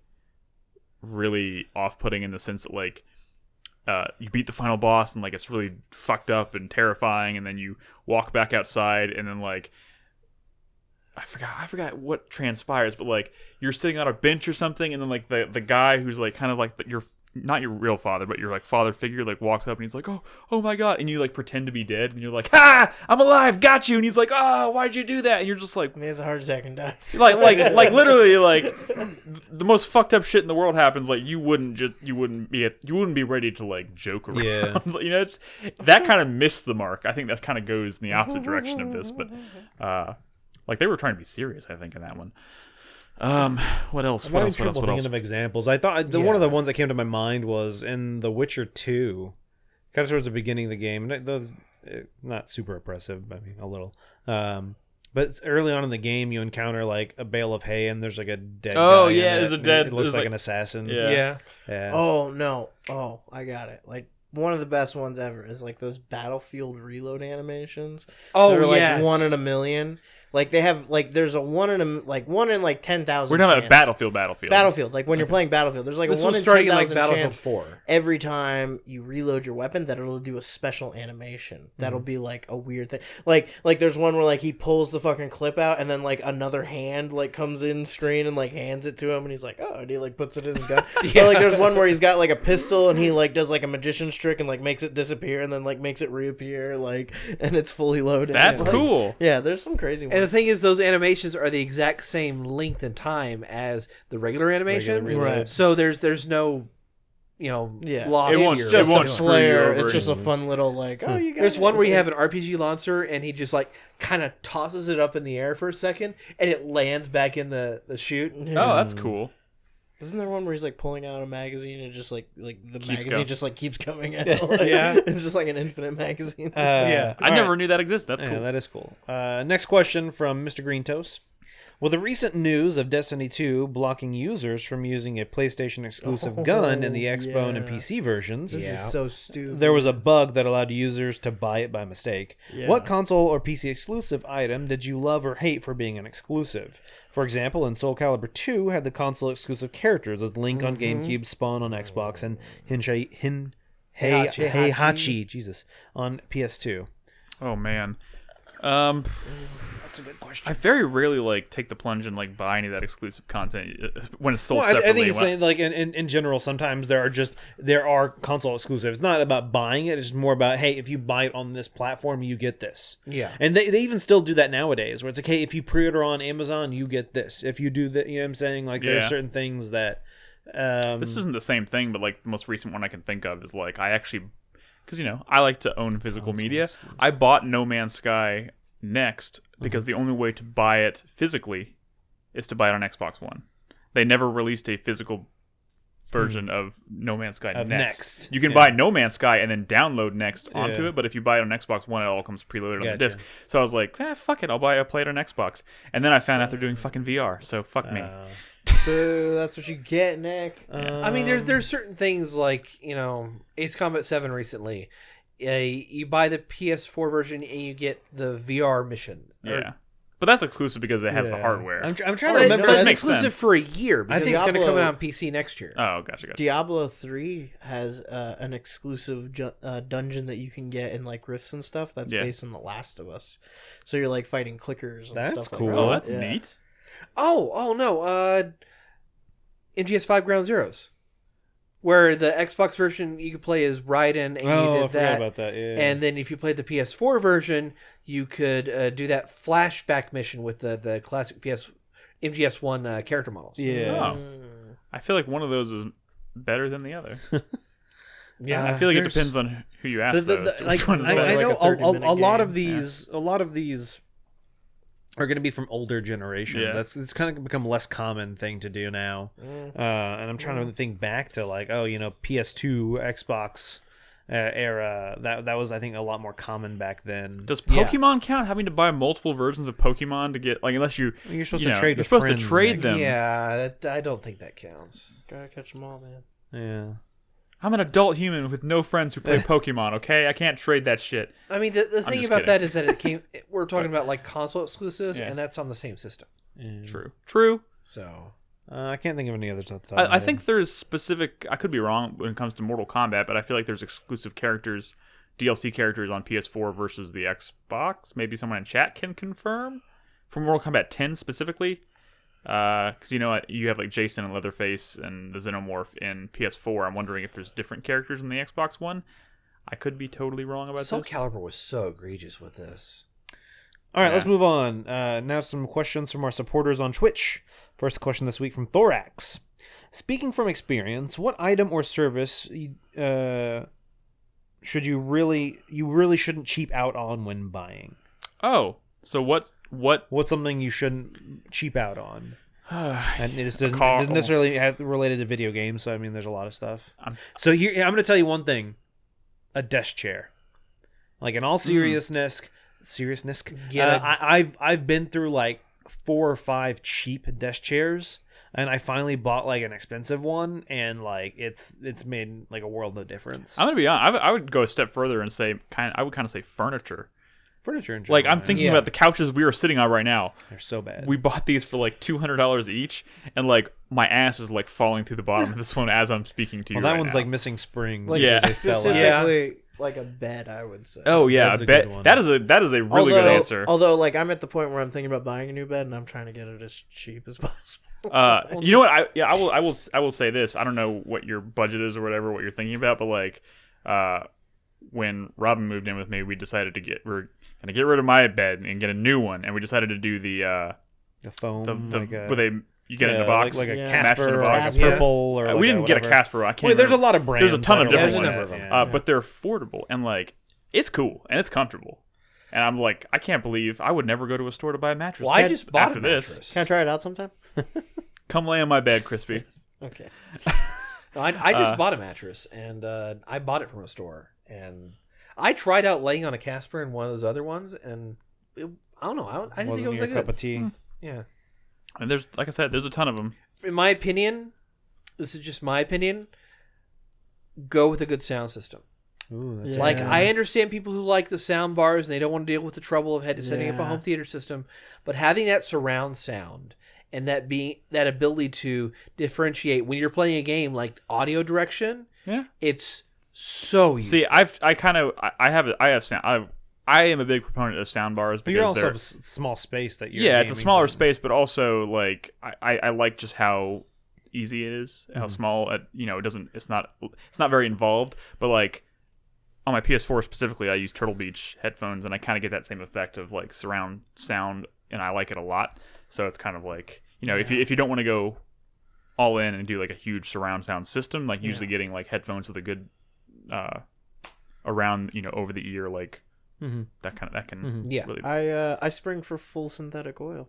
really off-putting in the sense that like you beat the final boss and like it's really fucked up and terrifying, and then you walk back outside and then like I forgot what transpires, but like you're sitting on a bench or something, and then like the guy who's like kind of like your not your real father, but your like father figure like walks up and he's like, oh my god, and you like pretend to be dead, and you're like, ha, I'm alive, got you, and he's like, oh, why'd you do that? And you're just like, And he has a heart attack and dies. like literally like the most fucked up shit in the world happens. Like you wouldn't be ready to like joke around. Yeah. You know, it's that kind of missed the mark. I think that kind of goes in the opposite direction of this, but like they were trying to be serious, I think, in that one. What else? I'm What having else? What else? trouble What thinking else? of examples. I thought one of the ones that came to my mind was in The Witcher 2, kind of towards the beginning of the game. And those not super oppressive, I mean a little. But it's early on in the game, you encounter like a bale of hay, and there's like a dead. Oh guy in yeah, it, there's a and dead. It looks there's, like an assassin. Yeah. Yeah. Oh no! Oh, I got it. Like one of the best ones ever is like those Battlefield reload animations. Oh, that are like yes. 1 in a million. Like they have like there's a 1 in like 10,000. We're talking about chance. Battlefield. Battlefield, like when you're playing Battlefield, there's like This a 1 was in starting in 10,000 like Battlefield chance 4. every time you reload your weapon that it'll do a special animation. That'll be like a weird thing. Like there's one where like he pulls the fucking clip out and then like another hand like comes in screen and like hands it to him and he's like, oh, and he like puts it in his gun. But like there's one where he's got like a pistol and he like does like a magician's trick and like makes it disappear and then like makes it reappear like and it's fully loaded. That's Like, cool. yeah, there's some crazy ones. And the thing is, those animations are the exact same length and time as the regular animations. Right. So there's no, loss It won't- here. it just won't a screw you flare. over It's just a and- fun little like. Oh, you got. There's it. one where you have an RPG launcher and he just like kind of tosses it up in the air for a second and it lands back in the chute. Oh, that's cool. Isn't there one where he's like pulling out a magazine and just like the Keeps magazine going. just like keeps coming out? Like, Yeah. it's just like an infinite magazine. Yeah. I never knew that existed. That's Yeah, cool. that is cool. Next question from Mr. Green Toast. With the recent news of Destiny 2 blocking users from using a PlayStation exclusive gun in the Xbone and yeah. PC versions, This is so stupid. there was a bug that allowed users to buy it by mistake. Yeah. What console or PC exclusive item did you love or hate for being an exclusive? For example, in Soul Calibur 2 had the console exclusive characters with Link on GameCube, Spawn on Xbox, and Heihachi Jesus on PS2. Oh man. That's a good question. I very rarely like take the plunge and like buy any of that exclusive content when it's sold Well, I separately. think it's saying, like in general, sometimes there are console exclusives. It's not about buying it; it's more about, hey, if you buy it on this platform, you get this. Yeah. And they even still do that nowadays, where it's like, hey, if you pre-order on Amazon, you get this. If you do that, you know what I'm saying? Like there are Yeah. certain things that. This isn't the same thing, but like the most recent one I can think of is like I actually, because I like to own physical media. I bought No Man's Sky Next because the only way to buy it physically is to buy it on Xbox One. They never released a physical version of No Man's Sky Next. You can buy No Man's Sky and then download Next onto it, but if you buy it on Xbox One, it all comes preloaded on the disc. So I was like, fuck it, I'll play it on Xbox. And then I found out they're doing fucking VR, so fuck me. Boo, that's what you get, Nick. I mean, there's certain things like, Ace Combat 7 recently. You buy the PS4 version and you get the VR mission. Yeah. But that's exclusive because it has the hardware. I'm trying to remember. That's makes exclusive sense. for a year because it's going to come out on PC next year. Oh, gotcha. Diablo 3 has an exclusive dungeon that you can get in like rifts and stuff that's based on The Last of Us. So you're like fighting clickers and stuff cool. like that. Oh, that's neat. Oh no. MGS5 Ground Zeroes. Where the Xbox version you could play as Raiden, and you did I forgot that. about that. Yeah. And then if you played the PS4 version, you could do that flashback mission with the classic MGS1 character models. Yeah. Oh. I feel like one of those is better than the other. Yeah, I feel like it depends on who you ask. Which one is better. I know like a lot of game. these. A lot of these are going to be from older generations. Yeah. It's kind of become a less common thing to do now. And I'm trying to think back to like, PS2, Xbox era. That was, I think, a lot more common back then. Does Pokemon count? Having to buy multiple versions of Pokemon to get unless you're supposed to trade. You're supposed to trade them. Yeah, I don't think that counts. Gotta catch them all, man. Yeah. I'm an adult human with no friends who play Pokemon. Okay, I can't trade that shit. I mean, the thing just about kidding. that is that we're talking about like console exclusives, and that's on the same system. True. So I can't think of any others. Off the top of my I head. think there's specific. I could be wrong when it comes to Mortal Kombat, but I feel like there's exclusive characters, DLC characters on PS4 versus the Xbox. Maybe someone in chat can confirm for Mortal Kombat 10 specifically. Because you have like Jason and Leatherface and the Xenomorph in PS4. I'm wondering if there's different characters in the Xbox One. I could be totally wrong about Soul this. Calibur was so egregious with this. All right, Yeah. let's move on. Now some questions from our supporters on Twitch. First question this week from Thorax. Speaking from experience, what item or service should you really shouldn't cheap out on when buying? Oh, so what's What's something you shouldn't cheap out on? And it doesn't necessarily have related to video games. So I mean, there's a lot of stuff. So here, I'm going to tell you one thing: a desk chair. Like in all seriousness, I've been through like 4 or 5 cheap desk chairs, and I finally bought like an expensive one, and like it's made like a world of difference. I'm gonna be honest. I would go a step further and say I would say furniture. Furniture in general, Like I'm thinking about the couches we are sitting on right now. they're so bad. We bought these for like $200 each, and like my ass is like falling through the bottom of this one as I'm speaking to you. that right one's now. like missing springs. Like Yeah. because they fell out. specifically like a bed, I would say. Oh yeah, That's I a bet good one. that is a really good answer. Although, like, I'm at the point where I'm thinking about buying a new bed, and I'm trying to get it as cheap as possible. You know what? I will say this. I don't know what your budget is or whatever, what you're thinking about, but like, when Robin moved in with me, we decided we're gonna get rid of my bed and get a new one, and we decided to do the foam, where you get it in a box, like a mattress in a Casper, or box. like a Purple, or like we didn't get a whatever. Casper. I can't. Wait, there's a remember. lot of brands. There's a ton of that are different like ones, that, yeah. but they're affordable and like it's cool and it's comfortable. And I'm like, I can't believe I would never go to a store to buy a mattress. Well, I just bought after a this. mattress. Can I try it out sometime? Come lay on my bed, Krispy. Okay. No, I just bought a mattress, and I bought it from a store, and I tried out laying on a Casper and one of those other ones, and I don't know. I didn't think it was your that cup good. of tea. Yeah. And there's, like I said, there's a ton of them. In my opinion, this is just my opinion. Go with a good sound system. Ooh, that's Yeah. Like, I understand people who like the sound bars and they don't want to deal with the trouble of setting up a Yeah. home theater system, but having that surround sound and that ability to differentiate when you're playing a game, like audio direction, Yeah. it's so useful. See, I have sound. I am a big proponent of sound bars But you're because also they're a small space that you're. yeah, it's a gaming, smaller so- space, but also like I like just how easy it is, how small it it's not very involved, but like on my PS4 specifically, I use Turtle Beach headphones, and I kind of get that same effect of like surround sound, and I like it a lot. So it's kind of like if you don't want to go all in and do like a huge surround sound system, like usually getting like headphones with a good around over the ear like. That can Yeah. really I spring for full synthetic oil.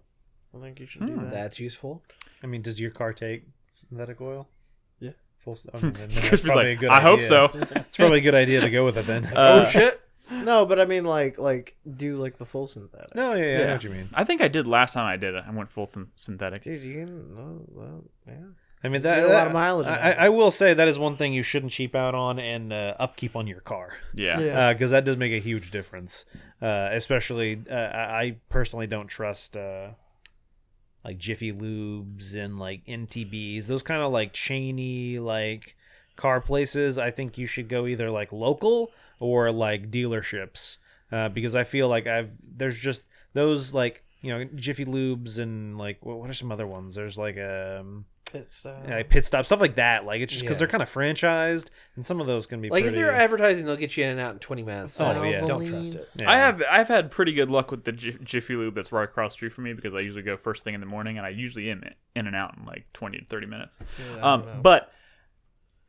I think you should do that. That's useful. I mean, does your car take synthetic oil? Yeah. Full. I mean, then that's Crispy's probably like, a good I hope idea. so. It's probably a good idea to go with it then. Oh shit! No, but I mean, like do like the full synthetic. No, yeah, I know what you mean. I think I did last time I did it. I went full synthetic. Dude, you can. Well, yeah. I mean, You get a lot of mileage. I will say that is one thing you shouldn't cheap out on, and upkeep on your car. Yeah. Because that does make a huge difference. Especially, I personally don't trust like Jiffy Lubes and like NTBs, those kind of like chainy like car places. I think you should go either like local or like dealerships, because I feel like there's just those like, you know, Jiffy Lubes and like what are some other ones? There's like pit stop, stuff like that. Like it's just because they're kind of franchised, and some of those can be like pretty... if they're advertising, they'll get you in and out in 20 minutes. So don't trust it. Yeah. I've had pretty good luck with the Jiffy Lube that's right across the street from me, because I usually go first thing in the morning, and I usually am in and out in like 20 to 30 minutes. But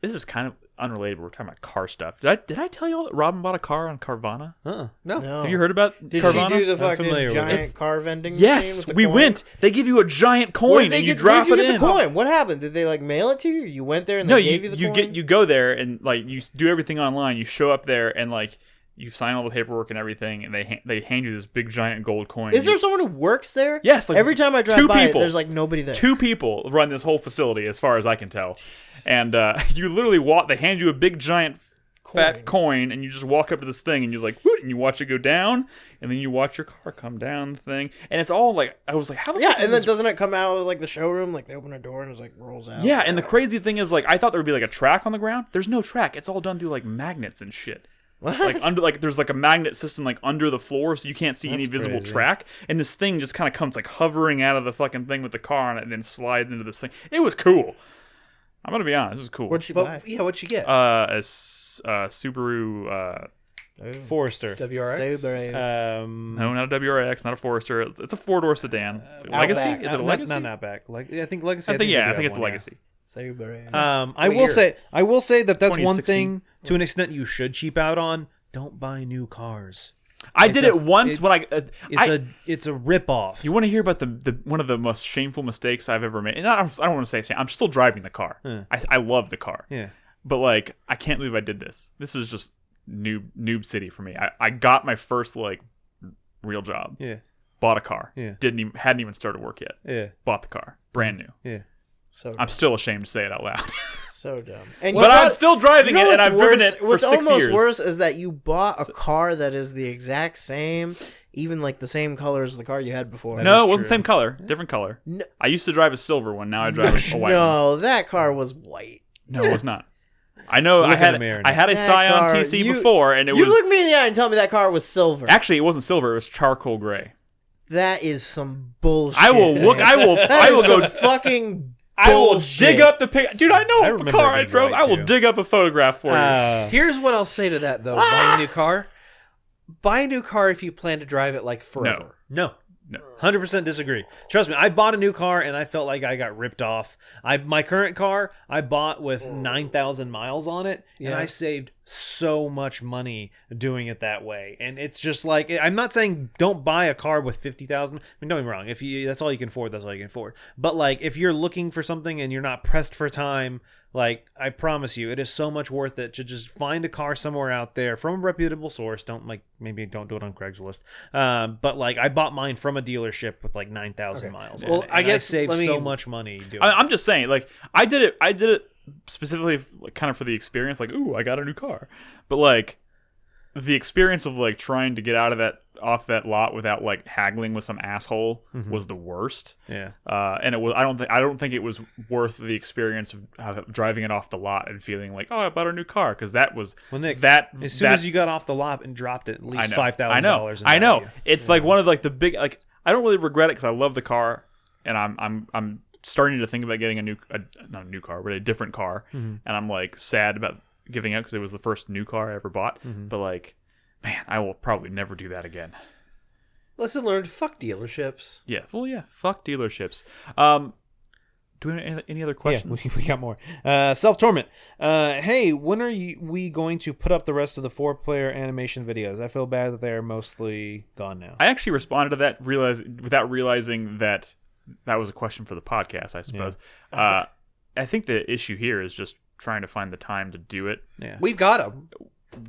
this is kind of unrelated. We're talking about car stuff. Did I tell you all that Robin bought a car on Carvana? No. Have you heard about Did Carvana? she do the I'm fucking familiar with giant car vending? Yes, machine with we the coin? went. They give you a giant coin and you drop where'd it you get in. the coin? What happened? Did they like mail it to you? Or you went there and they gave you the coin? You go there and like you do everything online. You show up there and like you sign all the paperwork and everything, and they hand you this big giant gold coin. Is there someone who works there? Yes, like every time I drive two by people. it, there's like nobody there. 2 people run this whole facility, as far as I can tell. And you literally walk. They hand you a big giant fat coin, and you just walk up to this thing, and you like, whoot, and you watch it go down, and then you watch your car come down the thing, and it's all like, I was like, how the fuck and then doesn't it come out of like the showroom? Like they open a door and it like rolls out. Yeah, and the crazy thing is, like, I thought there would be like a track on the ground. There's no track. It's all done through like magnets and shit. What? Like under, like there's like a magnet system like under the floor, so you can't see any visible crazy. track. And this thing just kind of comes like hovering out of the fucking thing with the car on it, and then slides into this thing. It was cool. I'm gonna be honest, it was cool. What'd you buy? Yeah, what'd you get? A Subaru. Forester. WRX? No, not a WRX, not a Forester. It's a 4-door sedan. Legacy? Outback. Is it a Legacy? Not Outback. Like I think Legacy. I think they I do think have it's a one, Legacy. I will say that that's one 2016. thing to an extent you should cheap out on. Don't buy new cars. I did it once when it's a ripoff. You want to hear about the one of the most shameful mistakes I've ever made? And I don't want to say shame. I'm still driving the car. I love the car. Yeah. But like, I can't believe I did this. This is just noob city for me. I got my first like real job. Yeah. Bought a car. Yeah. Hadn't even started work yet. Yeah. Bought the car. Brand new. Yeah. So I'm still ashamed to say it out loud. so dumb. And But I'm still driving it, and I've driven it for 6 years. What's almost worse is that you bought a car that is the exact same, even like the same color as the car you had before. No, it wasn't the same color. Different color. No. I used to drive a silver one. Now I drive a white one. No, that car was white. No, it was not. I know. Look I in had the mirror I had a That Scion car- TC you- before, and it You was look me in the eye and tell me that car was silver. actually it wasn't silver. It was charcoal gray. That is some bullshit. I will look. I will Some go. fucking I will bullshit. dig up the pic. Dude, I know I the remember car it I being drove. white, I will too. dig up a photograph for you. Here's what I'll say to that, though. Buying a new car. Buy a new car if you plan to drive it like forever. No. No. 100% disagree. Trust me, I bought a new car and I felt like I got ripped off. My current car I bought with 9,000 miles on it, and I saved so much money doing it that way. And it's just like, I'm not saying don't buy a car with 50,000. I mean, don't get me wrong. If that's all you can afford, that's all you can afford. But like, if you're looking for something and you're not pressed for time, like, I promise you, it is so much worth it to just find a car somewhere out there from a reputable source. Maybe don't do it on Craigslist. But like, I bought mine from a dealership with like 9,000 miles. Well, on it, I and guess saved so much money doing it. I'm just saying, like, I did it specifically, like, kind of for the experience. Like, ooh, I got a new car, but like, the experience of like trying to get off that lot without like haggling with some asshole was the worst. Yeah. And it was. I don't think it was worth the experience of driving it off the lot and feeling like, oh, I bought a new car, because that was Nick, that. As soon as you got off the lot and dropped it at least $5,000. I know. It's like one of like the big, like, I don't really regret it because I love the car, and I'm starting to think about getting not a new car, but a different car, and I'm like sad about giving up because it was the first new car I ever bought. But like, man, I will probably never do that again. Lesson learned, fuck dealerships. Yeah, well, yeah, fuck dealerships. Do we have any other questions? Yeah, we got more. Self-Torment. Hey, when are we going to put up the rest of the 4-player animation videos? I feel bad that they're mostly gone now. I actually responded to that without realizing that was a question for the podcast, I suppose. Yeah. I think the issue here is just trying to find the time to do it. Yeah. We've got them.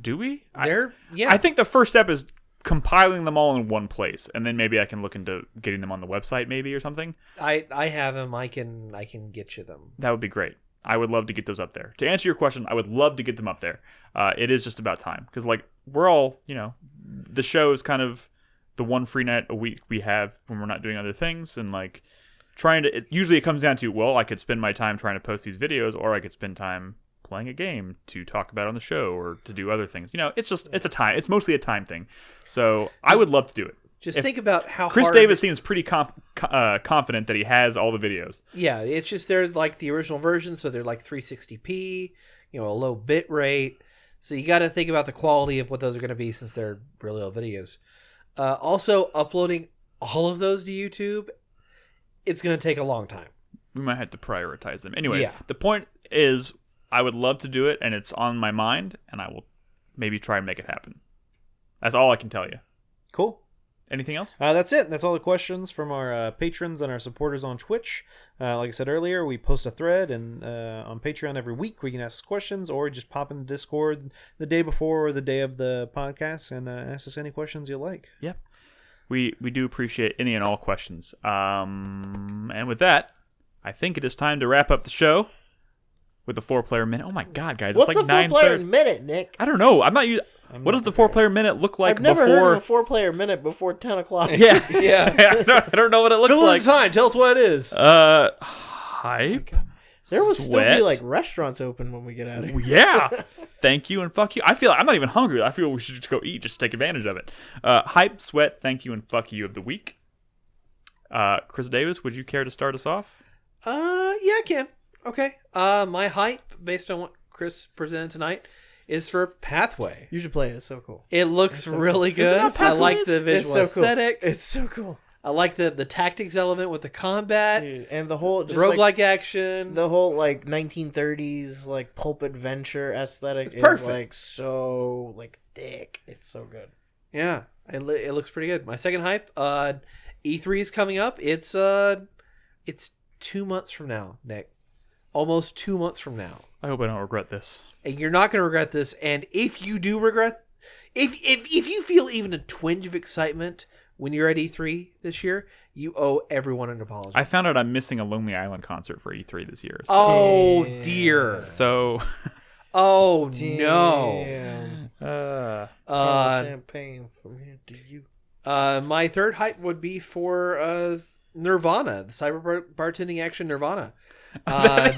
Do we? Yeah. I think the first step is compiling them all in one place, and then maybe I can look into getting them on the website, maybe, or something. I have them. I can get you them. That would be great. I would love to get those up there. To answer your question, I would love to get them up there. It is just about time, because like we're all, the show is kind of the one free night a week we have when we're not doing other things, and like usually it comes down to, well, I could spend my time trying to post these videos, or I could spend time playing a game to talk about on the show, or to do other things. It's mostly a time thing. So I would love to do it. Just think about how Chris hard Davis seems pretty confident that he has all the videos. Yeah, it's just they're like the original version, so they're like 360p, a low bit rate. So you got to think about the quality of what those are going to be, since they're really old videos. Also, uploading all of those to YouTube, it's going to take a long time. We might have to prioritize them. Anyway, Yeah. The point is, I would love to do it, and it's on my mind, and I will maybe try and make it happen. That's all I can tell you. Cool. Anything else? That's it. That's all the questions from our patrons and our supporters on Twitch. Like I said earlier, we post a thread and on Patreon every week where you can ask us questions, or just pop in the Discord the day before or the day of the podcast and ask us any questions you like. Yep. We do appreciate any and all questions. And with that, I think it is time to wrap up the show with a 4-player minute. Oh my god, guys. What's it's like a 4-player 9:30. minute, Nick? I don't know. I'm not used. What does the 4-player minute look like I've never before? heard of a 4-player minute before 10 o'clock. Yeah. Yeah. I don't know what it looks Fill in like. the time. Tell us what it is. Hype. There will still Sweat. be like restaurants open when we get out of here. Yeah. Thank you and fuck you. I feel I'm not even hungry. I feel we should just go eat, just to take advantage of it. Hype, sweat, thank you, and fuck you of the week. Chris Davis, would you care to start us off? Yeah, I can. Okay. My hype, based on what Chris presented tonight, is for Pathway. You should play it. It's so cool. It looks really Isn't good. that I like Pathways? the visual It's so cool. aesthetic. It's so cool. I like the tactics element with the combat, Dude, and the whole the just roguelike like, action. the whole like 1930s like pulp adventure aesthetic It's is perfect. like so like thick. It's so good. Yeah, it looks pretty good. My second hype, E3 is coming up. It's 2 months from now, Nick. Almost 2 months from now. I hope I don't regret this. And you're not going to regret this. And if you do regret, if you feel even a twinge of excitement when you're at E3 this year, you owe everyone an apology. I found out I'm missing a Lonely Island concert for E3 this year. So, Oh dear. so Oh no. Damn. Champagne from here to you. My third hype would be for Nirvana, the cyber bartending action Nirvana. there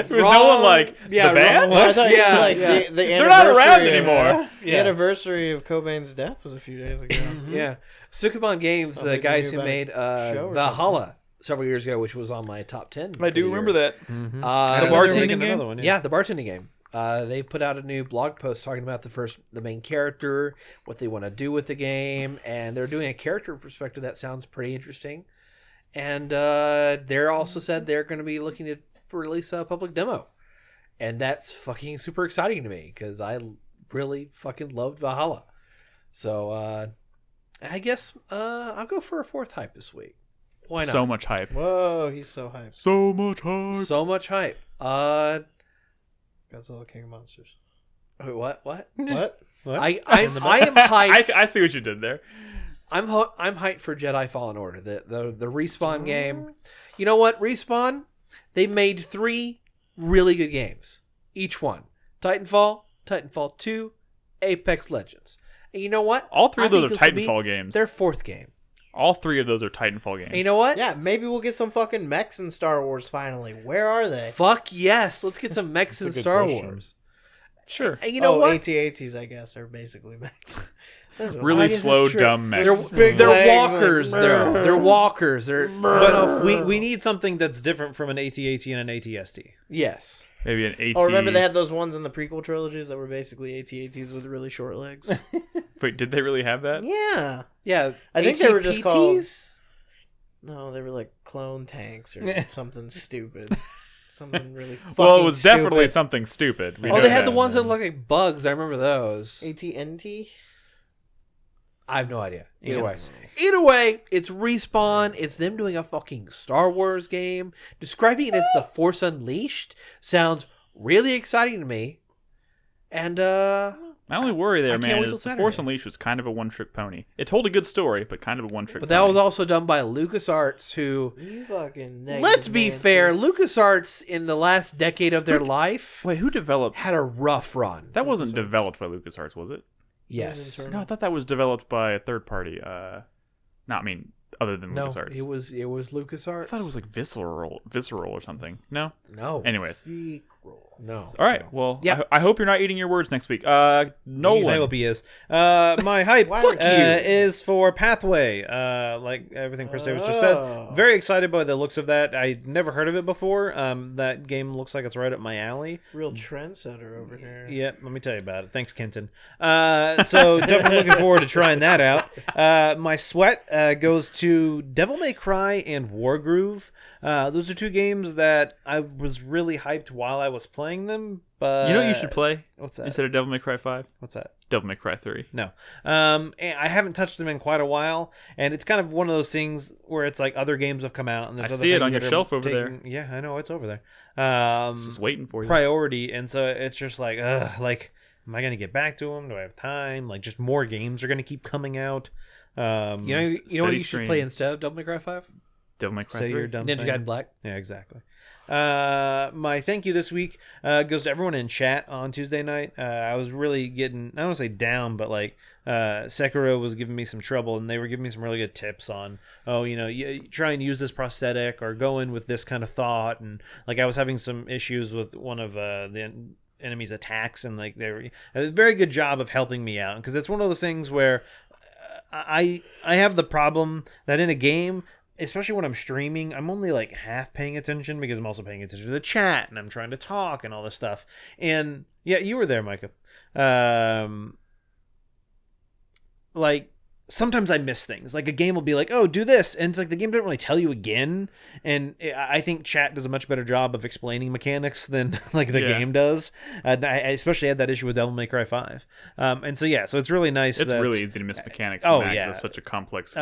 was no one like the band. I thought Yeah, like yeah. the They're not around anniversary of- anymore. The anniversary of Cobain's death was a few days ago. Yeah. Sukuban Games, Oh, the they guys knew who about made show or Valhalla several years ago, which was on my top 10. I do remember that. I The know they were bartending making game? another one, Yeah, the bartending game. They put out a new blog post talking about the main character, what they want to do with the game, and they're doing a character perspective that sounds pretty interesting. And they're also said they're going to be looking to release a public demo, and that's fucking super exciting to me because I really fucking loved Valhalla. So I guess I'll go for a fourth hype this week. Why not? So much hype. Whoa, he's so hyped. So much hype. So much hype. Godzilla King of Monsters. Wait, what? What? I am hyped. I see what you did there. I'm hyped for Jedi Fallen Order, the Respawn game. You know what? Respawn, they made 3 really good games. Each one. Titanfall, Titanfall 2, Apex Legends. And you know what? All 3 of I those are think this will be Titanfall games. Their 4th game. All 3 of those are Titanfall games. And you know what? Yeah, maybe we'll get some fucking mechs in Star Wars finally. Where are they? Fuck yes. Let's get some mechs in That's a good Star question. Wars. Sure. And you know what? AT-ATs, I guess, are basically mechs. Really guess slow, that's true. dumb mechs. Big They're legs, walkers. like, They're walkers. They're But we need something that's different from an AT-AT and an ATST. yes. Maybe an AT. Oh, remember they had those ones in the prequel trilogies that were basically AT-ATs with really short legs? Wait, did they really have that? Yeah. Yeah. I think they were just called... ATPTs? No, they were like clone tanks or something stupid. Something really fucking Well, it was definitely stupid. something stupid. We Oh, know they had that. the ones that look like bugs. I remember those. AT-NT? I have no idea. Yeah. Either way, it's Respawn. It's them doing a fucking Star Wars game. Describing it as the Force Unleashed sounds really exciting to me. And Well, My only worry there, I can't man, wait till is The Force Saturday. Unleashed was kind of a one-trick pony. It told a good story, but kind of a one-trick But pony. that was also done by LucasArts, who, You fucking let's be Nancy. fair, LucasArts in the last decade of their life Wait, who developed... had a rough run. That wasn't developed by LucasArts, was it? Yes. Internal. No, I thought that was developed by a third party. Other than No, LucasArts. it was I LucasArts. thought it was like visceral or something. No. No. Anyways, No. all right. Well, Yeah. I hope you're not eating your words next week. I Nolan. hope he is. My hype Fuck you. is for Pathway. Like everything Chris Davis just said. Very excited by the looks of that. I never heard of it before. That game looks like it's right up my alley. Real trendsetter over here. Yeah, let me tell you about it. Thanks, Kenton. So definitely looking forward to trying that out. My sweat goes to Devil May Cry and Wargroove. Those are two games that I was really hyped while I was playing them. But You know what you should play What's that? instead of Devil May Cry 5? What's that? Devil May Cry 3. No. And I haven't touched them in quite a while, and it's kind of one of those things where it's like other games have come out, and there's I other see it things on your that are shelf over taking- Yeah, I know it's over there. It's just waiting for you. Priority, and so it's just like, like, am I gonna get back to them? Do I have time? Like, just more games are gonna keep coming out. You know what you steady should stream. play instead of Devil May Cry 5? Devil May Cry Say 3. your dumb Ninja thing. Gaiden Black. Yeah, exactly. My thank you this week goes to everyone in chat on Tuesday night. I was really getting, I don't want to say down, but like Sekiro was giving me some trouble, and they were giving me some really good tips on, you try and use this prosthetic or go in with this kind of thought. And like I was having some issues with one of the enemy's attacks, and like they were a very good job of helping me out, because it's one of those things where I have the problem that in a game, especially when I'm streaming, I'm only like half paying attention because I'm also paying attention to the chat and I'm trying to talk and all this stuff. And yeah, you were there, Micah. Like sometimes I miss things. Like a game will be like, "Oh, do this," and it's like the game doesn't really tell you again. And I think chat does a much better job of explaining mechanics than like the game does. I especially had that issue with Devil May Cry 5. And so yeah, so it's really nice. It's that, really easy to miss mechanics. Oh, in that, 'cause yeah. it's such a complex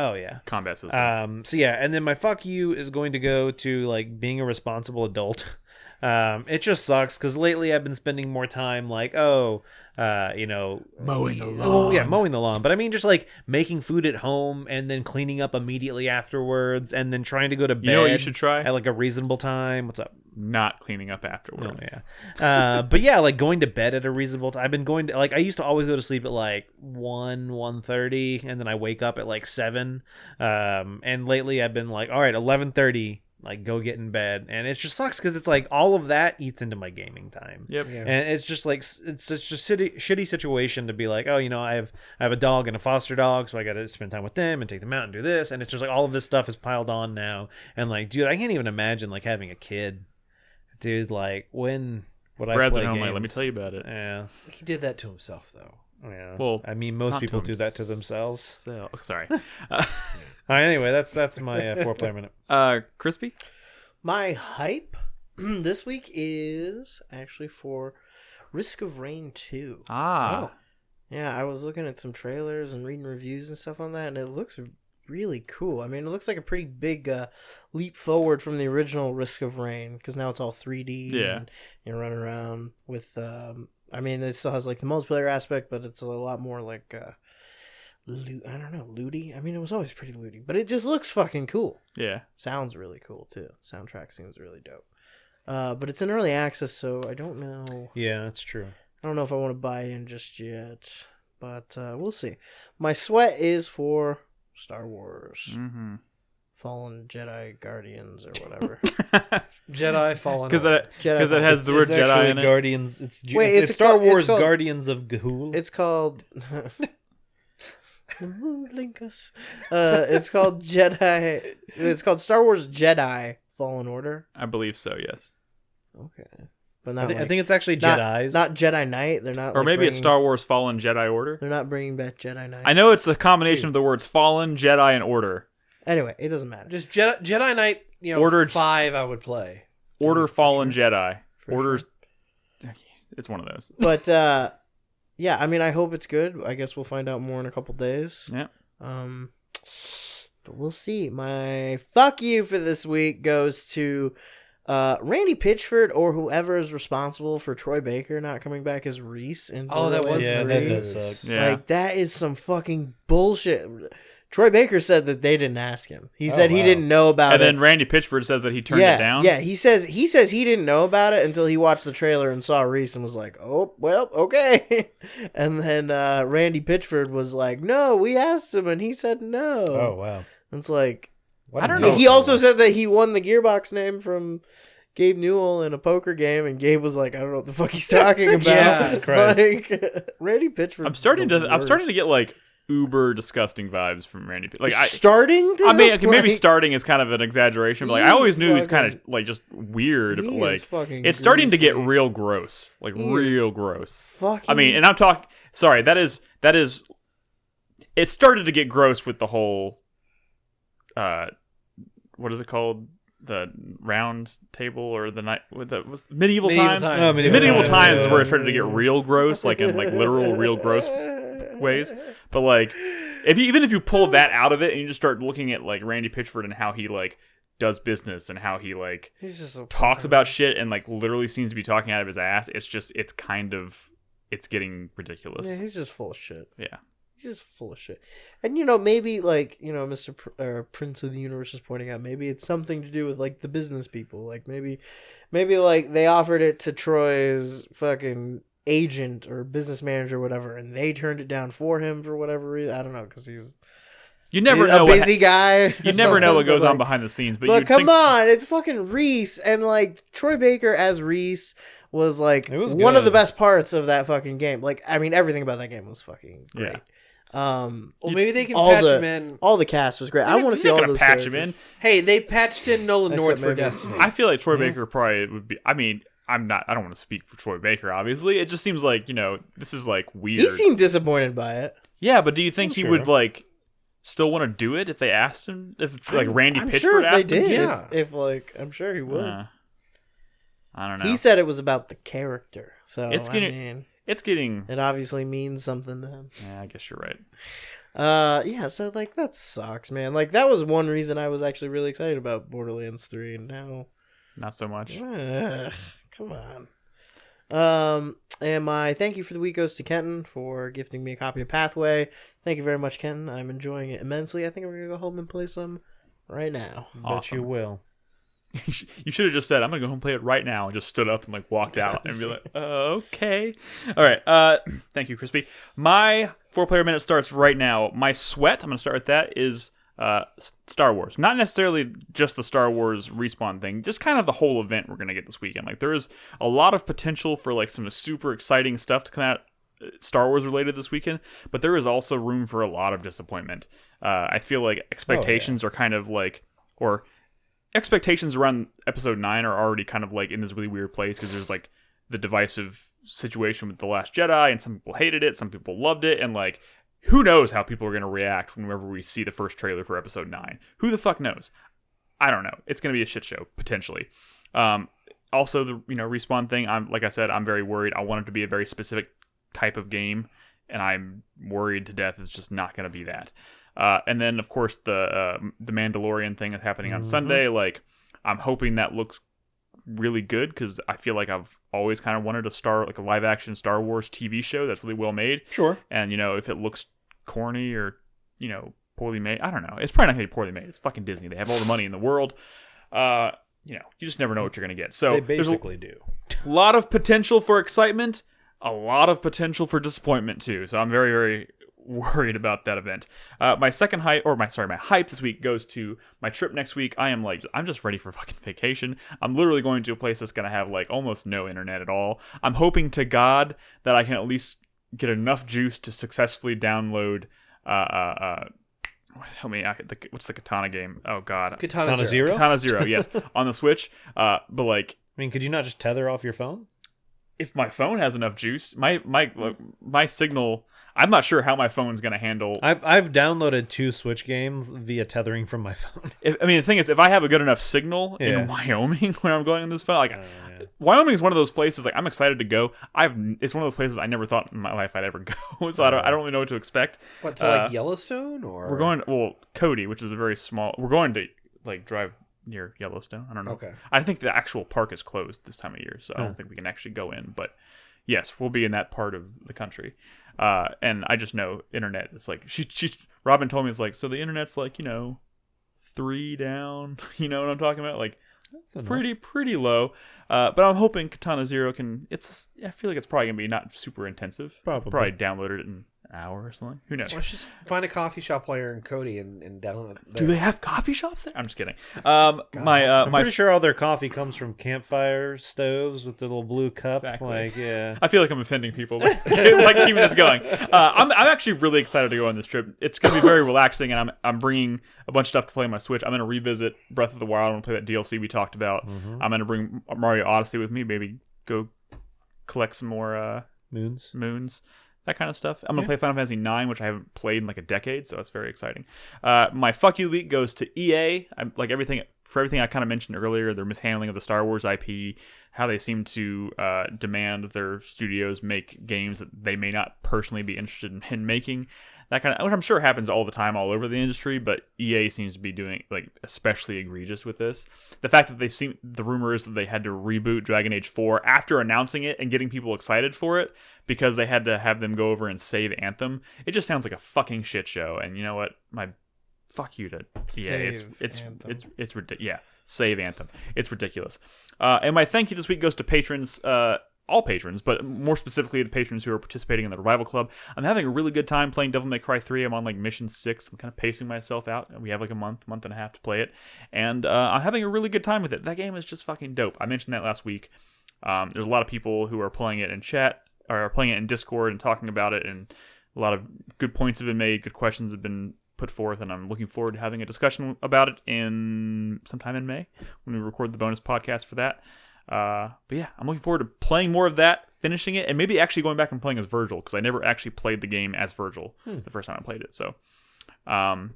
combat system. So yeah, and then my fuck you is going to go to like being a responsible adult. It just sucks because lately I've been spending more time like mowing the lawn. Well, yeah, mowing the lawn, but I mean just like making food at home and then cleaning up immediately afterwards, and then trying to go to bed. You know what you should try? At like a reasonable time. What's up? Not cleaning up afterwards. Oh, yeah. But yeah, like going to bed at a reasonable time. I've been going to, like, I used to always go to sleep at like 1:30, and then I wake up at like 7. And lately I've been like, all right, 11:30, like go get in bed. And it just sucks because it's like all of that eats into my gaming time. Yep. Yeah. And it's just like, it's just a shitty situation to be like, oh, I have a dog and a foster dog, so I got to spend time with them and take them out and do this. And it's just like all of this stuff is piled on now. And like, dude, I can't even imagine like having a kid. Dude, like when would I Brad's play at home. games? Like, let me tell you about it. Yeah. He did that to himself, though. Yeah. Well, I mean, most not people do that to themselves. Sorry. All right, anyway, that's my 4-player minute. Krispy? My hype this week is actually for Risk of Rain 2. Ah. Yeah, I was looking at some trailers and reading reviews and stuff on that, and it looks really cool. I mean, it looks like a pretty big leap forward from the original Risk of Rain, because now it's all 3D. Yeah. And you're running around with, I mean, it still has like the multiplayer aspect, but it's a lot more like, I don't know, looty? I mean, it was always pretty looty, but it just looks fucking cool. Yeah. Sounds really cool, too. Soundtrack seems really dope. But it's in early access, so I don't know. Yeah, that's true. I don't know if I want to buy in just yet, but we'll see. My sweat is for Star Wars. Mm-hmm. Fallen Jedi Guardians or whatever. Jedi Fallen Because Order. it has the word It's Jedi actually in it. Guardians. Wait, it's it's Star called- Wars it's called- Guardians of Gahul. It's called the moon link us. It's called Jedi. It's called Star Wars Jedi Fallen Order. I believe so, yes. Okay, but not. I think it's actually not, Jedis. not Jedi Knight. They're not. Or like, maybe it's bringing- Star Wars Fallen Jedi Order. They're not bringing back Jedi Knight. I know it's a combination of the words Fallen, Jedi, and Order. Anyway, it doesn't matter. Just Jedi Knight, Ordered- 5 I would play. Order Fallen Jedi. For Orders. It's one of those. But yeah, I mean, I hope it's good. I guess we'll find out more in a couple days. Yeah. But we'll see. My fuck you for this week goes to Randy Pitchford or whoever is responsible for Troy Baker not coming back as Reese in that was yeah, 3. that does suck. Yeah. Like, that is some fucking bullshit. Troy Baker said that they didn't ask him. He said he didn't know about and it. then Randy Pitchford says that he turned it down. Yeah, he says he didn't know about it until he watched the trailer and saw Reese and was like, "Oh, well, okay." And then Randy Pitchford was like, "No, we asked him and he said no." Oh wow. It's like, I don't know. He also said that he won the Gearbox name from Gabe Newell in a poker game, and Gabe was like, "I don't know what the fuck he's talking about." Jesus Christ. Like, Randy Pitchford. I'm starting to get like uber disgusting vibes from Randy. Like starting. I mean, okay, maybe Like, starting is kind of an exaggeration, but like I always knew he was kind of like just weird. But like it's starting to get real gross, like real gross. Fucking. I mean, and I'm talking. Sorry, that is. It started to get gross with the whole. What is it called? The round table or the night with medieval times. Medieval times is where it started to get real gross, like in like literal real gross ways. But like, even if you pull that out of it and you just start looking at like Randy Pitchford and how he like does business and how he like talks about shit and like literally seems to be talking out of his ass, it's getting ridiculous. Yeah, he's just full of shit. Yeah. He's just full of shit. And, maybe, like, Mr. Prince of the Universe is pointing out, maybe it's something to do with, like, the business people. Like, maybe, like, they offered it to Troy's fucking agent or business manager or whatever, and they turned it down for him for whatever reason. I don't know, because he's know a busy guy. You never know what goes on behind the scenes. But come on, it's fucking Reese. And, like, Troy Baker as Reese was, like, one of the best parts of that fucking game. Like, I mean, everything about that game was fucking great. Yeah. Well, maybe they can patch him in. All the cast was great. I want to see all those patch him in. Hey, they patched in Nolan Except North for maybe. Destiny. I feel like Troy Baker probably would be. I mean, I don't want to speak for Troy Baker. Obviously, it just seems like this is like weird. He seemed disappointed by it. Yeah, but do you think he would like still want to do it if they asked him? If like Randy Pitchford sure if asked they him? did. Yeah. If like, I'm sure he would. I don't know. He said it was about the character, so It's getting. it obviously means something to him. Yeah, I guess you're right. Yeah, so like that sucks, man. Like that was one reason I was actually really excited about Borderlands 3, and now Not so much. come on. And my thank you for the week goes to Kenton for gifting me a copy of Pathway. Thank you very much, Kenton. I'm enjoying it immensely. I think I'm gonna go home and play some right now. Bet you will. You should have just said, "I'm gonna go home and play it right now," and just stood up and like walked out and be like, "Okay, all right." Thank you, Krispy. My 4-player minute starts right now. My sweat, I'm gonna start with that, is Star Wars. Not necessarily just the Star Wars Respawn thing, just kind of the whole event we're gonna get this weekend. Like there is a lot of potential for like some super exciting stuff to come out Star Wars related this weekend, but there is also room for a lot of disappointment. I feel like expectations are kind of like, or expectations around episode 9 are already kind of like in this really weird place because there's like the divisive situation with The Last Jedi, and some people hated it, some people loved it, and like who knows how people are going to react whenever we see the first trailer for episode 9. Who the fuck knows? I don't know. It's going to be a shit show potentially. Also the Respawn thing, like I said, I'm very worried. I want it to be a very specific type of game, and I'm worried to death it's just not going to be that. And then, of course, the Mandalorian thing is happening on Sunday. Like, I'm hoping that looks really good because I feel like I've always kind of wanted to start like a live-action Star Wars TV show that's really well made. Sure. And, if it looks corny or, poorly made, I don't know. It's probably not going to be poorly made. It's fucking Disney. They have all the money in the world. You just never know what you're going to get. So they basically do. A lot of potential for excitement, a lot of potential for disappointment, too. So I'm very, very worried about that event. My hype this week goes to my trip next week. I'm just ready for fucking vacation. I'm literally going to a place that's going to have like almost no internet at all. I'm hoping to God that I can at least get enough juice to successfully download help me out. What's the Katana game? Oh God, Katana Zero. Katana Zero, yes, on the Switch. But like, I mean, could you not just tether off your phone? If my phone has enough juice, my signal. I'm not sure how my phone's going to handle. I've downloaded 2 Switch games via tethering from my phone. The thing is, if I have a good enough signal in Wyoming when I'm going on this phone, Wyoming is one of those places. Like I'm excited to go. It's one of those places I never thought in my life I'd ever go. So I don't really know what to expect. What, to like Yellowstone or we're going? Well, Cody, which is a very small. We're going to like drive near Yellowstone. I don't know. Okay. I think the actual park is closed this time of year, so I don't think we can actually go in. But yes, we'll be in that part of the country. And I just know internet is like Robin told me, it's like, so the internet's like 3 down. You know what I'm talking about? Like pretty low. But I'm hoping Katana Zero I feel like it's probably gonna be not super intensive. Probably downloaded it in an hour or something. Who knows? Let's just find a coffee shop while you're in Cody and download it there. Do they have coffee shops there? I'm just kidding. I'm pretty sure all their coffee comes from campfire stoves with the little blue cup. Exactly. Like, yeah. I feel like I'm offending people, but like keeping this going. I'm actually really excited to go on this trip. It's gonna be very relaxing, and I'm bringing a bunch of stuff to play on my Switch. I'm gonna revisit Breath of the Wild. I'm gonna play that DLC we talked about. Mm-hmm. I'm gonna bring Mario Odyssey with me. Maybe go collect some more moons. That kind of stuff. I'm going to play Final Fantasy 9, which I haven't played in like a decade, so it's very exciting. My fuck you week goes to EA. Like everything I kind of mentioned earlier, their mishandling of the Star Wars IP, how they seem to demand their studios make games that they may not personally be interested in making. That kind of, which I'm sure happens all the time all over the industry, but EA seems to be doing like especially egregious with this. The fact that the rumor is that they had to reboot Dragon Age 4 after announcing it and getting people excited for it because they had to have them go over and save Anthem. It just sounds like a fucking shit show. And you know what? Fuck you to EA. It's ridiculous. Yeah, save Anthem. It's ridiculous. And my thank you this week goes to patrons. All patrons, but more specifically the patrons who are participating in the Revival Club. I'm having a really good time playing Devil May Cry 3. I'm on like mission 6. I'm kind of pacing myself out. We have like a month and a half to play it, and I'm having a really good time with it. That game is just fucking dope. I mentioned that last week. There's a lot of people who are playing it in chat, or are playing it in Discord and talking about it, and a lot of good points have been made, good questions have been put forth, and I'm looking forward to having a discussion about it sometime in May when we record the bonus podcast for that. But yeah, I'm looking forward to playing more of that, finishing it, and maybe actually going back and playing as Virgil, because I never actually played the game as Virgil the first time I played it. So, I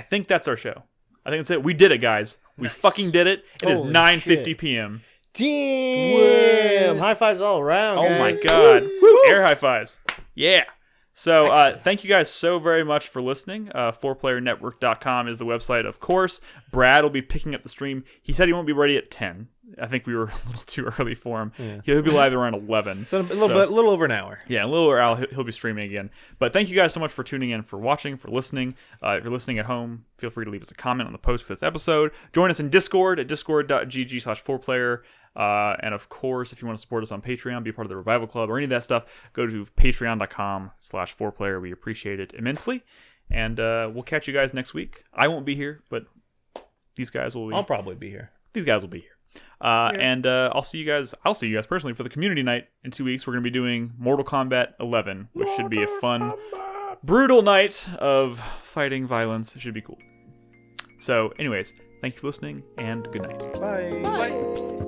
think that's our show. I think that's it. We did it, guys. We fucking did it. It is 9:50 p.m. Damn! High fives all around, guys. Oh my god. Woo! Air high fives. Yeah. So thank you guys so very much for listening. 4playernetwork.com is the website, of course. Brad will be picking up the stream. He said he won't be ready at 10. I think we were a little too early for him. Yeah. He'll be live around 11. So a little over an hour. Yeah, a little over an hour. He'll be streaming again. But thank you guys so much for tuning in, for watching, for listening. If you're listening at home, feel free to leave us a comment on the post for this episode. Join us in Discord at discord.gg/4player. And of course, if you want to support us on Patreon, be part of the Revival Club or any of that stuff, go to patreon.com/4player. We appreciate it immensely. And we'll catch you guys next week. I won't be here, but these guys will be. I'll probably be here. These guys will be here. And I'll see you guys personally for the community night in 2 weeks. We're going to be doing Mortal Kombat 11, which should be a fun, brutal night of fighting violence. It should be cool. So anyways, thank you for listening and good night. Bye. Bye.